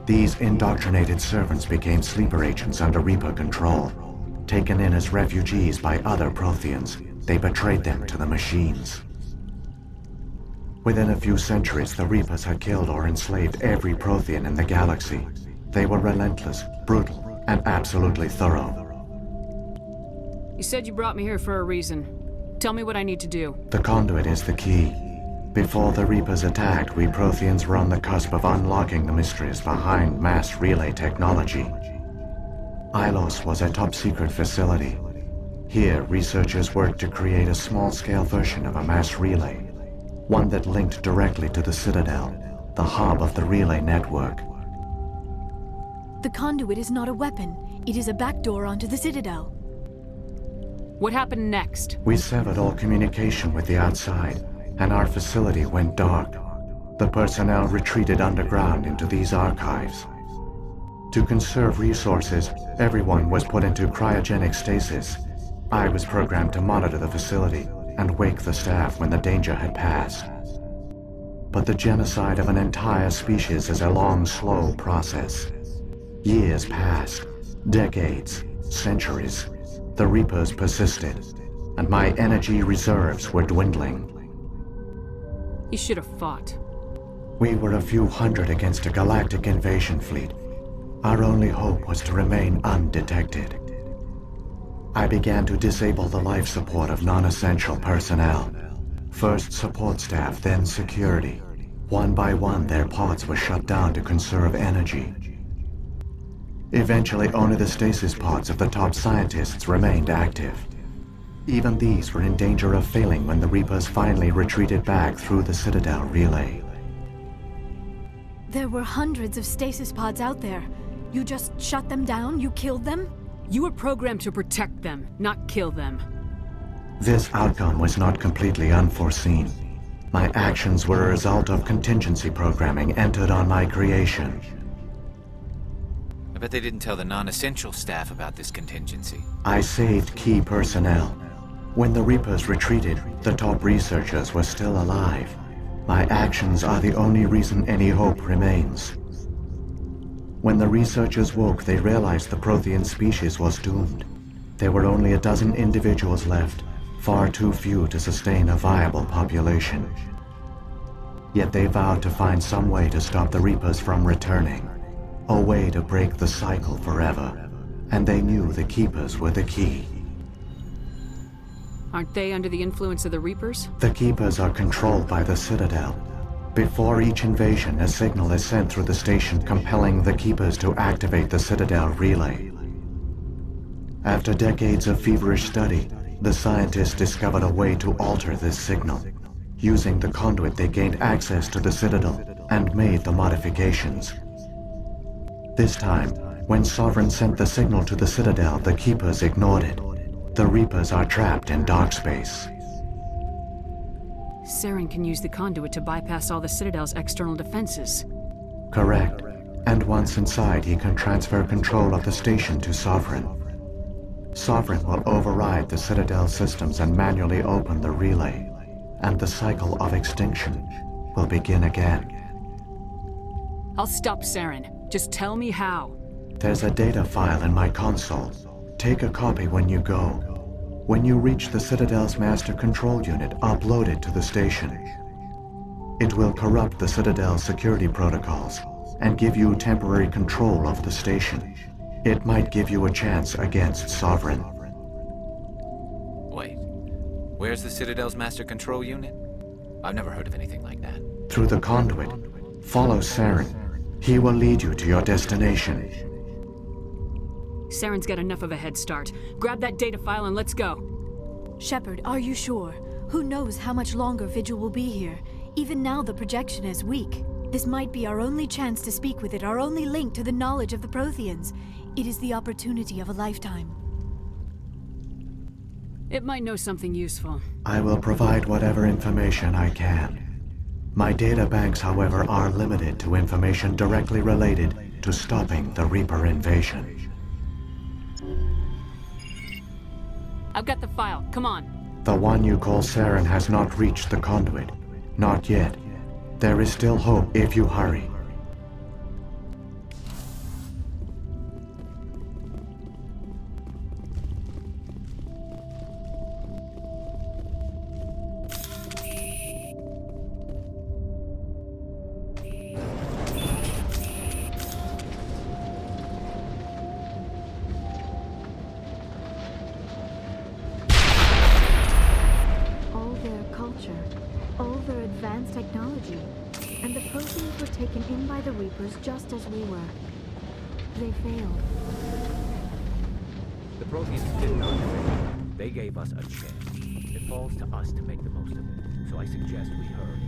These indoctrinated servants became sleeper agents under Reaper control. Taken in as refugees by other Protheans, they betrayed them to the machines. Within a few centuries, the Reapers had killed or enslaved every Prothean in the galaxy. They were relentless, brutal, and absolutely thorough.
You said you brought me here for a reason. Tell me what I need to do.
The conduit is the key. Before the Reapers attacked, we Protheans were on the cusp of unlocking the mysteries behind mass relay technology. Ilos was a top-secret facility. Here, researchers worked to create a small-scale version of a mass relay, one that linked directly to the Citadel, the hub of the relay network.
The conduit is not a weapon. It is a backdoor onto the Citadel.
What happened next?
We severed all communication with the outside, and our facility went dark. The personnel retreated underground into these archives. To conserve resources, everyone was put into cryogenic stasis. I was programmed to monitor the facility and wake the staff when the danger had passed. But the genocide of an entire species is a long, slow process. Years passed, decades, centuries. The Reapers persisted, and my energy reserves were dwindling.
You should have fought.
We were a few hundred against a galactic invasion fleet. Our only hope was to remain undetected. I began to disable the life support of non-essential personnel. First support staff, then security. One by one, their pods were shut down to conserve energy. Eventually, only the stasis pods of the top scientists remained active. Even these were in danger of failing when the Reapers finally retreated back through the Citadel relay.
There were hundreds of stasis pods out there. You just shut them down? You killed them?
You were programmed to protect them, not kill them.
This outcome was not completely unforeseen. My actions were a result of contingency programming entered on my creation.
I bet they didn't tell the non-essential staff about this contingency.
I saved key personnel. When the Reapers retreated, the top researchers were still alive. My actions are the only reason any hope remains. When the researchers woke, they realized the Prothean species was doomed. There were only a dozen individuals left, far too few to sustain a viable population. Yet they vowed to find some way to stop the Reapers from returning. A way to break the cycle forever. And they knew the Keepers were the key.
Aren't they under the influence of the Reapers?
The Keepers are controlled by the Citadel. Before each invasion, a signal is sent through the station compelling the Keepers to activate the Citadel relay. After decades of feverish study, the scientists discovered a way to alter this signal. Using the conduit, they gained access to the Citadel and made the modifications. This time, when Saren sent the signal to the Citadel, the Keepers ignored it. The Reapers are trapped in dark space.
Saren can use the conduit to bypass all the Citadel's external defenses.
Correct. And once inside, he can transfer control of the station to Sovereign. Sovereign will override the Citadel systems and manually open the relay. And the cycle of extinction will begin again.
I'll stop Saren. Just tell me how.
There's a data file in my console. Take a copy when you go. When you reach the Citadel's master control unit, upload it to the station. It will corrupt the Citadel's security protocols and give you temporary control of the station. It might give you a chance against Sovereign.
Wait, where's the Citadel's master control unit? I've never heard of anything like that.
Through the conduit, follow Saren. He will lead you to your destination.
Saren's got enough of a head start. Grab that data file and let's go.
Shepard, are you sure? Who knows how much longer Vigil will be here? Even now the projection is weak. This might be our only chance to speak with it, our only link to the knowledge of the Protheans. It is the opportunity of a lifetime.
It might know something useful.
I will provide whatever information I can. My data banks, however, are limited to information directly related to stopping the Reaper invasion.
I've got the file. Come on.
The one you call Saren has not reached the conduit. Not yet. There is still hope if you hurry.
technology, and the Protheans were taken in by the Reapers just as we were. They failed.
The Protheans did not fail. They gave us a chance. It falls to us to make the most of it. So I suggest we hurry.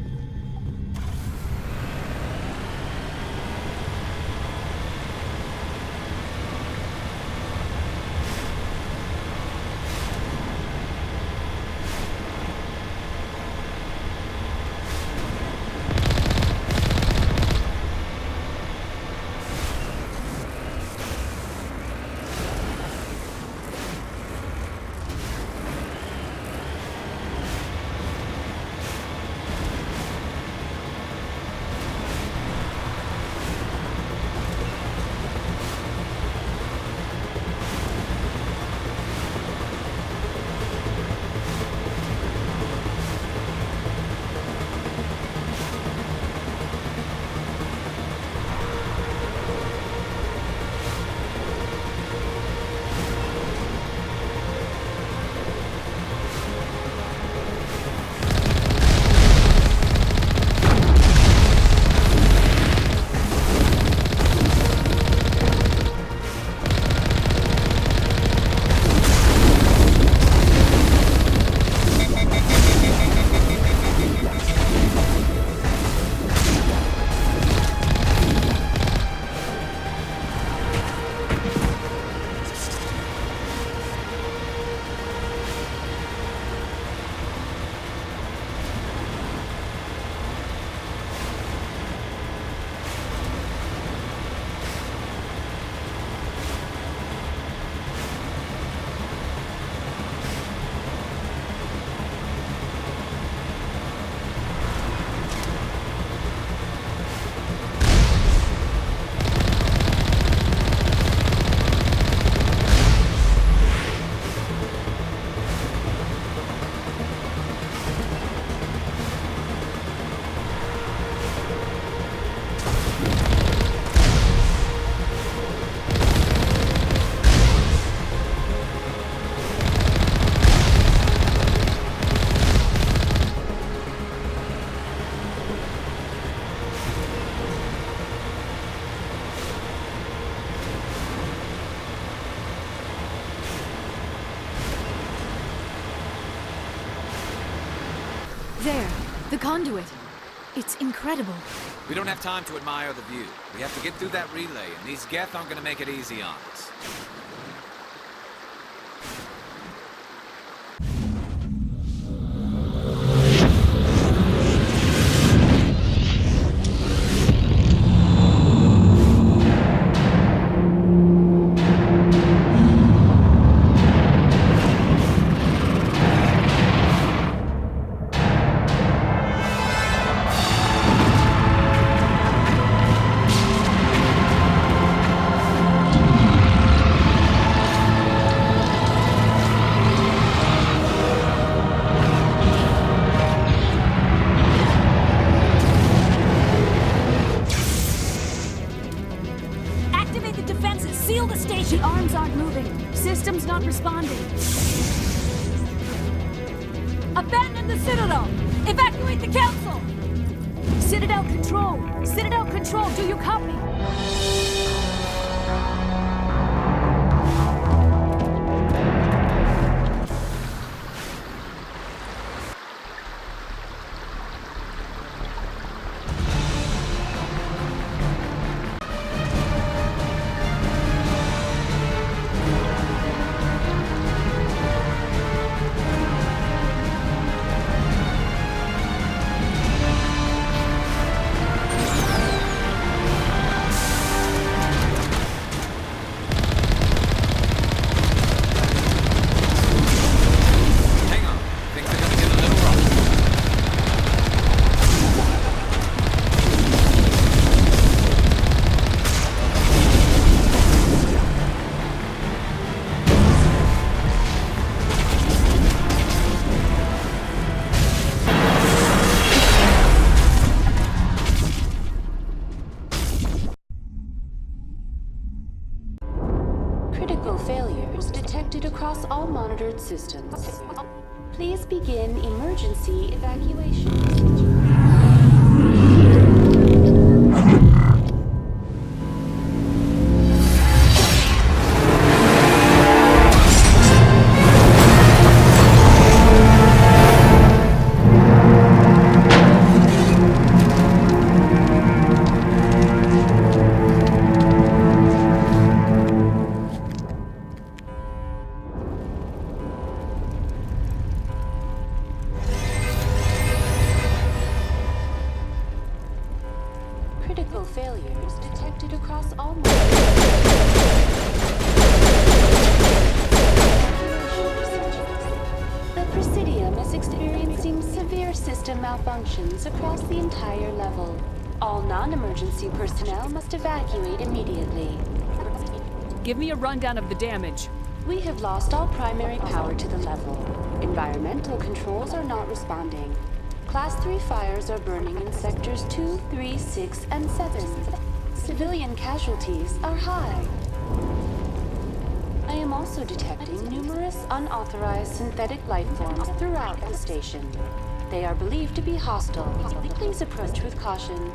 There, the conduit. It's incredible.
We don't have time to admire the view. We have to get through that relay, and these Geth aren't gonna make it easy on us.
The arms aren't moving. System's not responding.
Abandon the Citadel! Evacuate the Council!
Citadel Control! Citadel Control, do you copy?
Critical failures detected across all monitored systems. Please begin emergency evacuation procedure. Critical failures detected across all The Presidium is experiencing severe system malfunctions across the entire level. All non-emergency personnel must evacuate immediately.
Give me a rundown of the damage.
We have lost all primary power to the level. Environmental controls are not responding. Class 3 fires are burning in sectors 2, 3, 6, and 7. Civilian casualties are high. I am also detecting numerous unauthorized synthetic life forms throughout the station. They are believed to be hostile. Please approach with caution.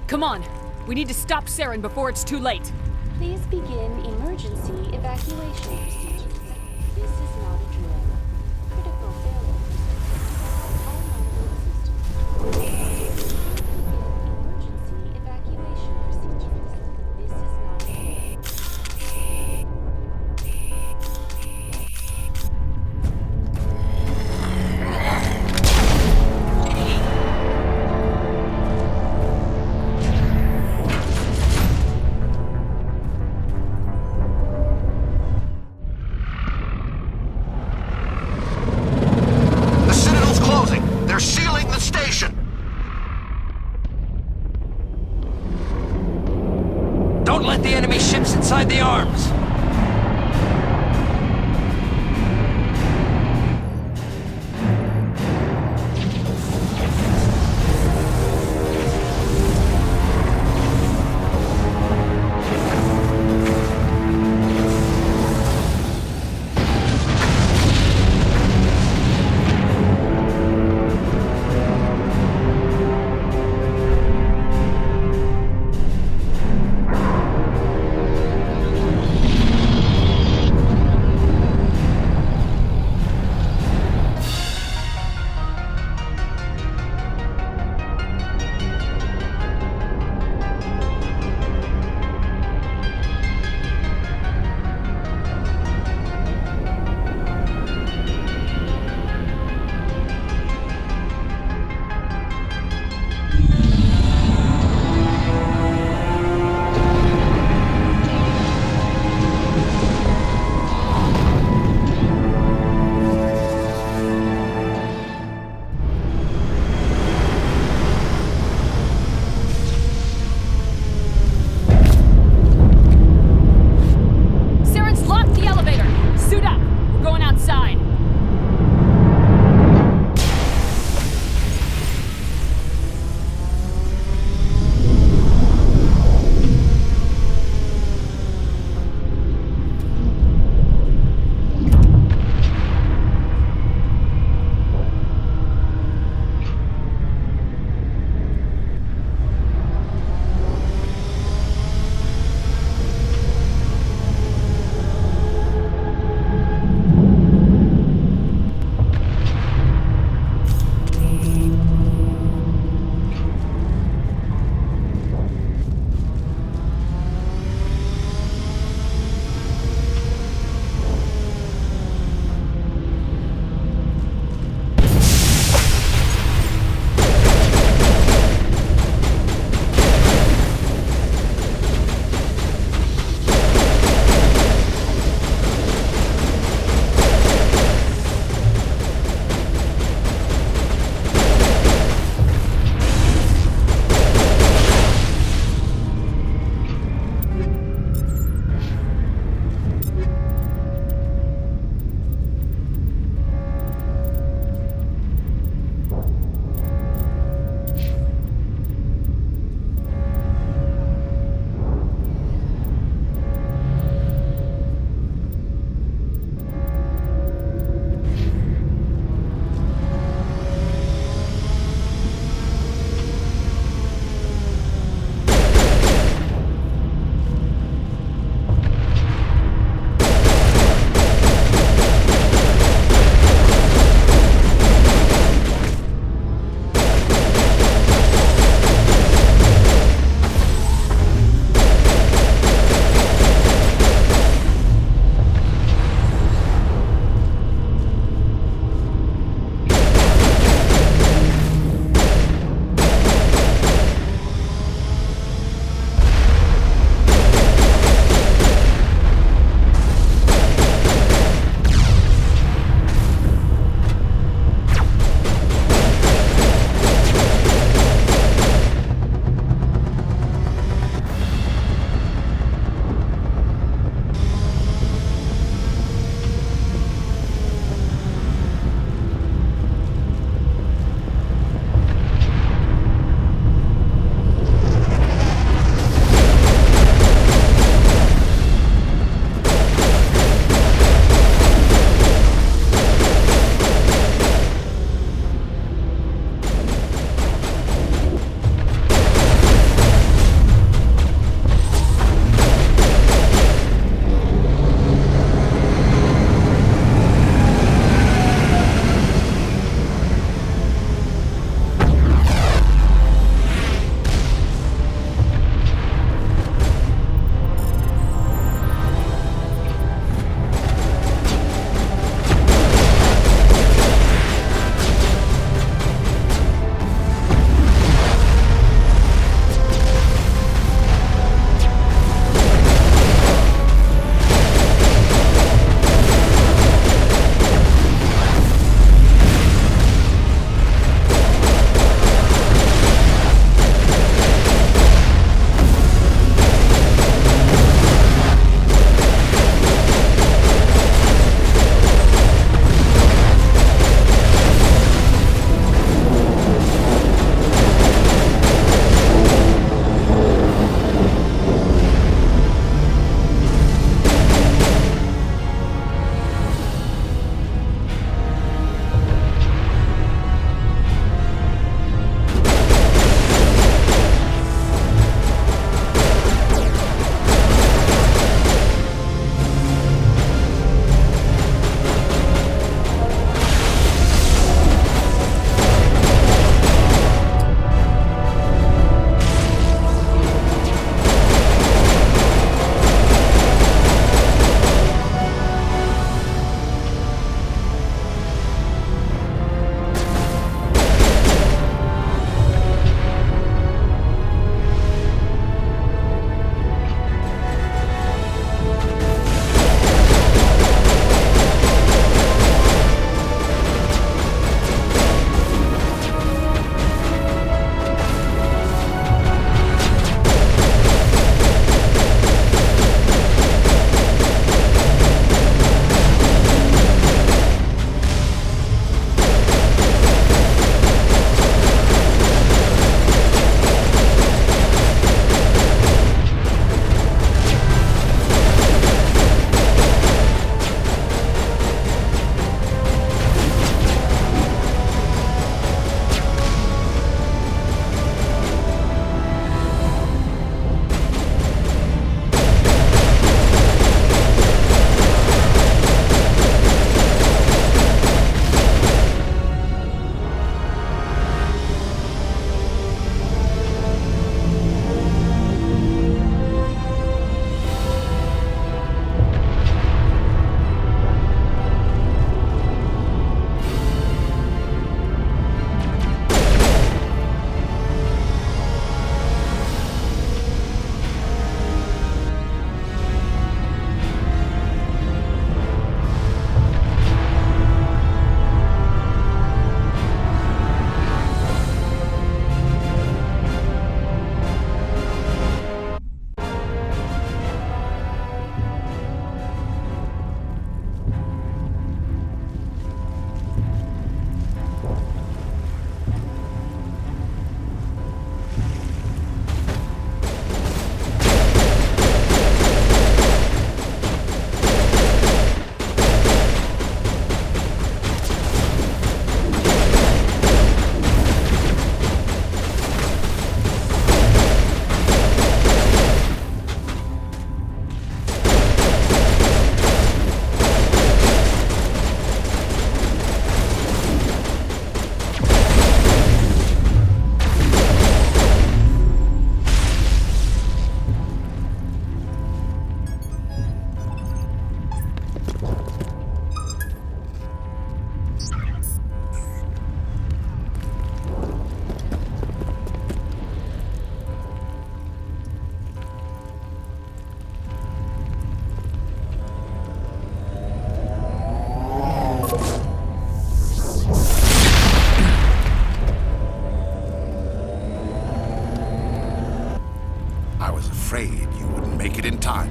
Come on! We need to stop Saren before it's too late!
Please begin emergency evacuation procedures. This is not a drill. Critical failure. All non-systems. Emergency evacuation procedures. This is not a drill.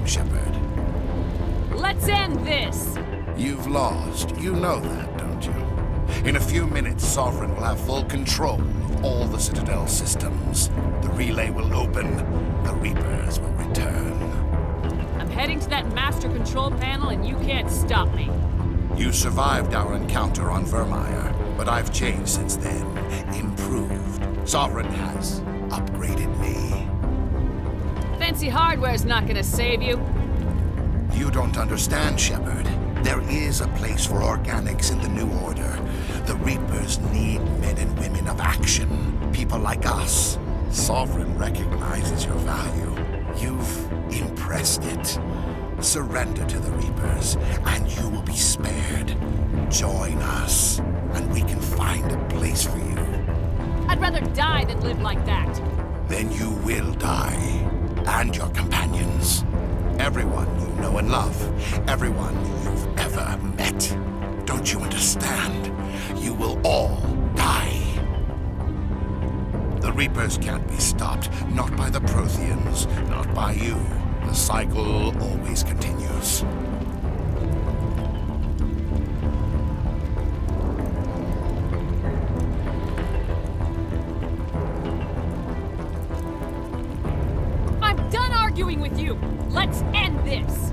Shepard.
Let's end this!
You've lost. You know that, don't you? In a few minutes, Sovereign will have full control of all the Citadel systems. The relay will open. The Reapers will return.
I'm heading to that master control panel and you can't stop me.
You survived our encounter on Vermeer, but I've changed since then. Improved. Sovereign has upgraded me.
Fancy hardware's not gonna save you.
You don't understand, Shepard. There is a place for organics in the New Order. The Reapers need men and women of action. People like us. Sovereign recognizes your value. You've impressed it. Surrender to the Reapers, and you will be spared. Join us, and we can find a place for you.
I'd rather die than live like that.
Then you will die, and your companions. Everyone you know and love. Everyone you've ever met. Don't you understand? You will all die. The Reapers can't be stopped. Not by the Protheans. Not by you. The cycle always continues.
I'm done arguing with you! Let's end this!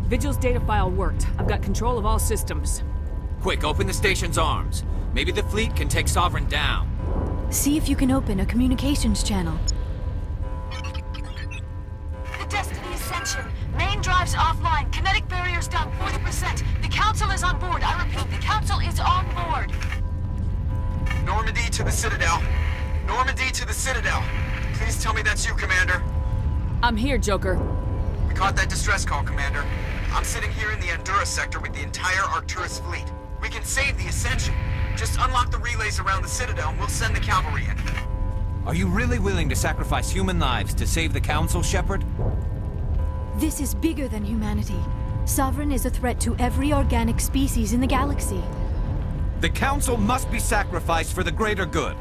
Vigil's data file worked. I've got control of all systems.
Quick, open the station's arms. Maybe the fleet can take Sovereign down.
See if you can open a communications channel.
The Destiny Ascension. Main drives offline. Kinetic barriers down 40%. The Council is on board. I repeat, the Council is on board.
Normandy to the Citadel. Normandy to the Citadel. Please tell me that's you, Commander.
I'm here, Joker.
We caught that distress call, Commander. I'm sitting here in the Endura sector with the entire Arcturus fleet. We can save the Ascension. Just unlock the relays around the Citadel and we'll send the cavalry in.
Are you really willing to sacrifice human lives to save the Council, Shepard?
This is bigger than humanity. Sovereign is a threat to every organic species in the galaxy.
The Council must be sacrificed for the greater good.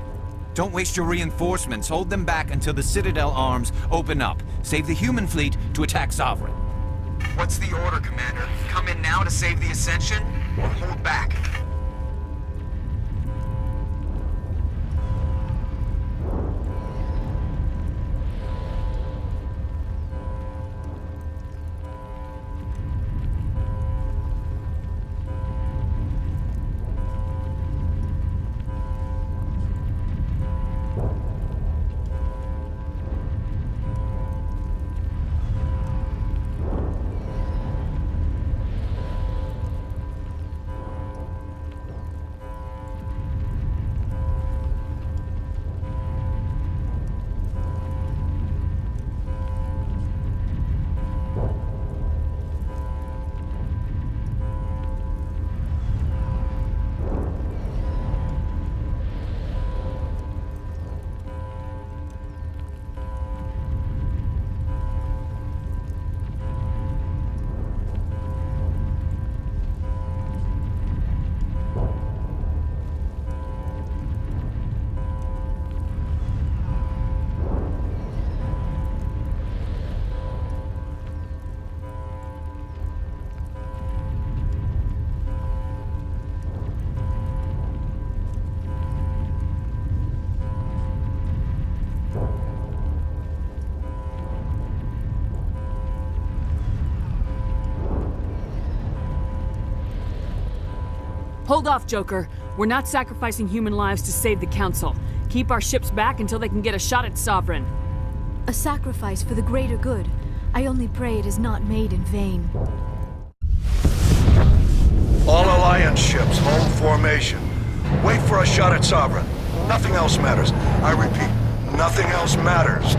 Don't waste your reinforcements. Hold them back until the Citadel arms open up. Save the human fleet to attack Sovereign.
What's the order, Commander? Come in now to save the Ascension, or hold back?
Hold off, Joker. We're not sacrificing human lives to save the Council. Keep our ships back until they can get a shot at Sovereign.
A sacrifice for the greater good. I only pray it is not made in vain.
All Alliance ships, hold formation. Wait for a shot at Sovereign. Nothing else matters. I repeat, nothing else matters.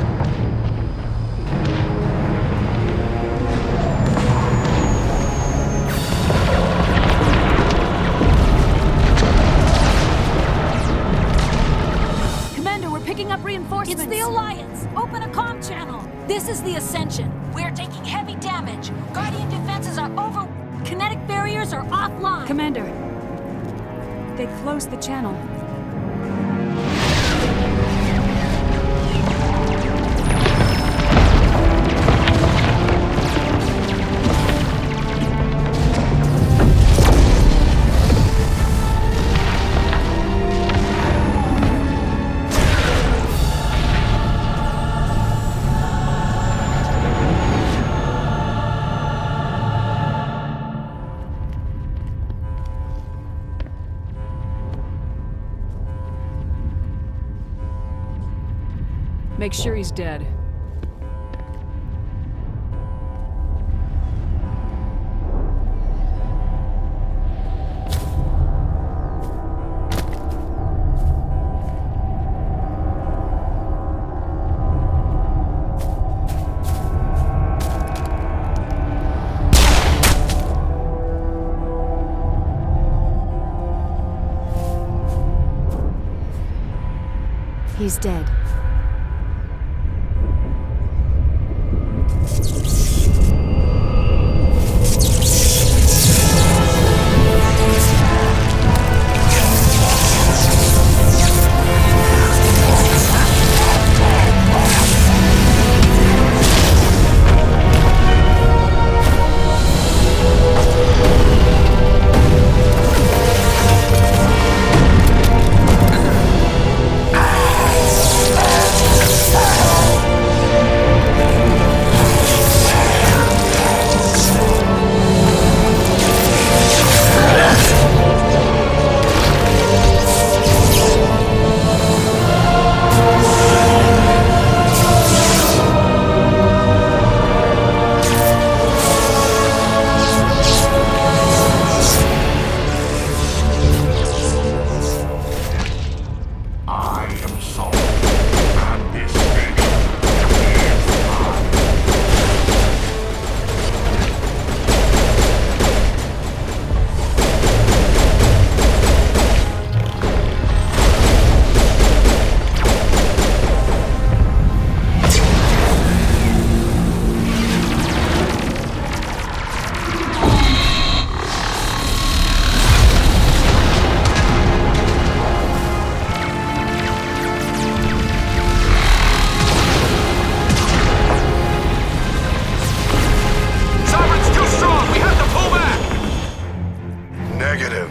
Commander, we're picking up reinforcements.
It's the Alliance! Open a comm channel! This is the Ascension. We're taking heavy damage. Guardian defenses are over... Kinetic barriers are offline.
Commander, they closed the channel. Make sure he's dead.
He's dead.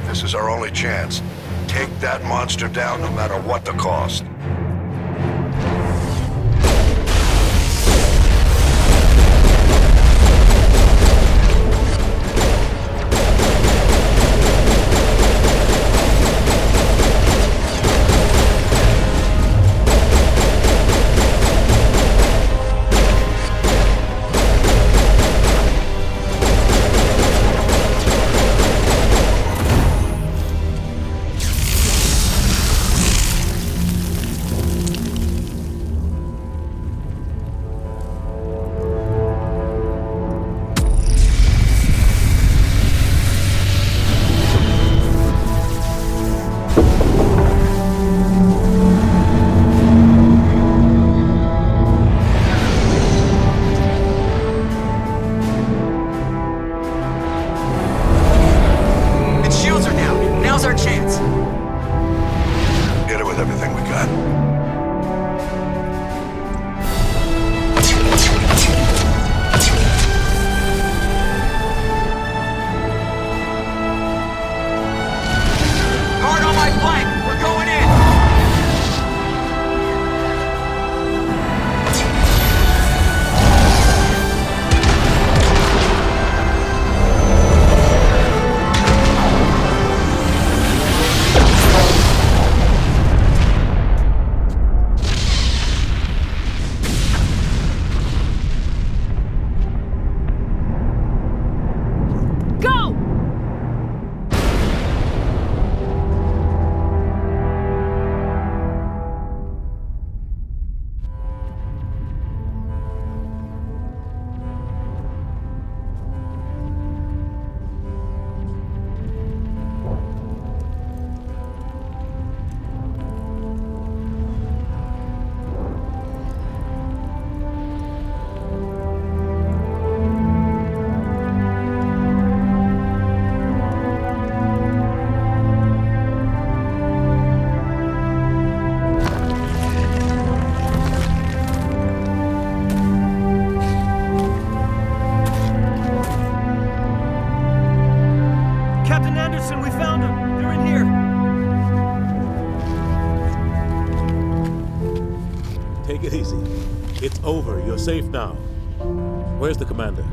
This is our only chance. Take that monster down no matter what the cost.
it easy. It's over. You're safe now. Where's the commander?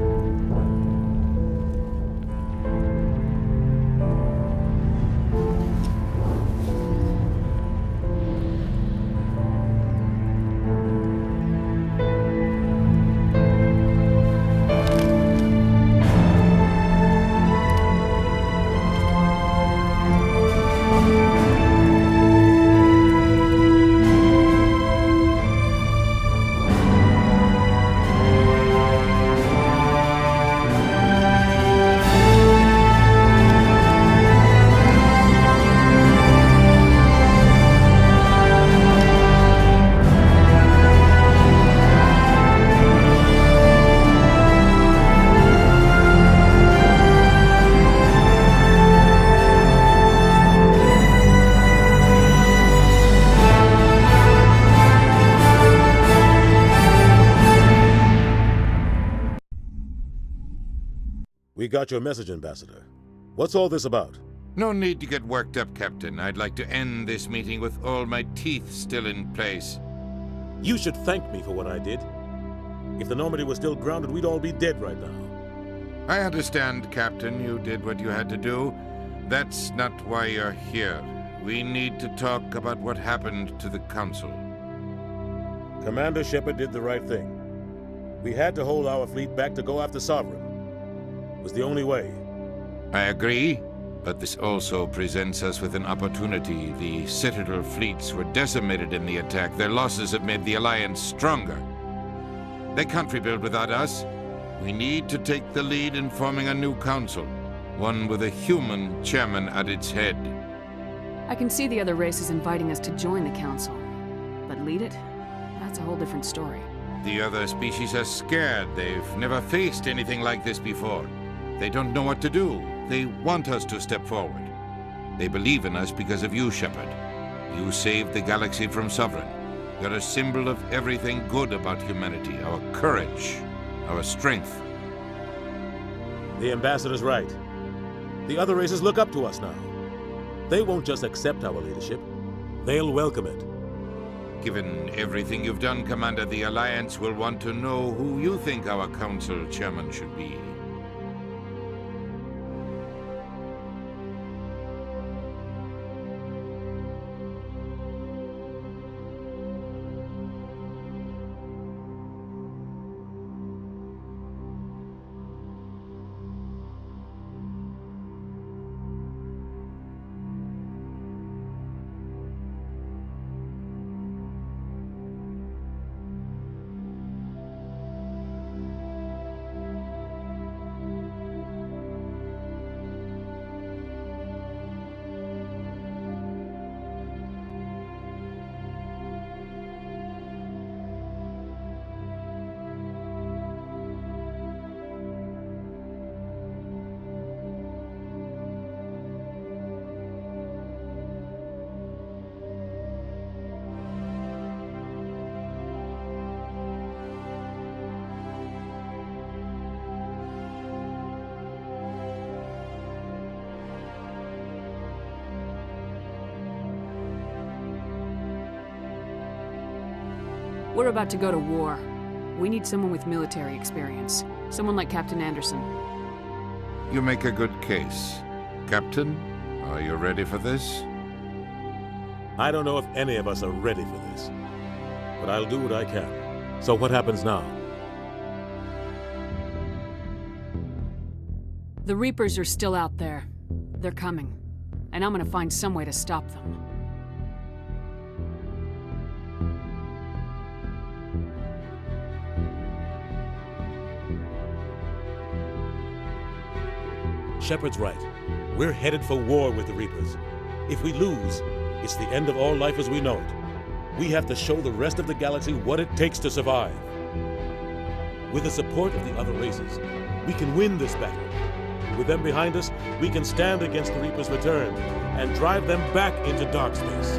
We got your message, Ambassador. What's all this about?
No need to get worked up, Captain. I'd like to end this meeting with all my teeth still in place.
You should thank me for what I did. If the Normandy was still grounded, we'd all be dead right now.
I understand, Captain. You did what you had to do. That's not why you're here. We need to talk about what happened to the Council.
Commander Shepard did the right thing. We had to hold our fleet back to go after Sovereign. It was the only way.
I agree, but this also presents us with an opportunity. The Citadel fleets were decimated in the attack. Their losses have made the Alliance stronger. They can't rebuild without us. We need to take the lead in forming a new council, one with a human chairman at its head.
I can see the other races inviting us to join the council, but lead it? That's a whole different story.
The other species are scared. They've never faced anything like this before. They don't know what to do. They want us to step forward. They believe in us because of you, Shepard. You saved the galaxy from Sovereign. You're a symbol of everything good about humanity, our courage, our strength.
The Ambassador's right. The other races look up to us now. They won't just accept our leadership. They'll welcome it.
Given everything you've done, Commander, the Alliance will want to know who you think our council chairman should be.
We're about to go to war. We need someone with military experience. Someone like Captain Anderson.
You make a good case. Captain, are you ready for this?
I don't know if any of us are ready for this, but I'll do what I can. So what happens now?
The Reapers are still out there. They're coming. And I'm gonna find some way to stop them.
Shepard's right. We're headed for war with the Reapers. If we lose, it's the end of all life as we know it. We have to show the rest of the galaxy what it takes to survive. With the support of the other races, we can win this battle. With them behind us, we can stand against the Reapers' return and drive them back into dark space.